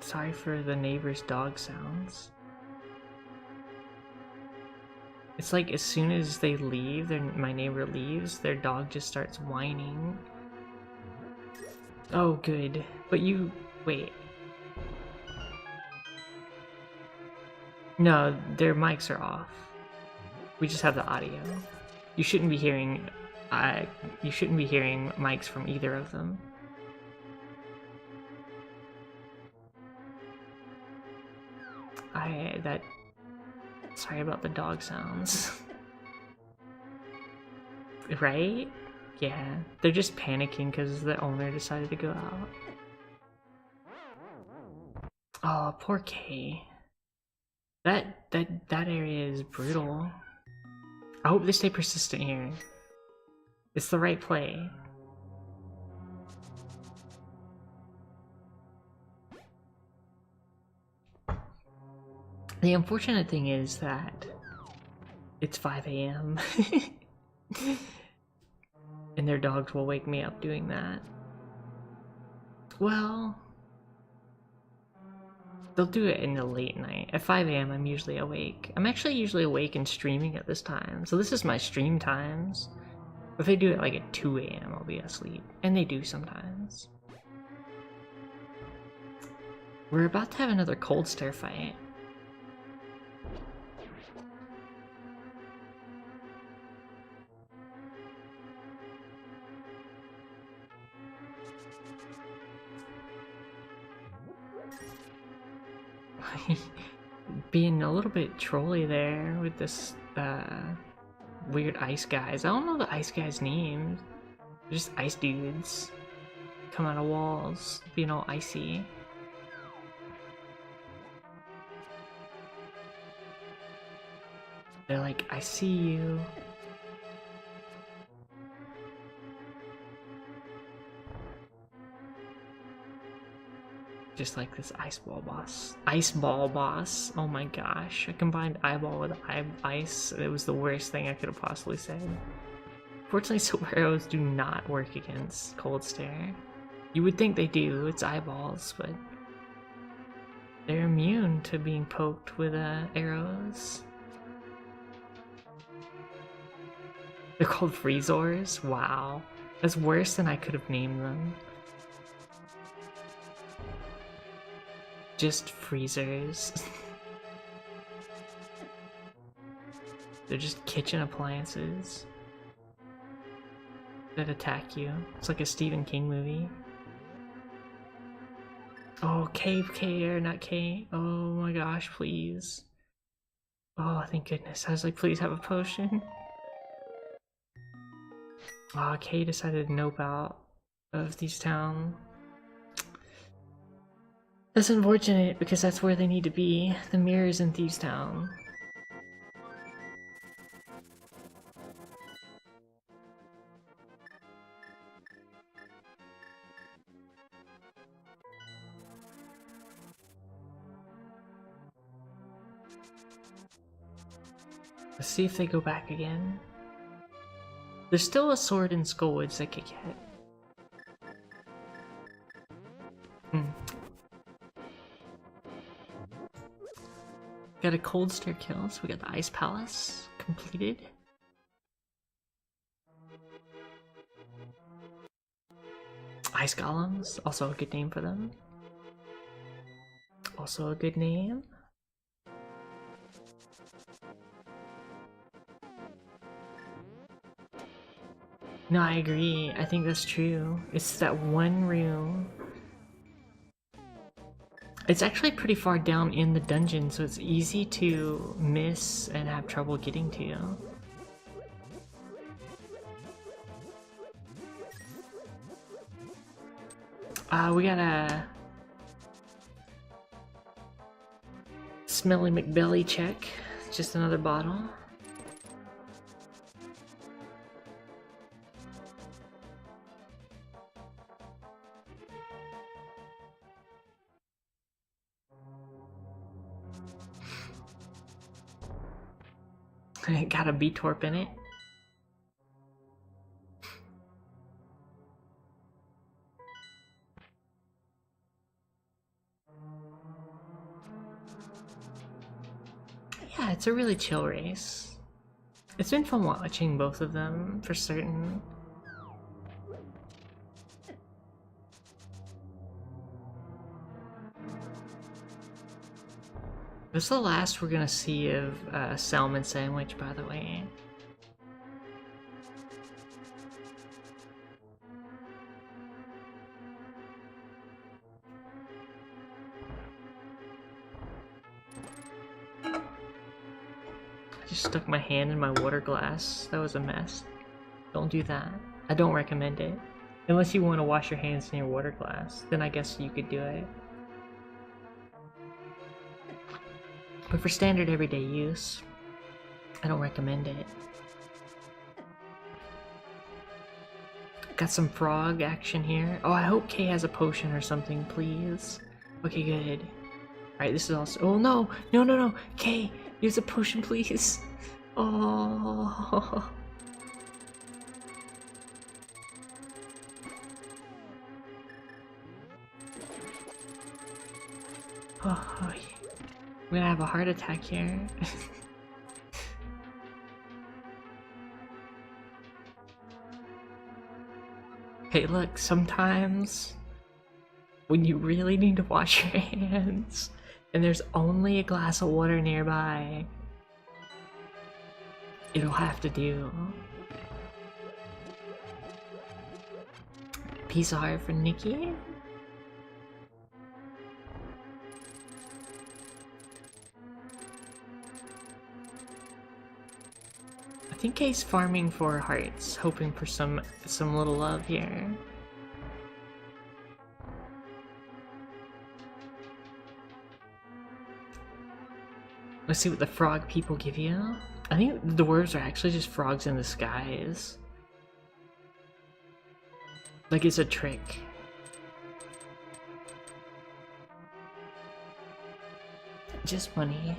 Sorry for the neighbor's dog sounds. It's like as soon as they leave, my neighbor leaves, their dog just starts whining. Oh, good. But you... wait. No, their mics are off. We just have the audio. You shouldn't be hearing... you shouldn't be hearing mics from either of them. Sorry about the dog sounds. Right? Yeah, they're just panicking because the owner decided to go out. Oh, poor Kay. That area is brutal. I hope they stay persistent here. It's the right play. The unfortunate thing is that it's 5 AM and their dogs will wake me up doing that. Well, they'll do it in the late night. At 5 AM I'm usually awake. I'm actually usually awake and streaming at this time, so this is my stream times. If they do it like at 2 AM I'll be asleep, and they do sometimes. We're about to have another cold stare fight. Being a little bit trolly there with this weird ice guys. I don't know the ice guys' names. They're just ice dudes. Come out of walls, being all icy. They're like, I see you. Just like this ice ball boss. Ice ball boss. Oh my gosh. I combined eyeball with ice. It was the worst thing I could have possibly said. Fortunately, silver arrows do not work against cold stare. You would think they do. It's eyeballs, but they're immune to being poked with arrows. They're called freezors? Wow. That's worse than I could have named them. Just freezers. They're just kitchen appliances that attack you. It's like a Stephen King movie. Oh, cave care, not K. Oh my gosh, please. Oh, thank goodness. I was like, please have a potion. Oh, Kay decided to nope out of these town. That's unfortunate because that's where they need to be. The mirrors in Thieves Town. Let's see if they go back again. There's still a sword in Skullwoods they could get. Got a cold stare kill, so we got the Ice Palace completed. Ice Golems, also a good name for them. Also a good name. No, I agree. I think that's true. It's that one room. It's actually pretty far down in the dungeon, so it's easy to miss and have trouble getting to you. We got a Smelly McBelly check. Just another bottle. It got a B-Torp in it. yeah, it's a really chill race. It's been fun watching both of them, for certain. This is the last we're gonna see of Salmon Sandwich, by the way. I just stuck my hand in my water glass. That was a mess. Don't do that. I don't recommend it. Unless you want to wash your hands in your water glass, then I guess you could do it. But for standard everyday use, I don't recommend it. Got some frog action here. Oh, I hope Kay has a potion or something, please. Okay, good. Alright, this is also— oh no! No, no, no! Kay, use a potion, please! Oh. Oh, I'm gonna have a heart attack here. Hey, look, sometimes when you really need to wash your hands and there's only a glass of water nearby, it'll have to do. Piece of heart for Nicky. I think Kay's farming for hearts, hoping for some little love here. Let's see what the frog people give you. I think the dwarves are actually just frogs in disguise. Like it's a trick. Just money.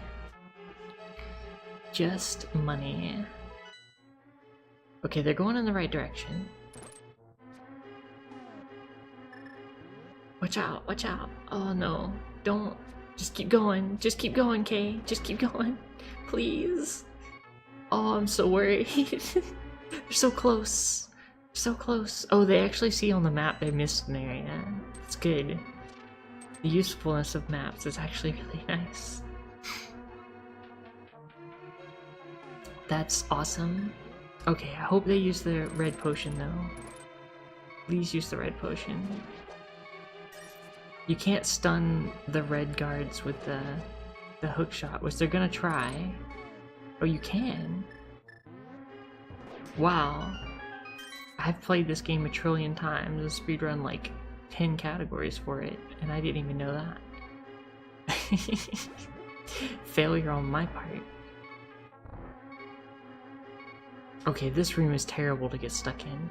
Just money. Okay, they're going in the right direction. Watch out, watch out. Oh no, don't. Just keep going, Kay. Just keep going, please. Oh, I'm so worried. They're so close. So close. Oh, they actually see on the map they missed an area. It's good. The usefulness of maps is actually really nice. That's awesome. Okay, I hope they use the red potion though. Please use the red potion. You can't stun the red guards with the hook shot, which they're gonna try. Oh, you can? Wow. I've played this game 1 trillion times and speedrun like 10 categories for it, and I didn't even know that. Failure on my part. Okay, this room is terrible to get stuck in.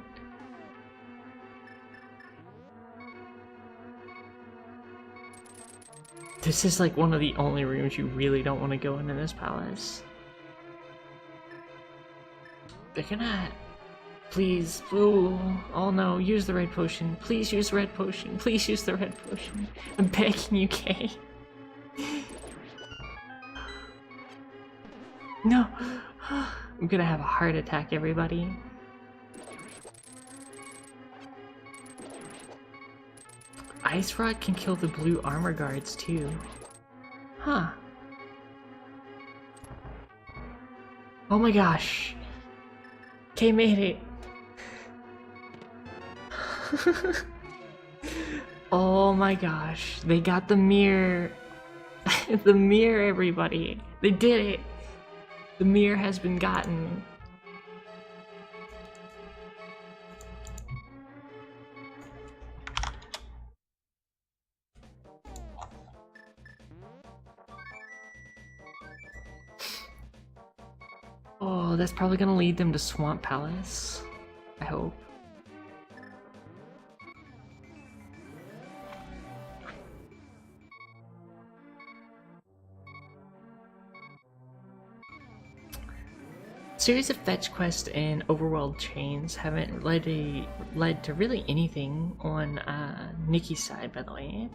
This is like one of the only rooms you really don't want to go in this palace. They're gonna... Please, ooh, oh no, use the red potion. Please use the red potion. Please use the red potion. I'm begging you, Kay. No! I'm gonna have a heart attack, everybody. Ice Rod can kill the blue armor guards too. Huh. Oh my gosh. Kay made it. Oh my gosh. They got the mirror. The mirror, everybody. They did it. The mirror has been gotten. Oh, that's probably gonna lead them to Swamp Palace. I hope. Series of fetch quests and overworld chains haven't led to really anything on Nicky's side, by the way.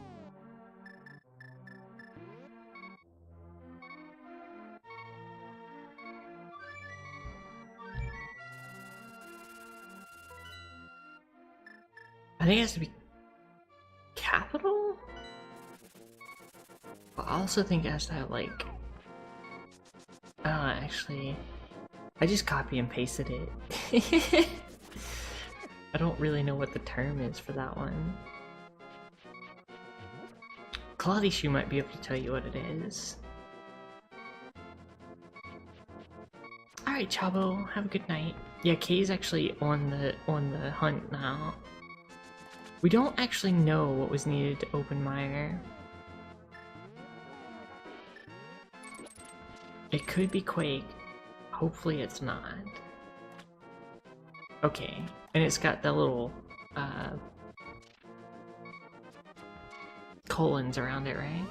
I think it has to be capital? But I also think it has to have like... actually... I just copy and pasted it. I don't really know what the term is for that one. Cloudy Shoe might be able to tell you what it is. Alright, Chabo, have a good night. Yeah, Kay's actually on the hunt now. We don't actually know what was needed to open Mire. It could be Quake. Hopefully it's not. Okay, and it's got the little colons around it, right?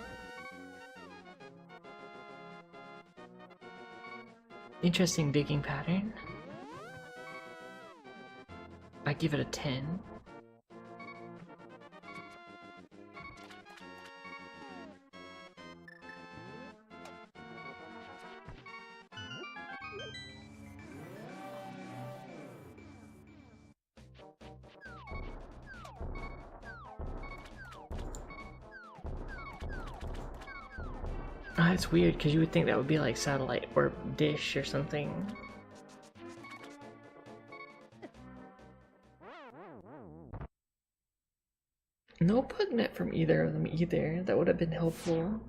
Interesting digging pattern. I give it a 10. Oh, it's weird because you would think that would be like satellite or dish or something. No pugnet from either of them either. That would have been helpful.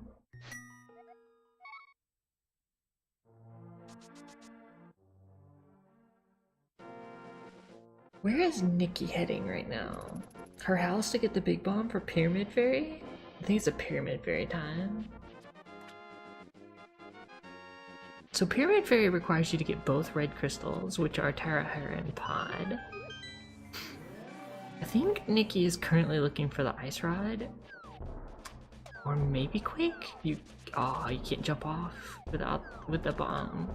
Where is Nikki heading right now? Her house to get the big bomb for Pyramid Fairy? I think it's a Pyramid Fairy time. So Pyramid Fairy requires you to get both red crystals, which are Tarahera and Pod. I think Nikki is currently looking for the Ice Rod. Or maybe Quake? You can't jump off with the bomb.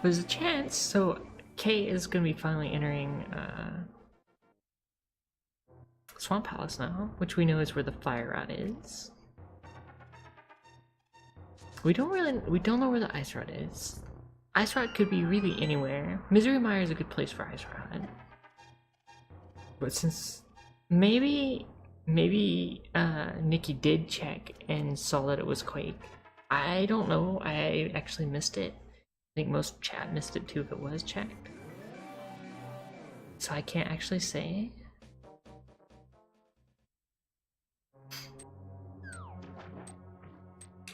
There's a chance, so Kay is going to be finally entering Swamp Palace now, which we know is where the fire rod is. We don't know where the ice rod is. Ice rod could be really anywhere. Misery Mire is a good place for ice rod. But since maybe Nikki did check and saw that it was Quake. I don't know. I actually missed it. I think most chat missed it too if it was checked. So I can't actually say.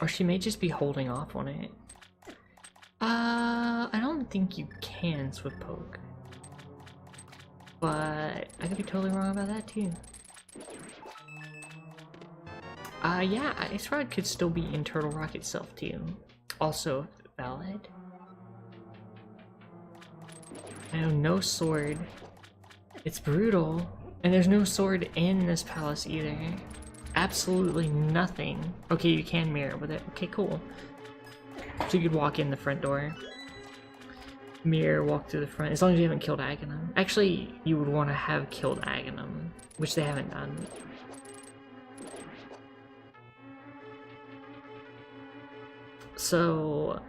Or she may just be holding off on it. I don't think you can Swift Poke. But I could be totally wrong about that too. Yeah, Ice Rod could still be in Turtle Rock itself too. Also valid. I know no sword. It's brutal. And there's no sword in this palace either. Absolutely nothing. Okay, you can mirror with it. Okay, cool. So you could walk in the front door. Mirror, walk through the front. As long as you haven't killed Aghanim. Actually, you would want to have killed Aghanim, which they haven't done. So...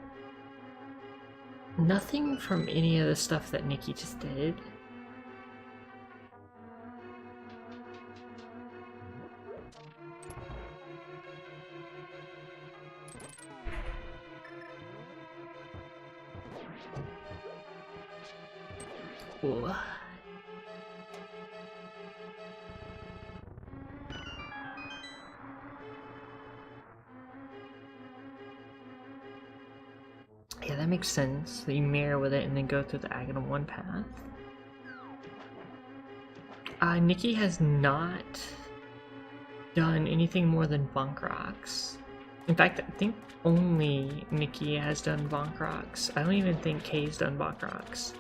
nothing from any of the stuff that Nikki just did. Ooh. Yeah, that makes sense. So you mirror with it and then go through the Aghanim 1 path. Nikki has not done anything more than Bonk Rocks. In fact, I think only Nikki has done Bonk Rocks. I don't even think Kay's done Bonk Rocks.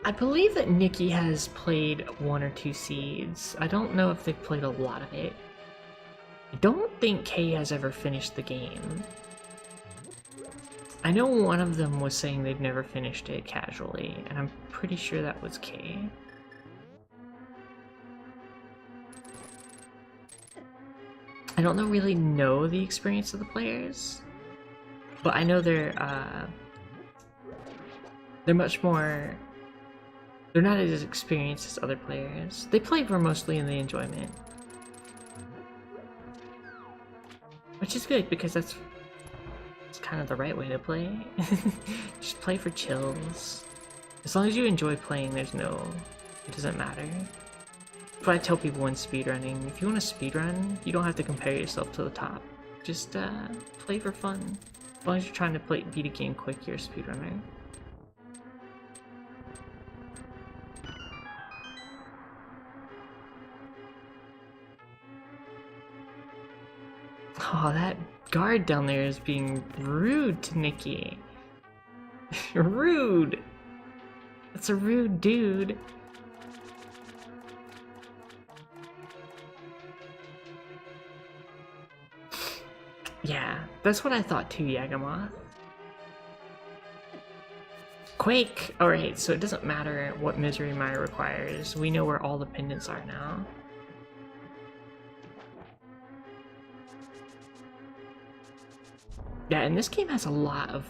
I believe that Nikki has played 1 or 2 seeds. I don't know if they've played a lot of it. I don't think Kay has ever finished the game. I know one of them was saying they've never finished it casually, and I'm pretty sure that was Kay. I don't really know the experience of the players, but I know they're much more. They're not as experienced as other players. They play for mostly in the enjoyment, which is good because that's kind of the right way to play. Just play for chills. As long as you enjoy playing, it doesn't matter. But I tell people when speedrunning, if you want to speedrun, you don't have to compare yourself to the top. Just play for fun. As long as you're trying to beat a game quick, you're a speedrunner. Oh, that guard down there is being rude to Nicky. Rude! That's a rude dude. Yeah, that's what I thought too, Yagamoth. Quake! Alright, so it doesn't matter what Misery Mire requires. We know where all the pendants are now. Yeah, and this game has a lot of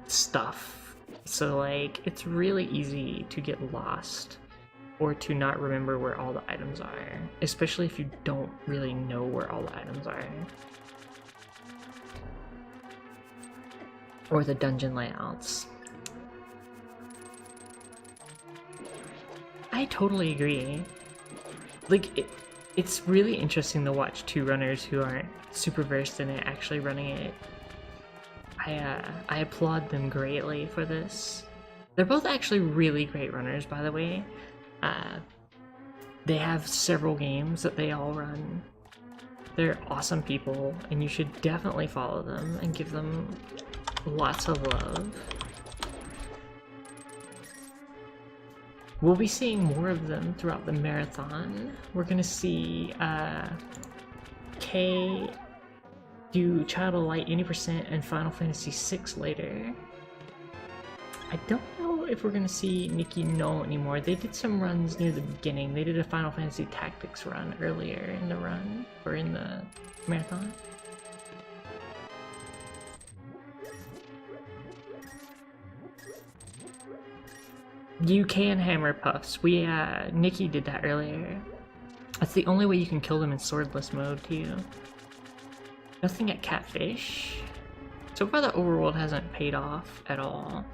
stuff. So like, it's really easy to get lost or to not remember where all the items are. Especially if you don't really know where all the items are. Or the dungeon layouts. I totally agree. Like, it's really interesting to watch two runners who aren't super versed in it actually running it. I applaud them greatly for this. They're both actually really great runners, by the way. They have several games that they all run. They're awesome people, and you should definitely follow them and give them lots of love. We'll be seeing more of them throughout the marathon. We're gonna see Kay do Child of Light 80% and Final Fantasy VI later. I don't know if we're gonna see Nickynoel anymore. They did some runs near the beginning. They did a Final Fantasy Tactics run earlier in the run, or in the marathon. You can hammer puffs. Nicky did that earlier. That's the only way you can kill them in swordless mode too. Nothing at Catfish. So far the overworld hasn't paid off at all.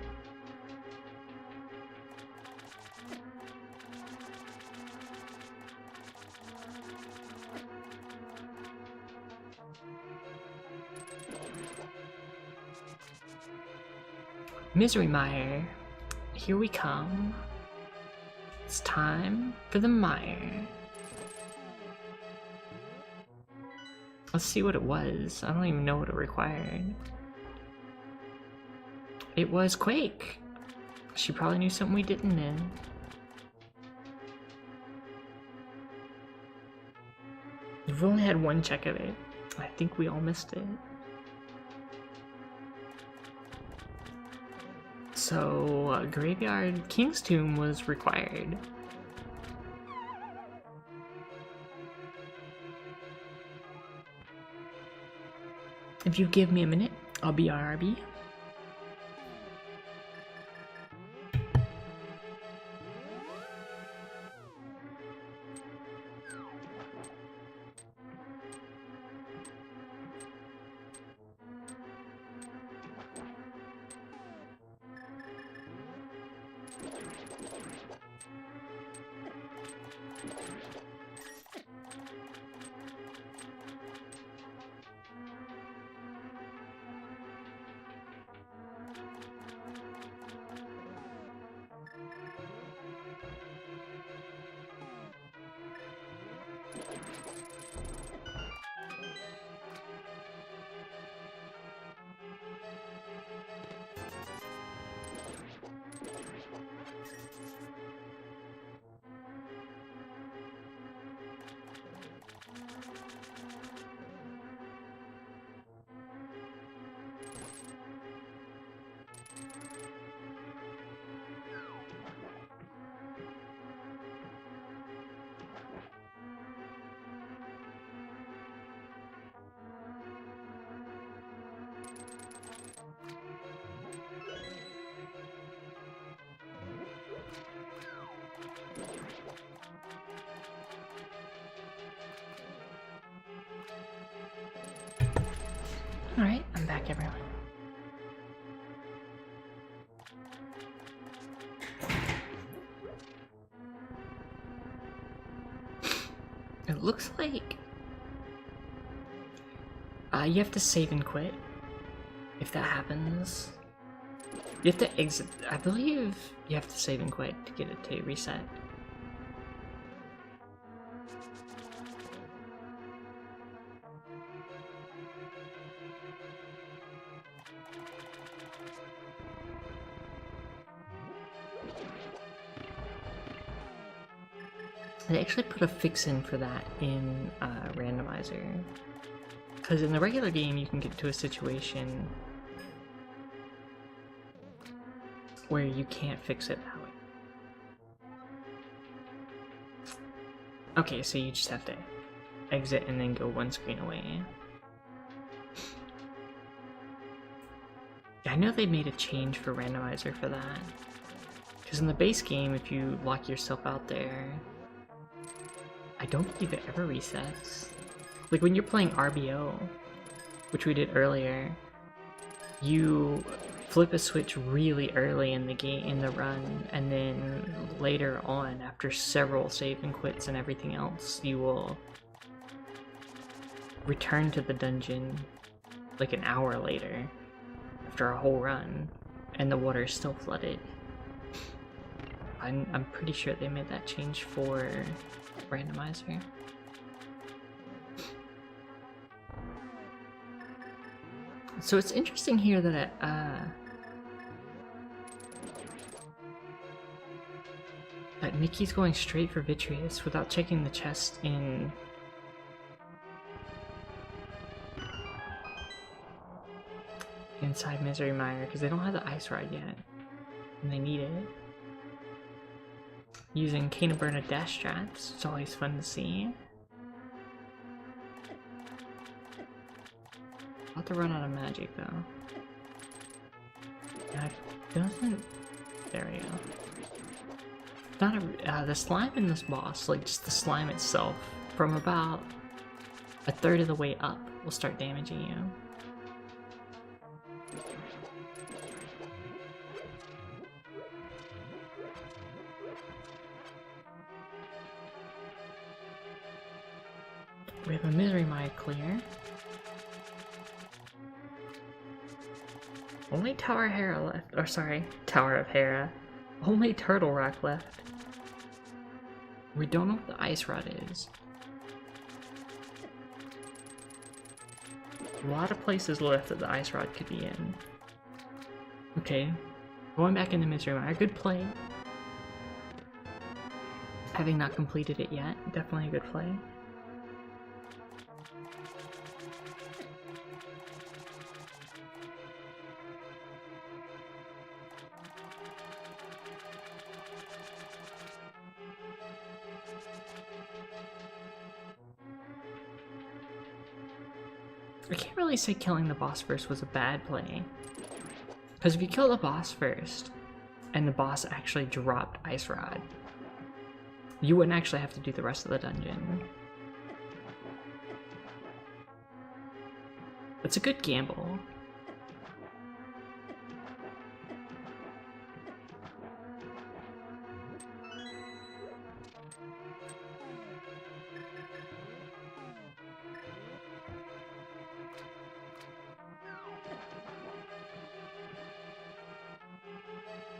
Misery Mire. Here we come. It's time for the mire. Let's see what it was. I don't even know what it required. It was Quake. She probably knew something we didn't then. We've only had one check of it. I think we all missed it. So, Graveyard King's Tomb was required. If you give me a minute, I'll be RRB. Alright, I'm back, everyone. It looks like you have to save and quit. If that happens, you have to exit. I believe you have to save and quit to get it to reset. They actually put a fix in for that in Randomizer. Because in the regular game, you can get to a situation where you can't fix it that way. Okay, so you just have to exit and then go one screen away. I know they made a change for Randomizer for that. Because in the base game, if you lock yourself out there, I don't believe it ever resets. Like when you're playing RBO, which we did earlier, you flip a switch really early in the game, in the run, and then later on, after several save and quits and everything else, you will return to the dungeon like an hour later, after a whole run, and the water is still flooded. I'm pretty sure they made that change for Randomizer. So it's interesting here that that Mickey's going straight for Vitreous without checking the chest in inside Misery Mire, because they don't have the ice rod yet, and they need it. Using Caeshura dash strats, it's always fun to see. About to run out of magic though. That doesn't. There we go. Not a, the slime in this boss, like just the slime itself, from about a third of the way up, will start damaging you. We have a Misery Mire clear. Only Tower Hera left, or sorry, Tower of Hera. Only Turtle Rock left. We don't know what the ice rod is. A lot of places left that the ice rod could be in. Okay, going back into Misery Mire, good play. Having not completed it yet, definitely a good play. I can't really say killing the boss first was a bad play. Because if you kill the boss first, and the boss actually dropped Ice Rod, you wouldn't actually have to do the rest of the dungeon. It's a good gamble.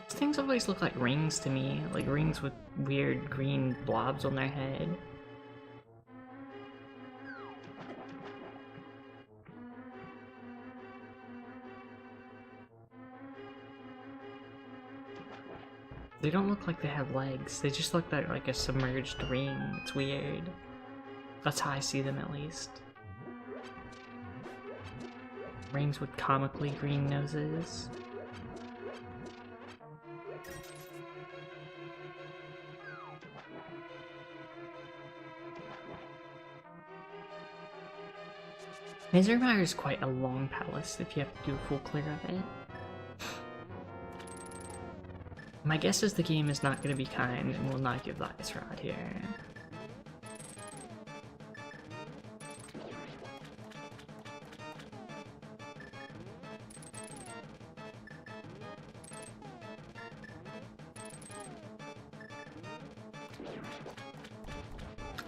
Things always look like rings to me, like rings with weird green blobs on their head. They don't look like they have legs, they just look like a submerged ring. It's weird. That's how I see them, at least. Rings with comically green noses. Misery Mire is quite a long palace if you have to do a full clear of it. My guess is the game is not going to be kind and will not give the Ice Rod here.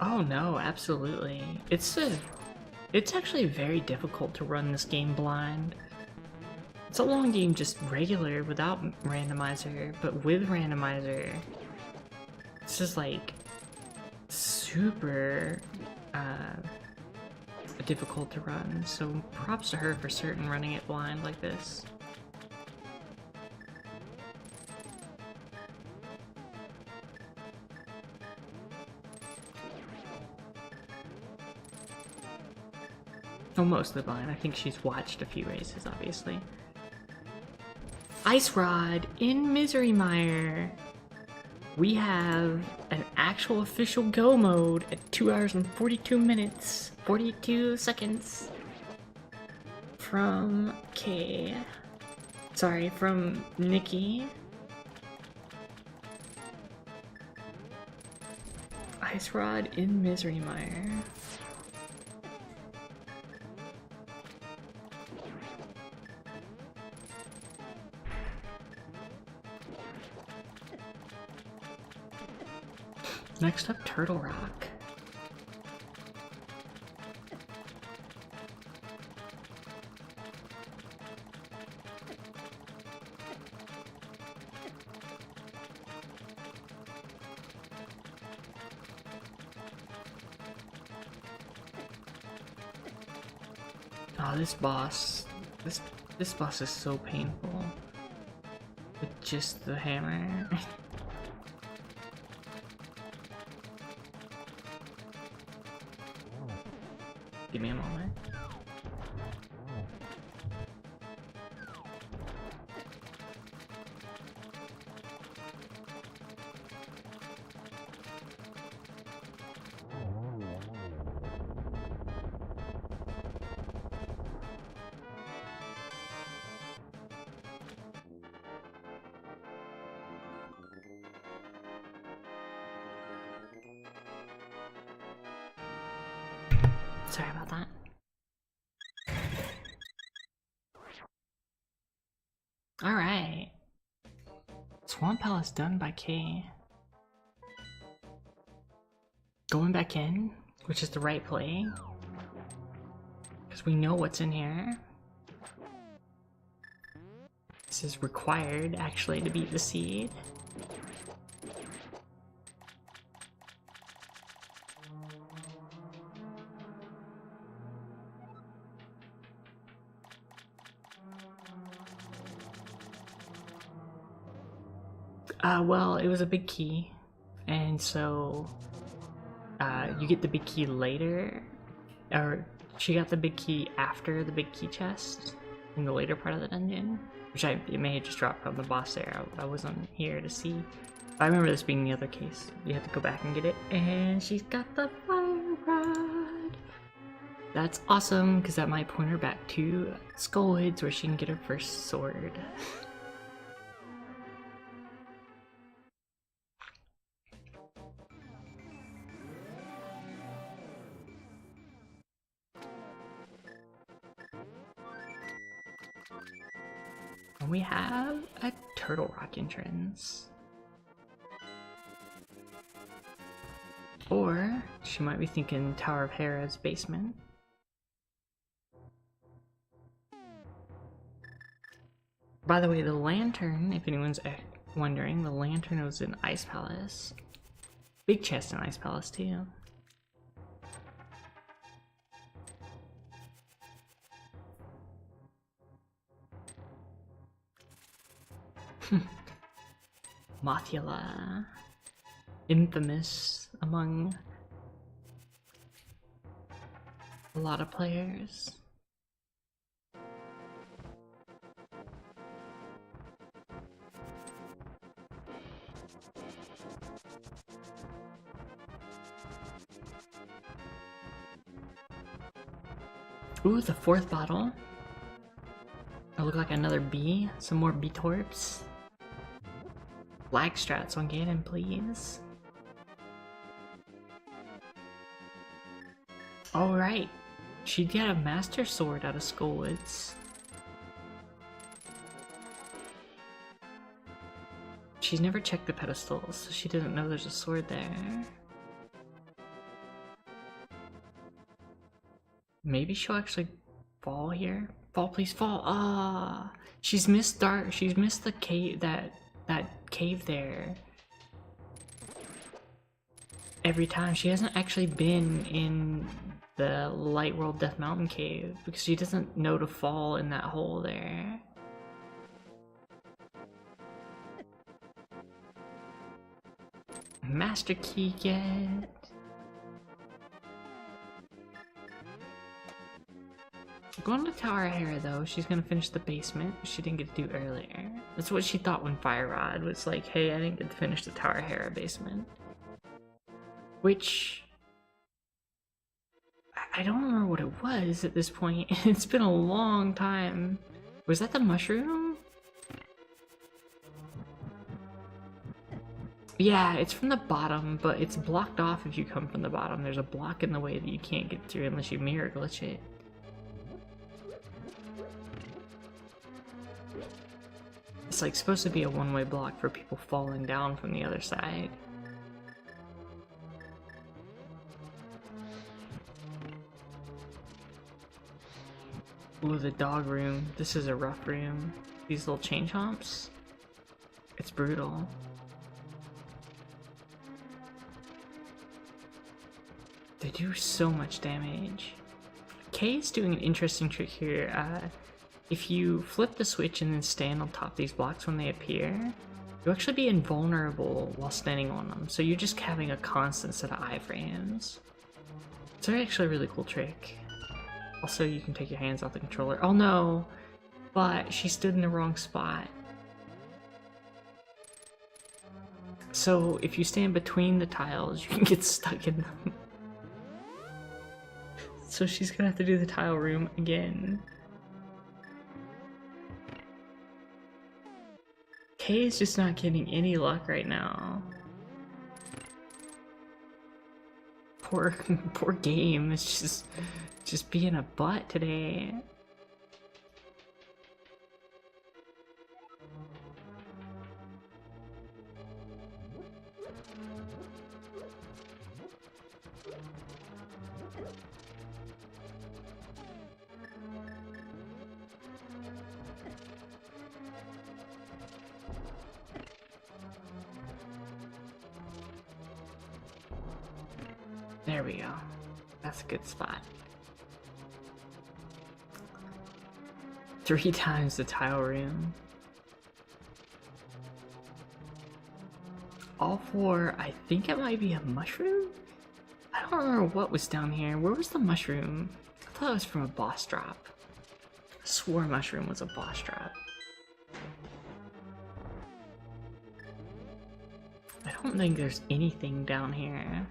Oh no, absolutely. It's actually very difficult to run this game blind. It's a long game just regular without randomizer, but with randomizer, it's just like super difficult to run. So props to her for certain running it blind like this. Oh, mostly blind. I think she's watched a few races, obviously. Ice Rod in Misery Mire. We have an actual official go mode at 2 hours and 42 minutes, 42 seconds from from Nikki. Ice Rod in Misery Mire. Next up, Turtle Rock. Oh, this boss. This boss is so painful. With just the hammer. Give me a moment. Sorry about that. Alright. Swamp Palace done by K. Going back in, which is the right play. Because we know what's in here. This is required, actually, to beat the seed. Well, it was a big key, and so you get the big key later, or she got the big key after the big key chest in the later part of the dungeon, which it may have just dropped from the boss there. I wasn't here to see. But I remember this being the other case. You have to go back and get it, and she's got the fire rod. That's awesome, because that might point her back to Skullwoods, where she can get her first sword. And we have a Turtle Rock entrance. Or she might be thinking Tower of Hera's basement. By the way, the lantern, if anyone's wondering, the lantern was in Ice Palace. Big chest in Ice Palace too. Mothula. Infamous among a lot of players. Ooh, the fourth bottle. It looked like another bee. Some more bee torps. Flag strats on Ganon, please. Alright. She got a Master Sword out of Skullwoods. She's never checked the pedestals, so she doesn't know there's a sword there. Maybe she'll actually fall here. Fall, please fall. Ah, she's missed dark. She's missed the cave. That cave there. Every time she hasn't actually been in the Light World Death Mountain cave because she doesn't know to fall in that hole there. Master key get. Going to Tower Hera though, she's gonna finish the basement, which she didn't get to do earlier. That's what she thought when Fire Rod was like, hey, I didn't get to finish the Tower Hera basement. Which... I don't remember what it was at this point. It's been a long time. Was that the mushroom? Yeah, it's from the bottom, but it's blocked off if you come from the bottom. There's a block in the way that you can't get through unless you mirror glitch it. It's like supposed to be a one-way block for people falling down from the other side. Ooh, the dog room. This is a rough room. These little chain chomps. It's brutal. They do so much damage. Kay is doing an interesting trick here. If you flip the switch and then stand on top of these blocks when they appear, you'll actually be invulnerable while standing on them. So you're just having a constant set of iframes. It's actually a really cool trick. Also, you can take your hands off the controller. Oh no! But she stood in the wrong spot. So if you stand between the tiles, you can get stuck in them. So she's gonna have to do the tile room again. Kay is just not getting any luck right now. Poor game. It's just being a butt today. There we go. That's a good spot. 3 times the tile room. All 4, I think it might be a mushroom? I don't remember what was down here. Where was the mushroom? I thought it was from a boss drop. I swore mushroom was a boss drop. I don't think there's anything down here.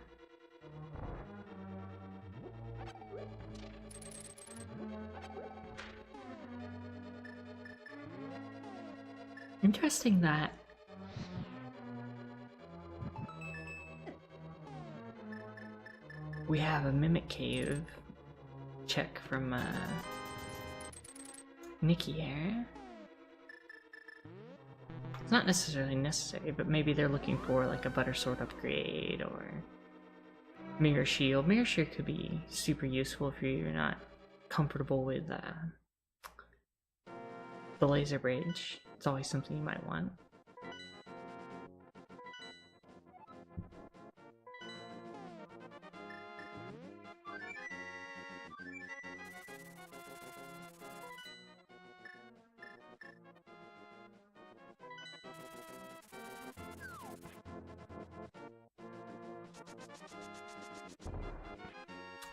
Interesting that we have a mimic cave check from Nicky here. It's not necessarily necessary, but maybe they're looking for like a butter sword upgrade or mirror shield. Mirror shield could be super useful if you're not comfortable with the laser bridge. It's always something you might want.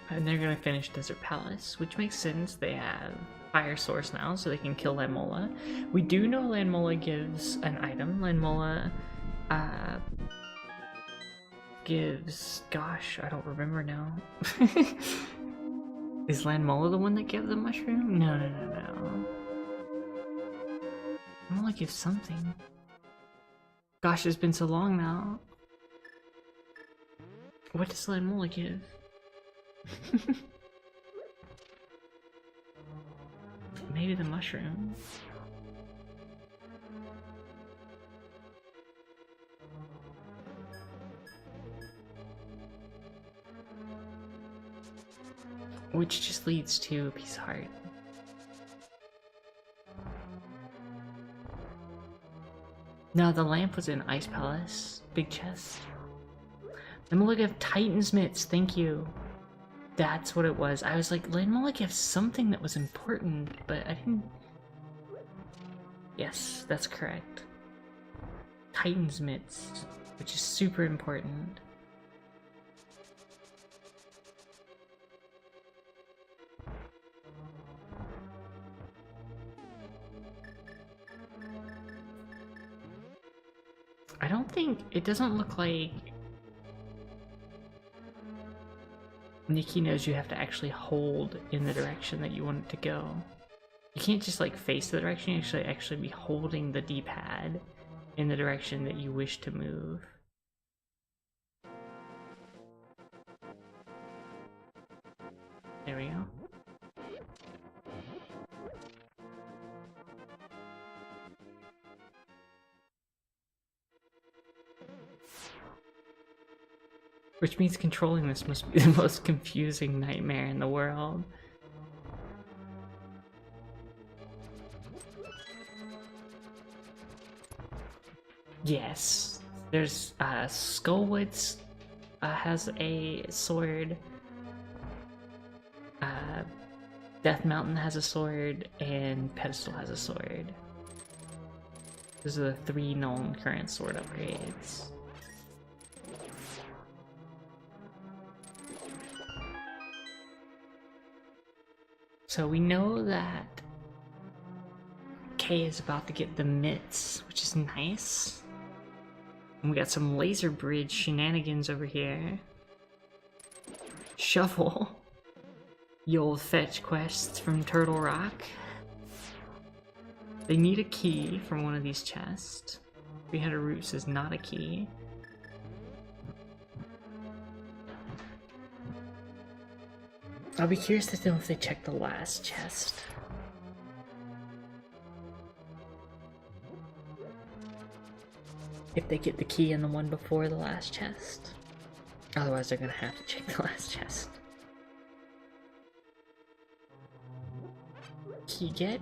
And they're gonna finish Desert Palace, which makes sense. They have Fire Source now, so they can kill Landmola. We do know Landmola gives an item. Landmola gives... gosh, I don't remember now. Is Landmola the one that gave the mushroom? No. Landmola gives something. Gosh, it's been so long now. What does Landmola give? Maybe the mushroom. which just leads to a piece of heart. No, the lamp was in Ice Palace. Big chest. Let me look at Titan's Mitts, thank you. That's what it was. I was like, let me look at something that was important, but I didn't... Yes, that's correct. Titan's Mitts, which is super important. I don't think... It doesn't look like... Nicky knows you have to actually hold in the direction that you want it to go. You can't just like face the direction, you actually be holding the D-pad in the direction that you wish to move. There we go. Which means controlling this must be the most confusing nightmare in the world. Yes, there's Skullwoods has a sword. Death Mountain has a sword, and Pedestal has a sword. Those are the 3 known current sword upgrades. So we know that Kay is about to get the mitts, which is nice. And we got some laser bridge shenanigans over here. Shovel. You'll fetch quests from Turtle Rock. They need a key from one of these chests. 300 Roots is not a key. I'll be curious to know if they check the last chest. If they get the key in the one before the last chest. Otherwise they're gonna have to check the last chest. Key get?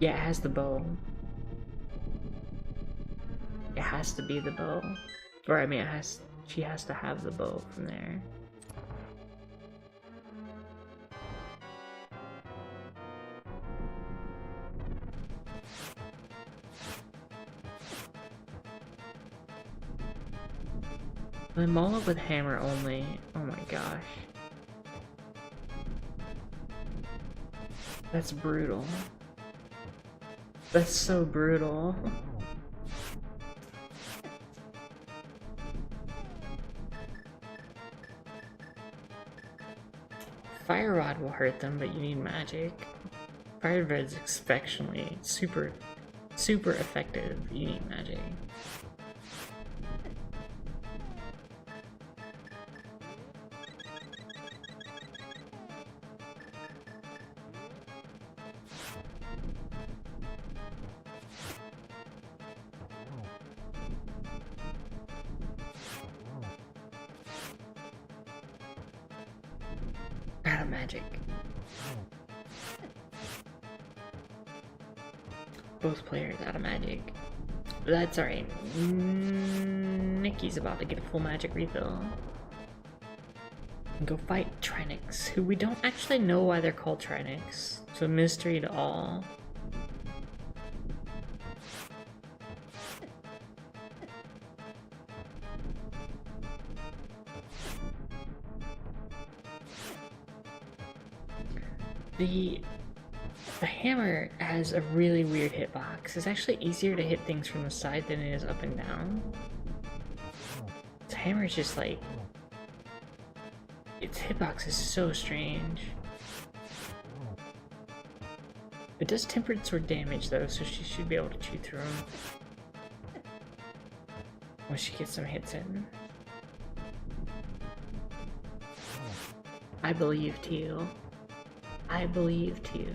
Yeah, it has the bow. It has to be the bow. Or I mean, she has to have the bow from there. The Mola with hammer only. Oh my gosh. That's brutal. That's so brutal. Fire Rod will hurt them, but you need magic. Fire Rod's especially super effective. You need magic. Out of magic. Both players out of magic. That's alright. Nicky's about to get a full magic refill. And go fight Trinix, who we don't actually know why they're called Trinix. It's a mystery to all. The hammer has a really weird hitbox. It's actually easier to hit things from the side than it is up and down. The hammer is just like... its hitbox is so strange. It does tempered sword damage though, so she should be able to chew through them. Once she gets some hits in. I believed you. I believed you.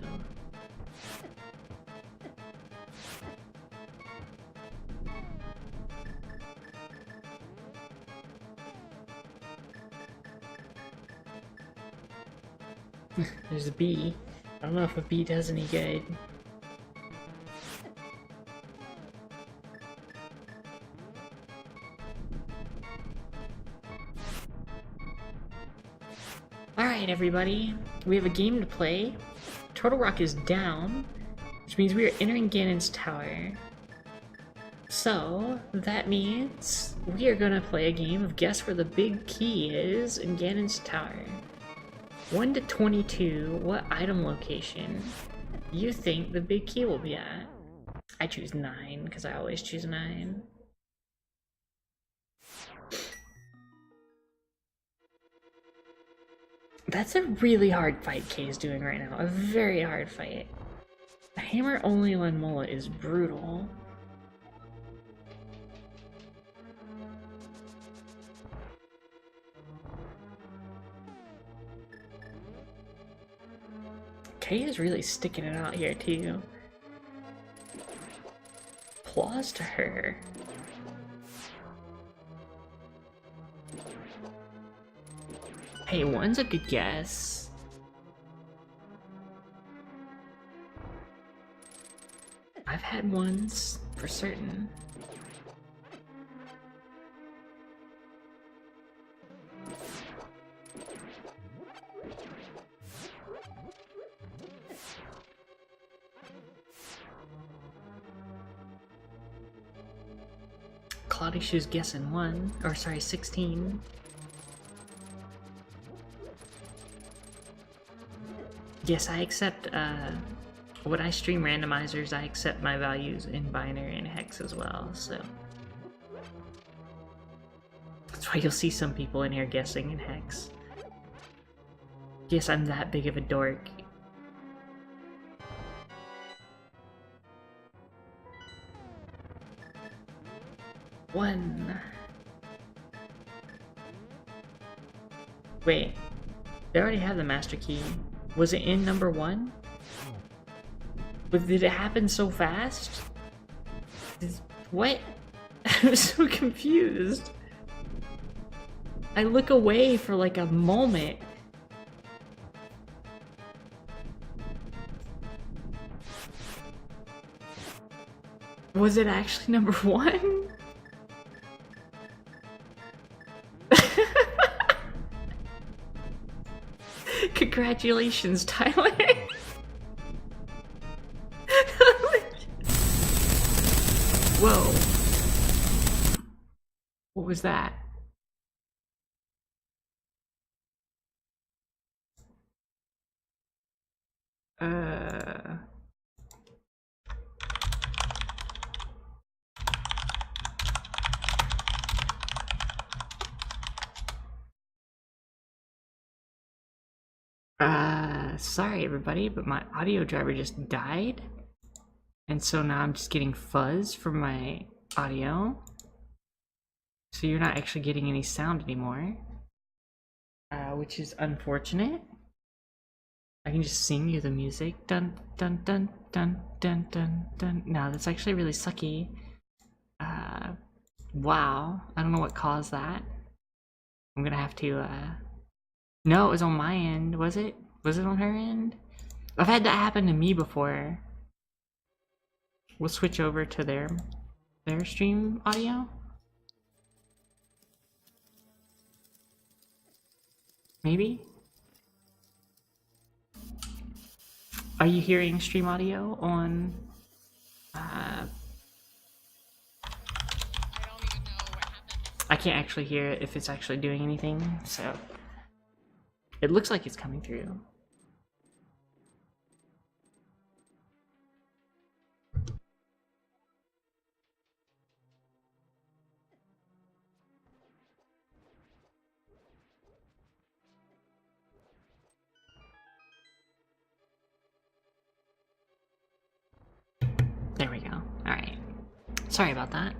There's a bee. I don't know if a bee does any good. Alright, everybody. We have a game to play. Turtle Rock is down, which means we are entering Ganon's Tower. So, that means we are gonna play a game of guess where the big key is in Ganon's Tower. 1 to 22, what item location you think the big key will be at? I choose 9, because I always choose 9. That's a really hard fight Kay is doing right now. A very hard fight. A hammer only Lenmola is brutal. Kay is really sticking it out here too. Applause to her. Hey, 1's a good guess. I've had 1's for certain. Claudisha's guessing 1, or sorry, 16. Yes, I accept, when I stream randomizers, I accept my values in binary and hex as well, so. That's why you'll see some people in here guessing in hex. Yes, I'm that big of a dork. One. Wait, they already have the master key. Was it in number 1? But did it happen so fast? What? I'm so confused. I look away for like a moment. Was it actually number 1? Congratulations, Tyler! Whoa. What was that? Sorry everybody, but my audio driver just died. And so now I'm just getting fuzz from my audio. So you're not actually getting any sound anymore. Which is unfortunate. I can just sing you the music. Dun dun dun dun dun dun dun. No, that's actually really sucky. Wow. I don't know what caused that. I'm gonna have to, No, it was on my end, was it? Was it on her end? I've had that happen to me before. We'll switch over to their stream audio. Maybe? Are you hearing stream audio on I can't actually hear it if it's actually doing anything, so it looks like it's coming through. There we go. Alright. Sorry about that.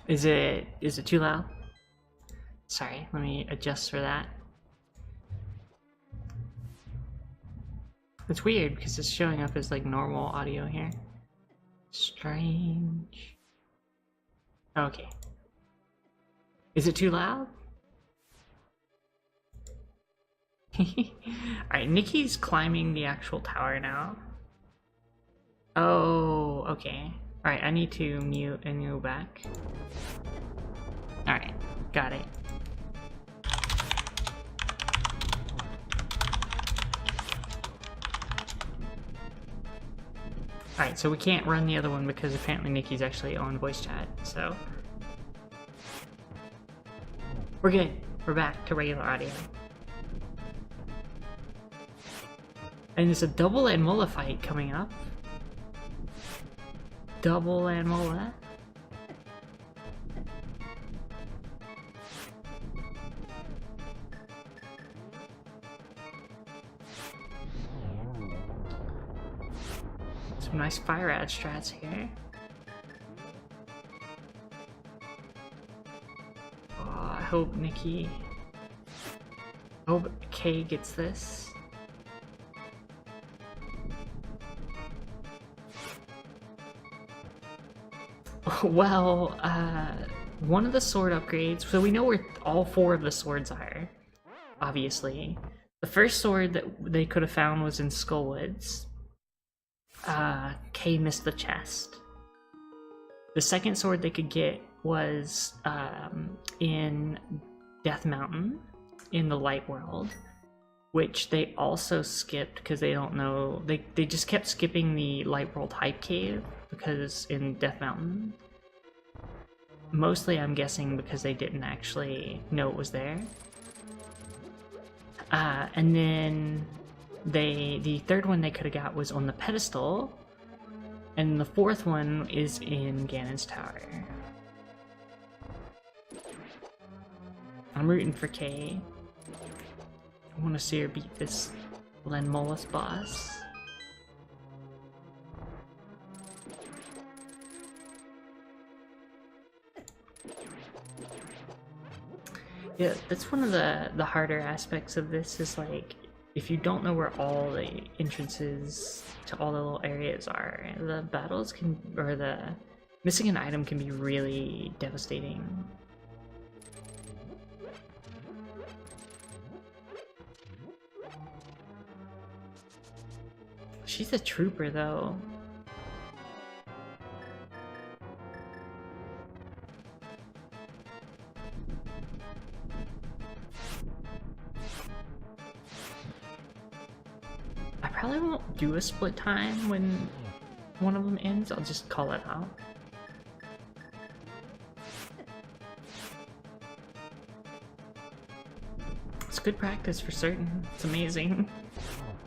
Is it too loud? Sorry, let me adjust for that. It's weird because it's showing up as like normal audio here. Strange. Okay. Is it too loud? Alright, Nicky's climbing the actual tower now. Oh, okay. Alright, I need to mute and go back. Alright, got it. Alright, so we can't run the other one because apparently Nicky's actually on voice chat, so... We're good. We're back to regular audio. And there's a double Anmola fight coming up. Double Anmola. Some nice fire ad strats here. Oh, I hope Nicky... I hope Kay gets this. Well, one of the sword upgrades, so we know where all 4 of the swords are, obviously. The first sword that they could have found was in Skullwoods. Kay missed the chest. The second sword they could get was in Death Mountain, in the Light World, which they also skipped because they don't know, they just kept skipping the Light World Hype Cave because in Death Mountain. Mostly I'm guessing because they didn't actually know it was there. And then the third one they could have got was on the pedestal, and the fourth one is in Ganon's Tower. I'm rooting for Kay. I want to see her beat this Lenmolus boss. Yeah, that's one of the harder aspects of this, is like, if you don't know where all the entrances to all the little areas are, the battles can, or the missing an item can be really devastating. She's a trooper though. I probably won't do a split time when one of them ends, I'll just call it out. It's good practice for certain, it's amazing.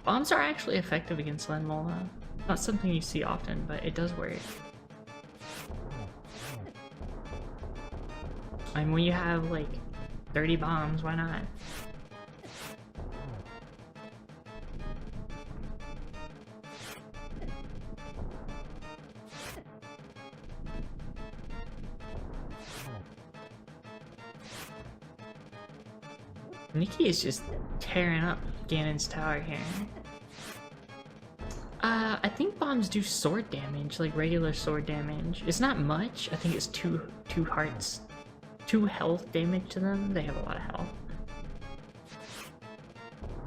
Bombs are actually effective against Lenmola. Not something you see often, but it does work. I mean, when you have like 30 bombs, why not? Nicky is just tearing up Ganon's tower here. I think bombs do sword damage, like regular sword damage. It's not much. I think it's two hearts, 2 health damage to them. They have a lot of health,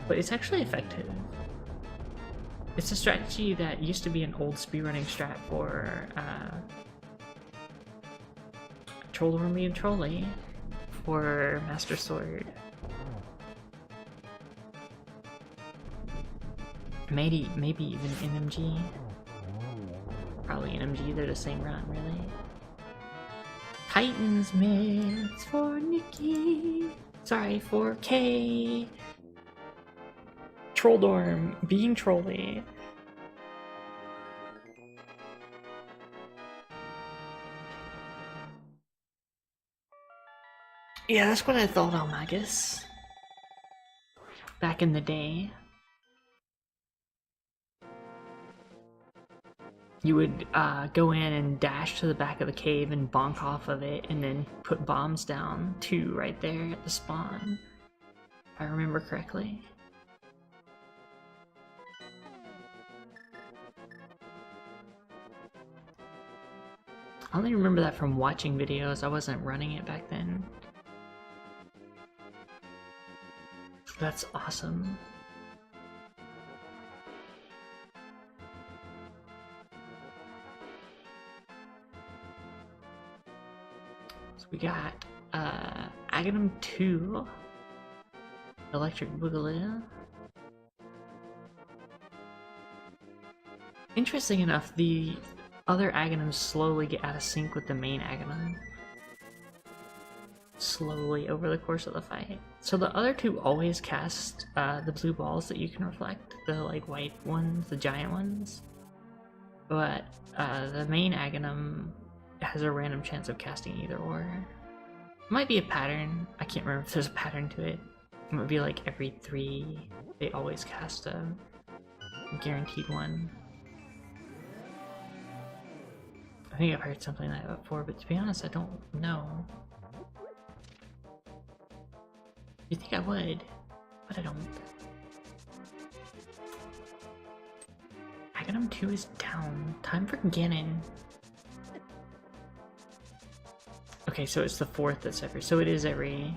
but it's actually effective. It's a strategy that used to be an old speedrunning strat for Trollormy and Trolley for Master Sword. Maybe even NMG. Probably NMG, they're the same run, really. Titans Myths for Nicky. Sorry, for Kay. Trolldorm being trolly. Yeah, that's what I thought on Magus. Back in the day. you would go in and dash to the back of the cave and bonk off of it, and then put bombs down, 2 right there at the spawn, if I remember correctly. I only remember that from watching videos. I wasn't running it back then. That's awesome. So we got Aghanim 2, Electric Boogaloo. Interesting enough, the other Aghanims slowly get out of sync with the main Aghanim. Slowly over the course of the fight. So the other 2 always cast the blue balls that you can reflect, the like white ones, the giant ones. But the main Aghanim has a random chance of casting either or. It might be a pattern. I can't remember if there's a pattern to it. It might be like every 3 they always cast a guaranteed one. I think I've heard something like that before, but to be honest, I don't know. You think I would, but I don't. Aghanim 2 is down. Time for Ganon. Okay, so it's the 4th that's every, so it is every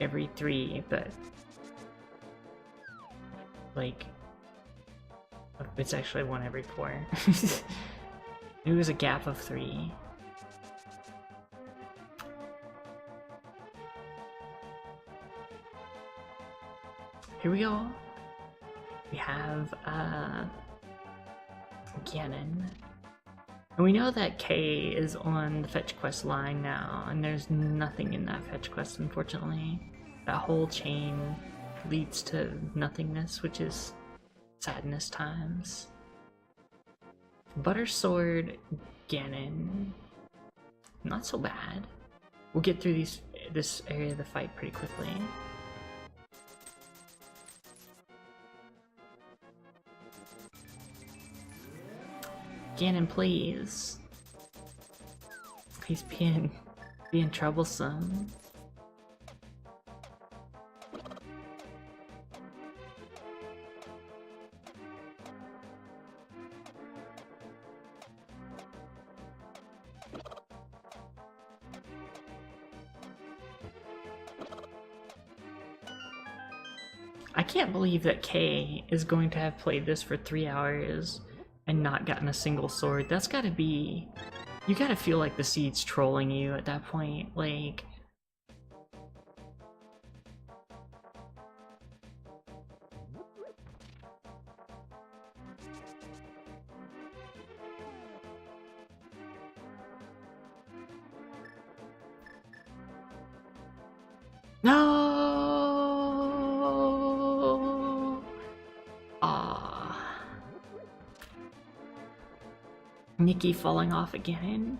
3, but like it's actually 1 every 4. It was a gap of 3. Here we go. We have Ganon. And we know that K is on the fetch quest line now, and there's nothing in that fetch quest, unfortunately. That whole chain leads to nothingness, which is sadness times. Butter Sword, Ganon. Not so bad. We'll get through this area of the fight pretty quickly. Ganon, please. He's being troublesome. I can't believe that Kay is going to have played this for 3 hours and not gotten a single sword. That's gotta be... You gotta feel like the seed's trolling you at that point, like... No! Ah. Nicky falling off again.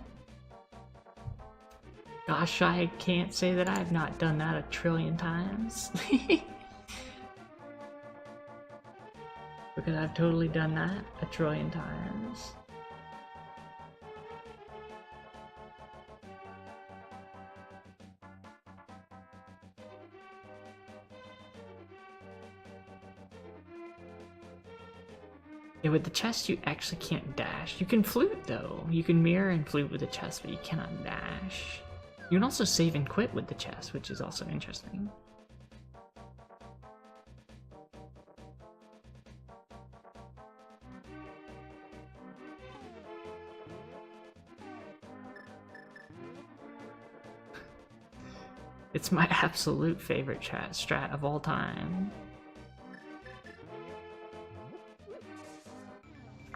Gosh, I can't say that I've not done that 1,000,000,000 times. Because I've totally done that 1,000,000,000,000 times. Yeah, with the chest you actually can't dash. You can flute though. You can mirror and flute with the chest, but you cannot dash. You can also save and quit with the chest, which is also interesting. It's my absolute favorite strat of all time.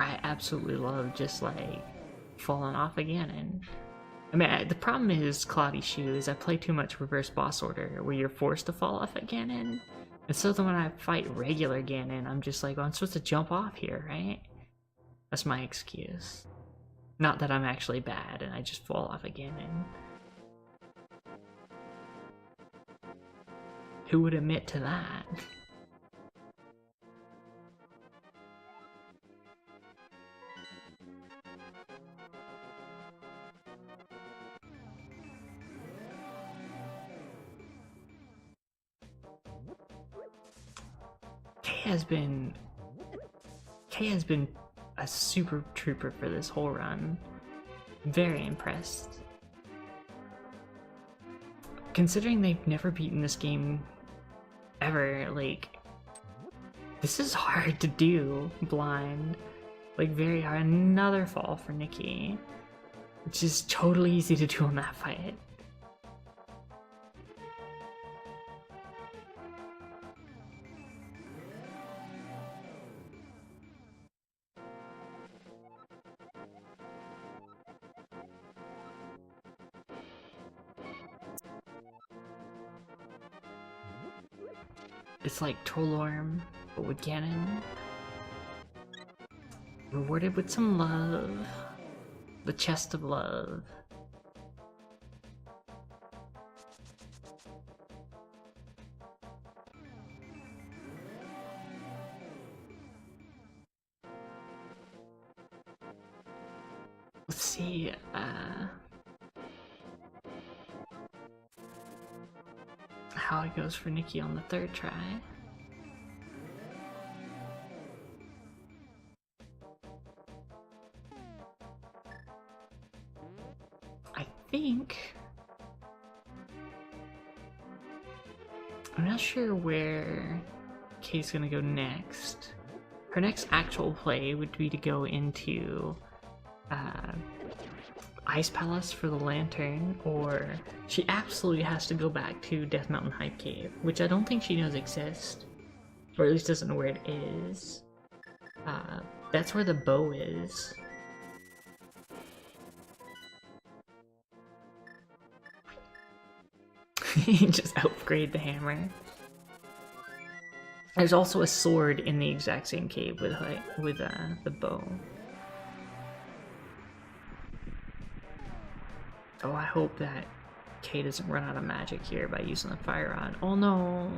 I absolutely love just like falling off again. And I mean, the problem is Cloudy Shoes. I play too much reverse boss order where you're forced to fall off at Ganon. And so then when I fight regular Ganon, I'm just like, oh, I'm supposed to jump off here, right? That's my excuse. Not that I'm actually bad and I just fall off at Ganon. Who would admit to that? has been a super trooper for this whole run. Very impressed. Considering they've never beaten this game ever, like, this is hard to do blind. Like, very hard. Another fall for Nicky, which is totally easy to do on that fight. It's like Trollorm, but with Ganon. Rewarded with some love. The chest of love. Let's see, how it goes for Nicky on the third try. I think... I'm not sure where Kay's gonna go next. Her next actual play would be to go into Ice Palace for the Lantern, or she absolutely has to go back to Death Mountain Hype Cave, which I don't think she knows exists, or at least doesn't know where it is. That's where the bow is. Just upgrade the hammer. There's also a sword in the exact same cave with the bow. Oh, I hope that Kay doesn't run out of magic here by using the fire rod. Oh no!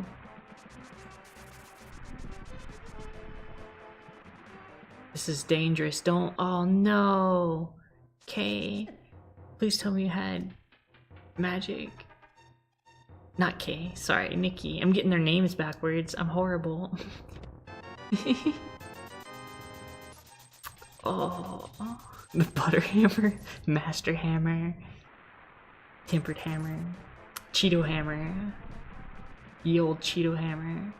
This is dangerous. Don't. Oh no! Kay, please tell me you had magic. Not Kay, sorry, Nicky. I'm getting their names backwards. I'm horrible. Oh, the butter hammer, master hammer. Tempered hammer, Cheeto hammer, ye old Cheeto hammer.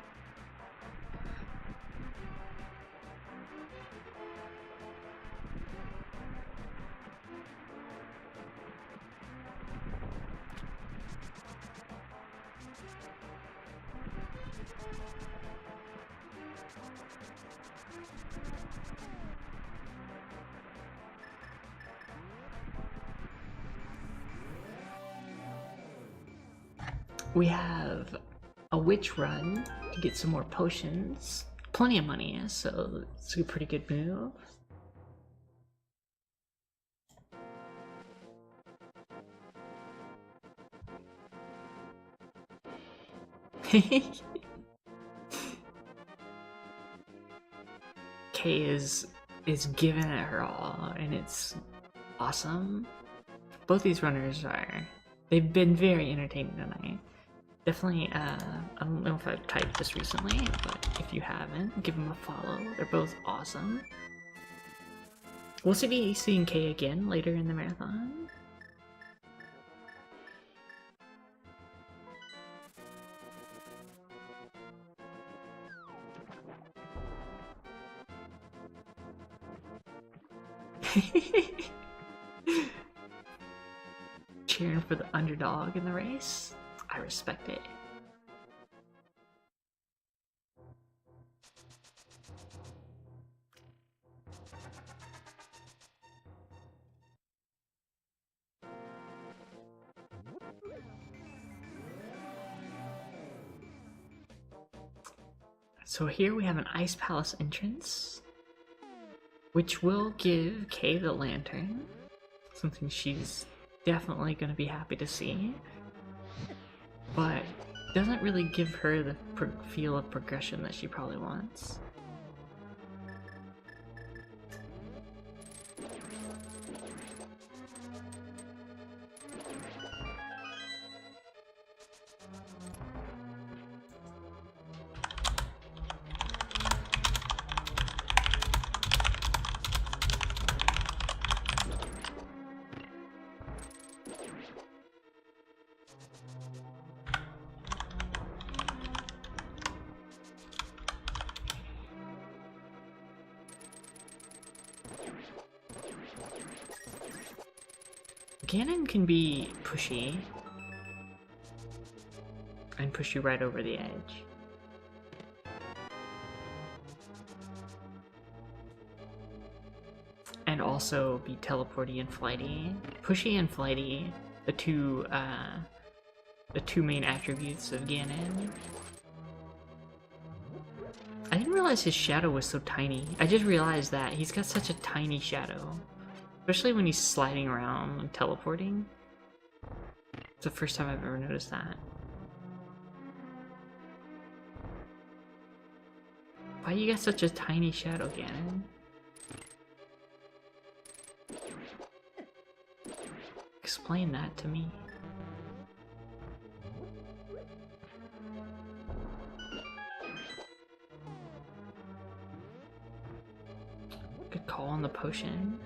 We have a witch run to get some more potions. Plenty of money, so it's a pretty good move. Kay is giving it her all, and it's awesome. Both these runners they've been very entertaining tonight. Definitely, I don't know if I've typed this recently, but if you haven't, give them a follow. They're both awesome. We'll be seeing Kay again later in the marathon. Cheering for the underdog in the race. I respect it. So here we have an Ice Palace entrance, which will give Kay the lantern, something she's definitely going to be happy to see, but doesn't really give her the feel of progression that she probably wants. Ganon can be pushy. And push you right over the edge. And also be teleporty and flighty. Pushy and flighty, the two main attributes of Ganon. I didn't realize his shadow was so tiny. I just realized that he's got such a tiny shadow. Especially when he's sliding around and teleporting. It's the first time I've ever noticed that. Why you got such a tiny shadow, Ganon? Explain that to me. Good call on the potion.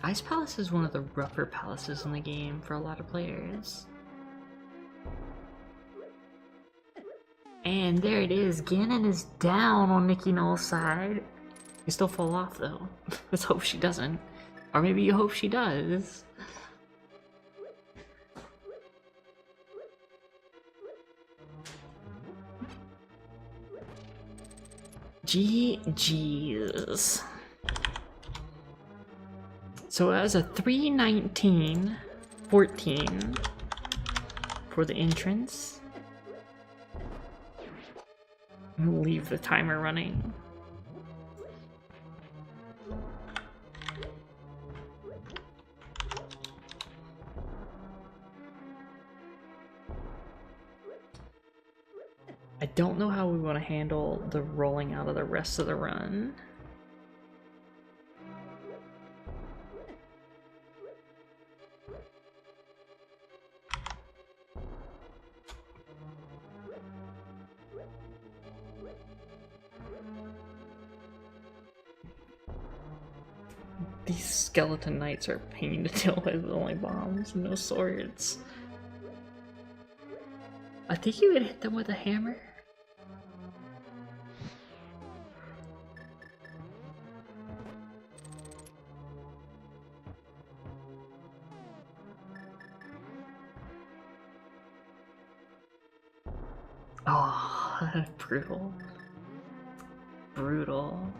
Ice Palace is one of the rougher palaces in the game for a lot of players. And there it is, Ganon is down on Nickynoel's side. You still fall off though. Let's hope she doesn't. Or maybe you hope she does. GG's. So as a 3:19:14 for the entrance. I'm gonna leave the timer running. I don't know how we want to handle the rolling out of the rest of the run. These skeleton knights are a pain to deal with, only bombs, no swords. I think you would hit them with a hammer. Oh, brutal. Brutal.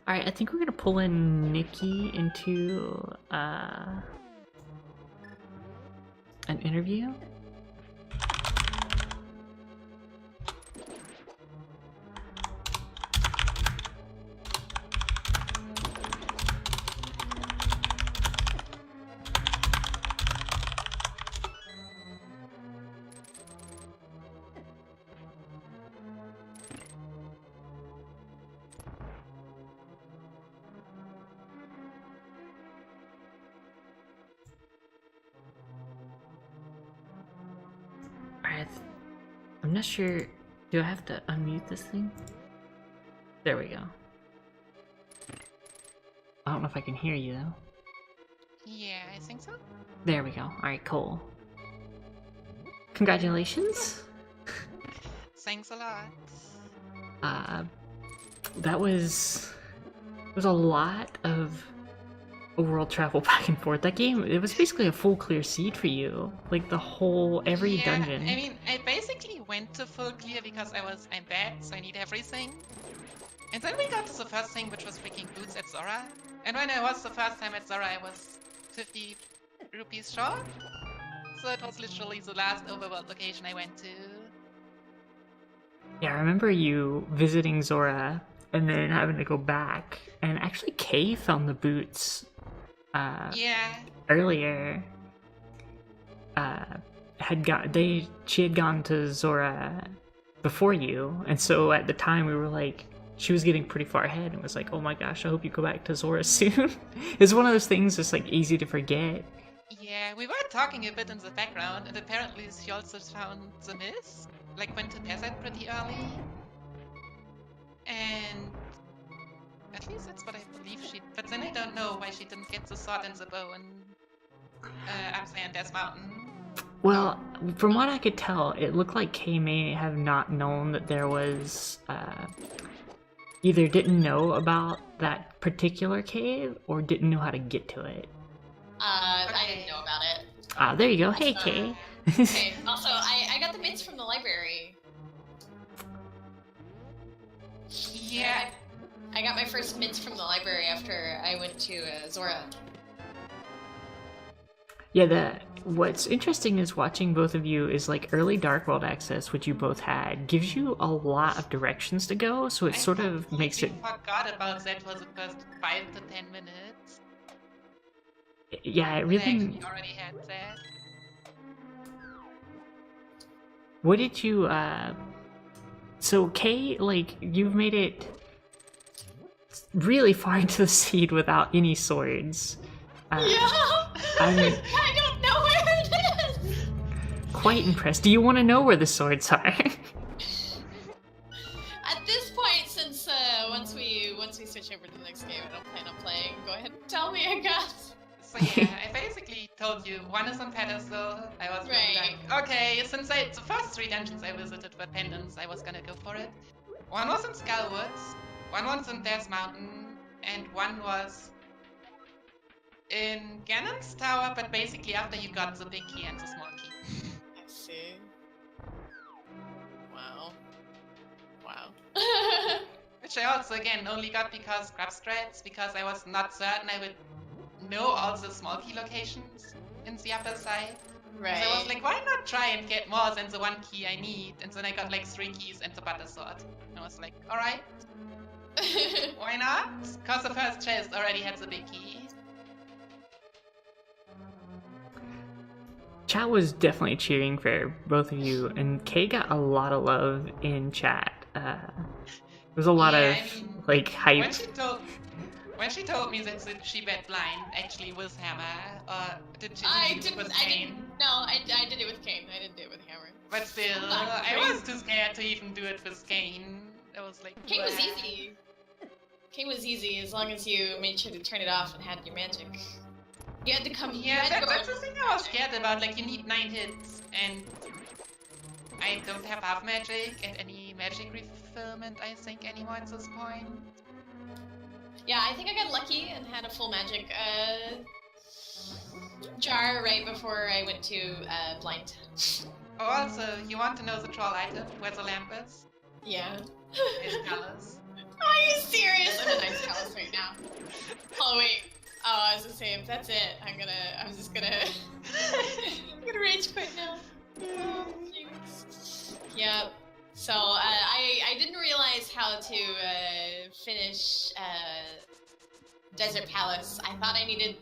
Alright, I think we're gonna pull in Nicky into an interview. I'm not sure. Do I have to unmute this thing? There we go. I don't know if I can hear you though. Yeah, I think so. There we go. Alright, cool. Congratulations. Thanks a lot. That was a lot of world travel back and forth. That game, it was basically a full clear seed for you. Like the whole, every dungeon. I mean, I basically went to full clear because I'm bad, so I need everything. And then we got to the first thing, which was picking boots at Zora. And when I was the first time at Zora, I was 50 rupees short. So it was literally the last overworld location I went to. Yeah, I remember you visiting Zora and then having to go back. And actually, Kay found the boots. Earlier. She had gone to Zora before you, and so at the time we were like, she was getting pretty far ahead, and was like, oh my gosh, I hope you go back to Zora soon. It's one of those things that's like easy to forget. Yeah, we were talking a bit in the background, and apparently she also found the mist, like went to desert pretty early. And at least that's what I believe she... But then I don't know why she didn't get the sword and the bow, and up there in Death Mountain. Well, from what I could tell, it looked like Kay may have not known that there was, either didn't know about that particular cave, or didn't know how to get to it. I didn't know about it. Ah, there you go. Hey, Kay. Okay, also, I got the mints from the library. Yeah. I got my first mints from the library after I went to Zora. Yeah, what's interesting is watching both of you is like early Dark World access, which you both had, gives you a lot of directions to go, so it sort of makes it... I forgot about that for the first 5 to 10 minutes. Yeah, it I really... actually already had that. What did you, So, Kay, like, you've made it really far into the seed without any swords. Yeah! I'm I don't know where it is! quite impressed. Do you want to know where the swords are? At this point, since once we switch over to the next game, I don't plan on playing. Go ahead and tell me, I guess. So yeah, I basically told you, one is on pedestal. I was really Right. like, okay, since the first 3 dungeons I visited were pendants, I was gonna go for it. One was in Skullwoods, one was in Death Mountain, and one was in Ganon's Tower, but basically after you got the big key and the small key. I see. Wow. Wow. Which I also, again, only got because grab strats, because I was not certain I would know all the small key locations in the upper side. Right. So I was like, why not try and get more than the 1 key I need? And then I got like 3 keys and the butter sword. And I was like, alright, why not? Because the first chest already had the big key. Chat was definitely cheering for both of you, and Kay got a lot of love in chat. There's a lot Yeah, of, I mean, like, hype. When she told me that she bet blind, actually with Hammer, or did she do it with Kane? No, I did it with Kane. I didn't do it with Hammer. But still, I was too scared to even do it with Kane. I was like, Kane was "Wah." easy. Kane was easy as long as you made sure to turn it off and had your magic. You had to come. Yeah, that's the thing I was scared about. Like, you need 9 hits, and I don't have half magic and any magic refillment, I think, anymore at this point. Yeah, I think I got lucky and had a full magic jar right before I went to blind. Oh, also, you want to know the troll item, where the lamp is? Yeah. It's colors. Are you serious? I'm in Ice Palace right now. Oh wait. Oh, I was gonna say if that's it, I'm just gonna I'm gonna rage quit now. Oh, jeez. Yep. So I didn't realize how to finish Desert Palace. I thought I needed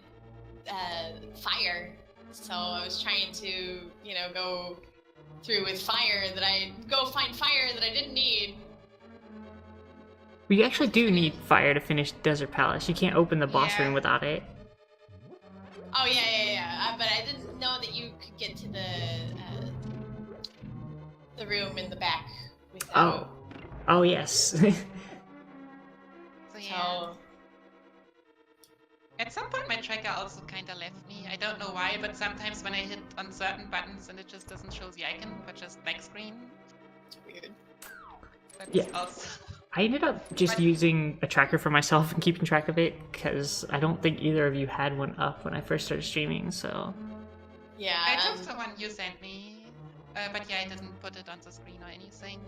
fire, so I was trying to go through with fire find fire that I didn't need. We actually do need fire to finish Desert Palace. You can't open the boss Yeah. room without it. Oh yeah. But I didn't know that you could get to the room in the back. Without... Oh yes. So, yeah. So At some point, my tracker also kinda left me. I don't know why, but sometimes when I hit on certain buttons and it just doesn't show the icon, but just black screen. it's weird. That's Yeah. also... I ended up just using a tracker for myself and keeping track of it, because I don't think either of you had one up when I first started streaming, so... Yeah. I took the one you sent me, but yeah, I didn't put it on the screen or anything.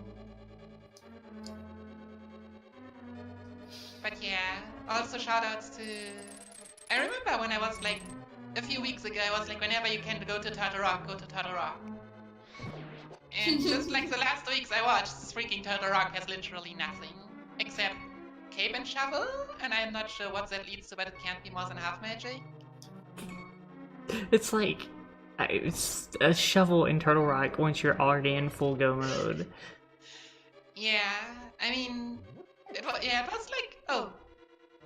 But yeah, also shoutouts to... I remember when I was like, a few weeks ago, I was like, whenever you can go to Turtle Rock, go to Turtle Rock. And just like the last weeks I watched, freaking Turtle Rock has literally nothing. Except cape and shovel, and I'm not sure what that leads to, but it can't be more than half magic. It's like... It's a shovel in Turtle Rock once you're already in full go mode. Yeah, I mean, it was like, oh,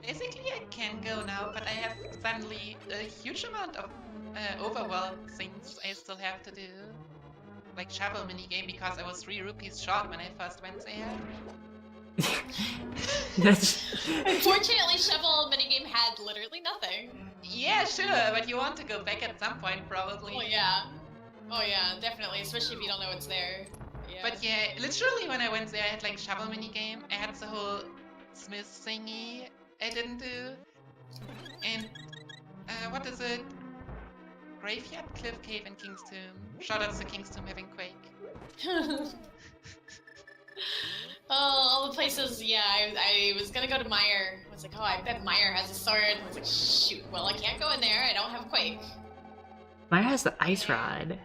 basically I can go now, but I have suddenly a huge amount of overworld things I still have to do. Like shovel minigame, because I was 3 rupees short when I first went there. That's... Unfortunately, shovel minigame had literally nothing. Yeah, sure, but you want to go back at some point, probably. Oh yeah. Oh yeah, definitely, especially if you don't know what's there. Yeah. But yeah, literally when I went there, I had like shovel minigame. I had the whole smith thingy I didn't do. And, what is it? Graveyard, Cliff Cave, and King's Tomb. Shout out to King's Tomb having Quake. Oh, all the places, yeah, I was gonna go to Meyer. I was like, oh, I bet Meyer has a sword. I was like, shoot, well, I can't go in there, I don't have Quake. Maya has the ice rod.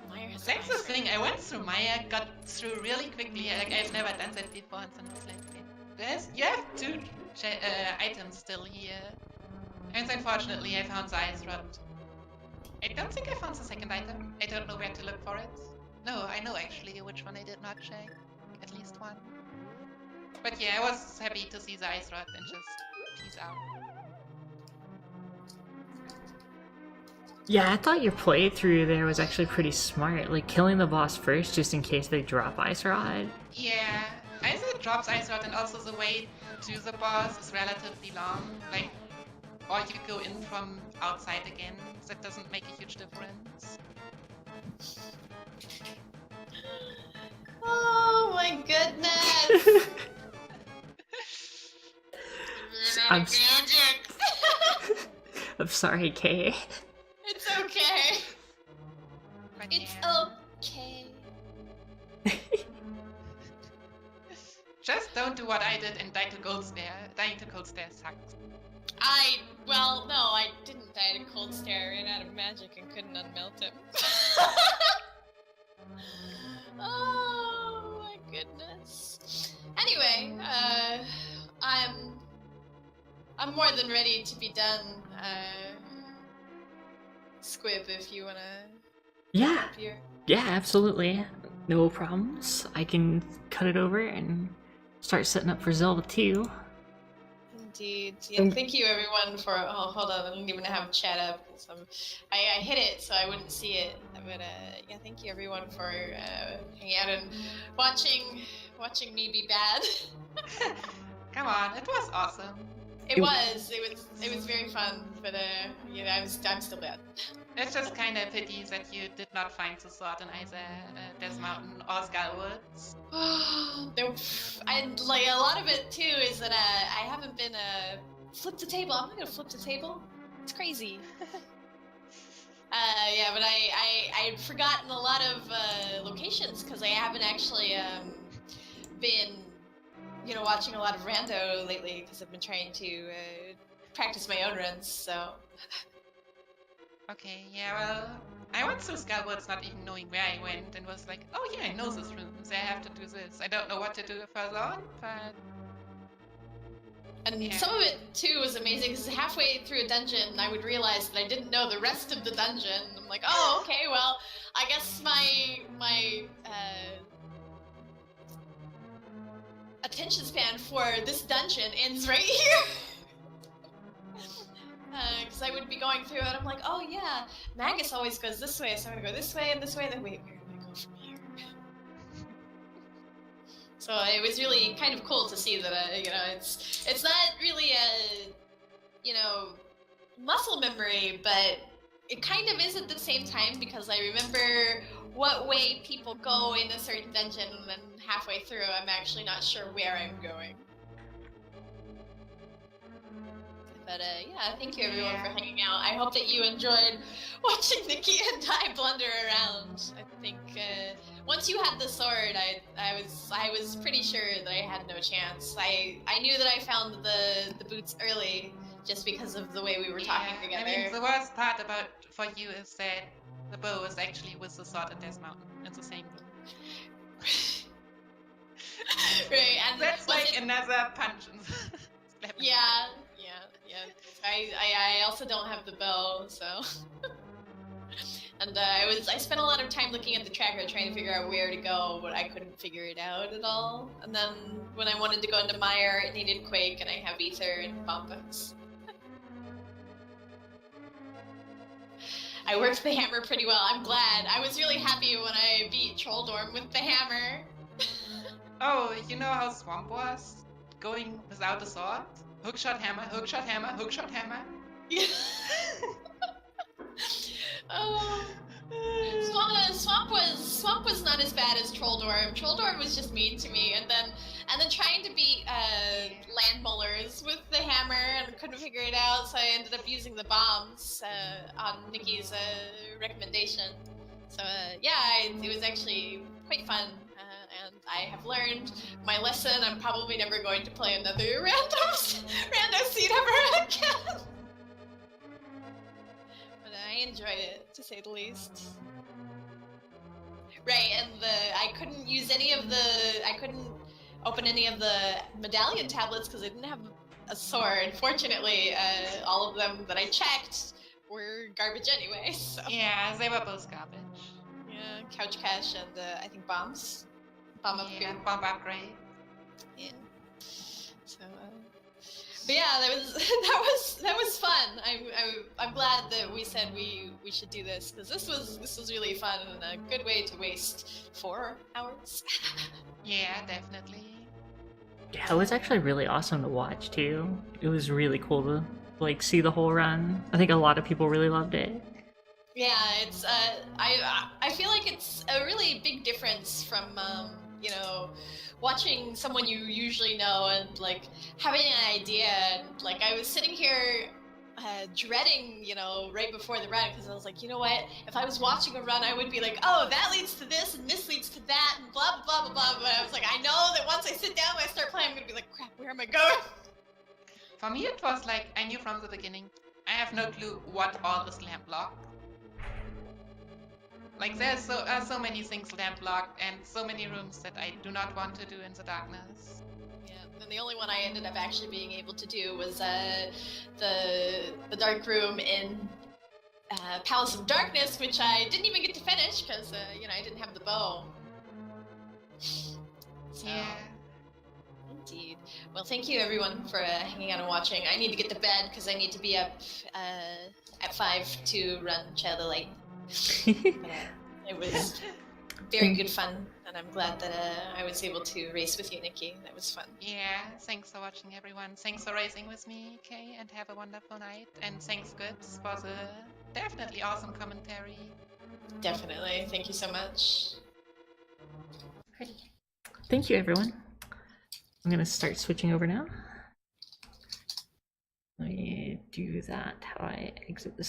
Meyer has That's the ice. thing, I went through Maya, got through really quickly, like I've never done that before, and then I was like, you have two items still here. And unfortunately I found the ice rod. I don't think I found the second item. I don't know where to look for it. No, I know actually which one I did not check. At least one. But yeah, I was happy to see the ice rod and just peace out. Yeah, I thought your playthrough there was actually pretty smart. Like killing the boss first just in case they drop ice rod. Yeah, I think it drops ice rod, and also the way to the boss is relatively long. Like, or you go in from outside again. That doesn't make a huge difference. Oh my goodness! I'm I'm sorry, Kay. It's okay. But It's yeah. okay. Just don't do what I did and die to Gold Stare. Dying to Gold Stare sucks. Well, no, I didn't die to Cold Stare. I ran out of magic and couldn't unmelt him. Oh my goodness. Anyway, I'm more than ready to be done. Squib, if you wanna Yeah, up here. yeah, absolutely. No problems. I can cut it over and start setting up for Zelda 2. Indeed. Yeah, thank you everyone for. Oh, hold on, I don't even have chat up. I hit it so I wouldn't see it. But yeah, thank you everyone for hanging out and watching me be bad. Come on, it was awesome. It was very fun, but you know, I'm still bad. It's just kind of pity that you did not find the sword in either Death Mountain or Skullwoods. And like a lot of it too is that I haven't been flip the table. I'm not gonna flip the table. It's crazy. Yeah, but I'd forgotten a lot of locations because I haven't actually been, you know, watching a lot of rando lately because I've been trying to practice my own runs. So. Okay, yeah, well, I went through Skullwoods not even knowing where I went and was like, oh yeah, I know this room, so I have to do this. I don't know what to do further on, but... And yeah. some of it, too, was amazing, because halfway through a dungeon, I would realize that I didn't know the rest of the dungeon. I'm like, oh, okay, well, I guess my attention span for this dungeon ends right here. Because I would be going through it, I'm like, oh yeah, Magus always goes this way, so I'm gonna go this way and this way, and then wait, where do I go from here? So it was really kind of cool to see that, you know, it's not really a, you know, muscle memory, but it kind of is at the same time, because I remember what way people go in a certain dungeon, and then halfway through, I'm actually not sure where I'm going. But yeah, thank you everyone for hanging out. I hope that you enjoyed watching Nicky and I blunder around. I think once you had the sword, I was pretty sure that I had no chance. I knew that I found the boots early just because of the way we were talking together. I mean, the worst part about for you is that the bow is actually with the sword at Death Mountain. It's the same thing. Right, and that's like another punch. Yeah. I also don't have the bow, so. And I spent a lot of time looking at the tracker trying to figure out where to go, but I couldn't figure it out at all. And then when I wanted to go into Meyer, it needed Quake, and I have Ether and Bombus. I worked the hammer pretty well. I'm glad. I was really happy when I beat Trolldorm with the hammer. Oh, you know how Swamp was? Going without a sword? Hookshot hammer, hookshot hammer, hookshot hammer. Yeah. Oh. Swamp was not as bad as Trolldorm. Trolldorm was just mean to me, and then trying to beat land mullers with the hammer and couldn't figure it out, so I ended up using the bombs on Nikki's recommendation. So yeah, it was actually quite fun, and I have learned my lesson. I'm probably never going to play another random seed ever again. But I enjoyed it, to say the least. Right, and I couldn't open any of the medallion tablets because I didn't have a sword. Fortunately, all of them that I checked were garbage anyway, so. Yeah, they were both garbage. Yeah, couch cash and I think bombs. Bomb upgrade. Yeah, bomb upgrade. Yeah. So, but yeah, that was fun. I'm glad that we said we should do this because this was really fun and a good way to waste 4 hours. Yeah, definitely. Yeah, it was actually really awesome to watch too. It was really cool to like see the whole run. I think a lot of people really loved it. Yeah, it's I feel like it's a really big difference from you know, watching someone you usually know and like having an idea. And like I was sitting here dreading, you know, right before the run because I was like, you know what? If I was watching a run, I would be like, oh, that leads to this and this leads to that and blah blah blah blah. But I was like, I know that once I sit down and I start playing, I'm gonna be like, crap, where am I going? For me, it was like I knew from the beginning. I have no clue what all is lamp locked. Like there's so many things lamp locked and so many rooms that I do not want to do in the darkness. Yeah, and the only one I ended up actually being able to do was the dark room in Palace of Darkness, which I didn't even get to finish because you know, I didn't have the bow. So, Yeah. Indeed. Well, thank you everyone for hanging out and watching. I need to get to bed because I need to be up at 5 to run Child of Light. But, it was very good fun, and I'm glad that I was able to race with you, Nikki. That was fun. Yeah, thanks for watching everyone. Thanks for racing with me, Kay, and have a wonderful night. And thanks, Gibbs, for the definitely awesome commentary. Definitely. Thank you so much. Thank you, everyone. I'm gonna start switching over now. Let me do that. How I exit this.